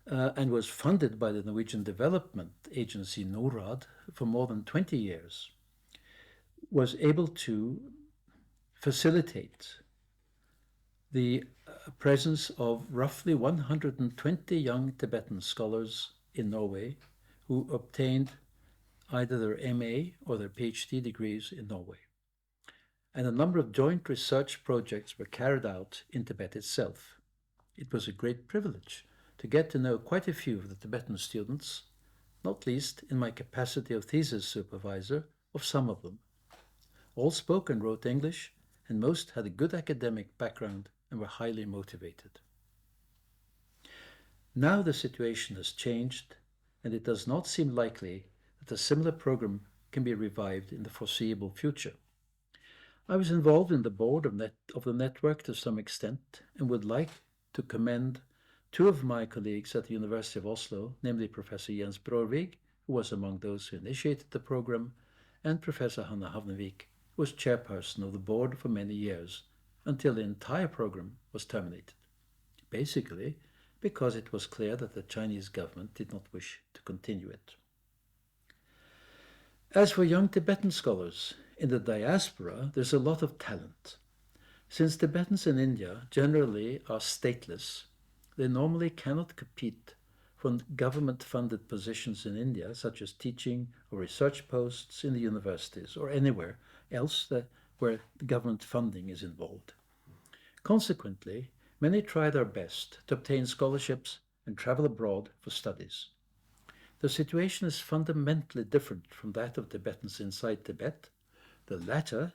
and was funded by the Norwegian Development Agency NORAD for more than 20 years, was able to facilitate the presence of roughly 120 young Tibetan scholars in Norway who obtained either their MA or their PhD degrees in Norway. And a number of joint research projects were carried out in Tibet itself. It was a great privilege to get to know quite a few of the Tibetan students, not least in my capacity of thesis supervisor of some of them. All spoke and wrote English, and most had a good academic background and were highly motivated. Now the situation has changed, and it does not seem likely that a similar program can be revived in the foreseeable future. I was involved in the board of the network to some extent and would like to commend two of my colleagues at the University of Oslo, namely Professor Jens Brorvig, who was among those who initiated the program, and Professor Hanne Havnevik, who was chairperson of the board for many years, until the entire program was terminated, basically because it was clear that the Chinese government did not wish to continue it. As for young Tibetan scholars, in the diaspora there's a lot of talent. Since Tibetans in India generally are stateless, they normally cannot compete for government-funded positions in India, such as teaching or research posts in the universities or anywhere else where government funding is involved. Consequently, many try their best to obtain scholarships and travel abroad for studies. The situation is fundamentally different from that of Tibetans inside Tibet. The latter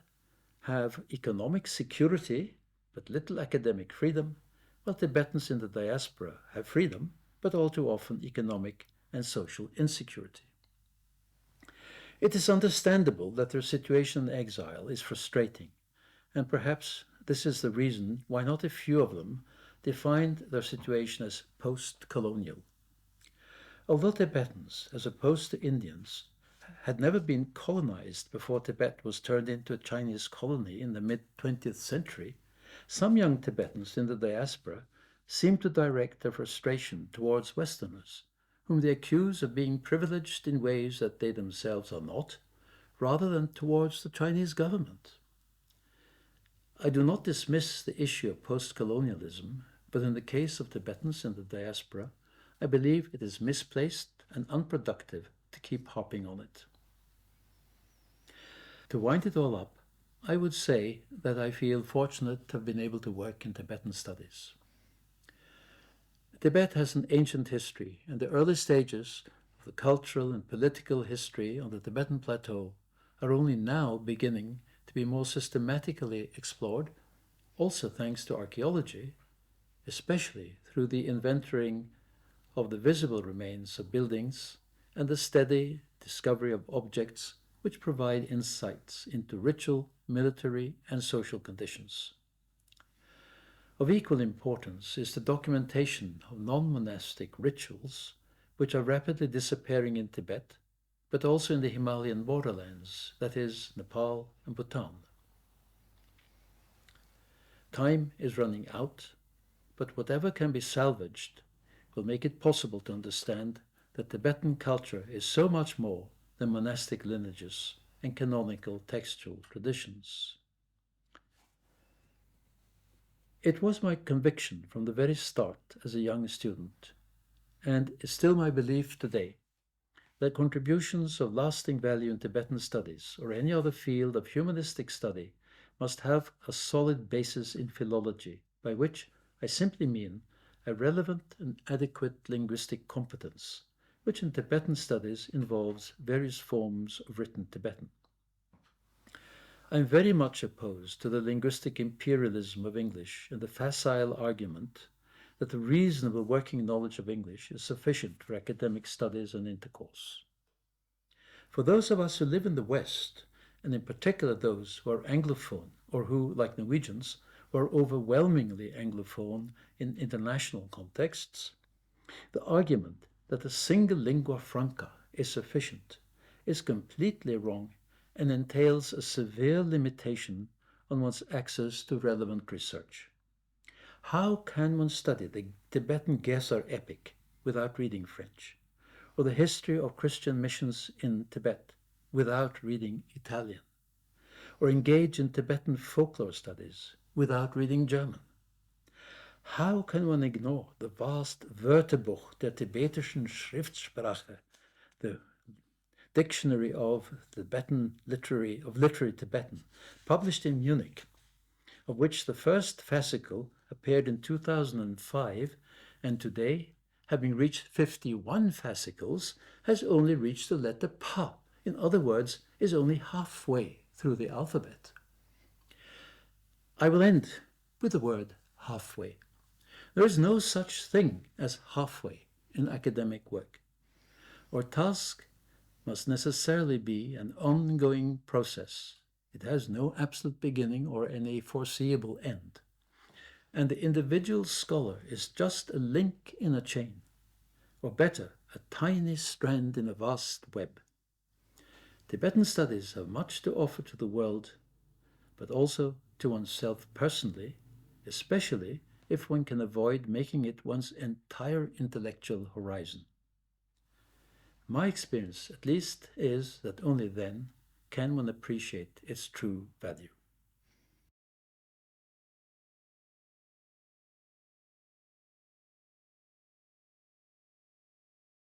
have economic security but little academic freedom, while Tibetans in the diaspora have freedom, but all too often economic and social insecurity. It is understandable that their situation in exile is frustrating, and perhaps this is the reason why not a few of them defined their situation as post-colonial. Although Tibetans, as opposed to Indians, had never been colonized before Tibet was turned into a Chinese colony in the mid-20th century, some young Tibetans in the diaspora seem to direct their frustration towards Westerners, whom they accuse of being privileged in ways that they themselves are not, rather than towards the Chinese government. I do not dismiss the issue of post-colonialism, but in the case of Tibetans in the diaspora, I believe it is misplaced and unproductive to keep harping on it. To wind it all up, I would say that I feel fortunate to have been able to work in Tibetan studies. Tibet has an ancient history, and the early stages of the cultural and political history on the Tibetan plateau are only now beginning to be more systematically explored, also thanks to archaeology, especially through the inventorying of the visible remains of buildings and the steady discovery of objects which provide insights into ritual, military, and social conditions. Of equal importance is the documentation of non-monastic rituals, which are rapidly disappearing in Tibet, but also in the Himalayan borderlands, that is, Nepal and Bhutan. Time is running out, but whatever can be salvaged will make it possible to understand that Tibetan culture is so much more than monastic lineages and canonical textual traditions. It was my conviction from the very start as a young student, and is still my belief today, that contributions of lasting value in Tibetan studies or any other field of humanistic study must have a solid basis in philology, by which I simply mean a relevant and adequate linguistic competence, which in Tibetan studies involves various forms of written Tibetan. I am very much opposed to the linguistic imperialism of English and the facile argument that a reasonable working knowledge of English is sufficient for academic studies and intercourse. For those of us who live in the West, and in particular those who are Anglophone or who, like Norwegians, were overwhelmingly Anglophone in international contexts, the argument that a single lingua franca is sufficient is completely wrong and entails a severe limitation on one's access to relevant research. How can one study the Tibetan Gesar epic without reading French, or the history of Christian missions in Tibet without reading Italian, or engage in Tibetan folklore studies without reading German? How can one ignore the vast Wörterbuch der tibetischen Schriftsprache, the Dictionary of Literary Tibetan, published in Munich, of which the first fascicle appeared in 2005, and today, having reached 51 fascicles, has only reached the letter Pa. In other words, is only halfway through the alphabet. I will end with the word halfway. There is no such thing as halfway in academic work. Our task must necessarily be an ongoing process. It has no absolute beginning or any foreseeable end. And the individual scholar is just a link in a chain, or better, a tiny strand in a vast web. Tibetan studies have much to offer to the world, but also to oneself personally, especially if one can avoid making it one's entire intellectual horizon. My experience, at least, is that only then can one appreciate its true value.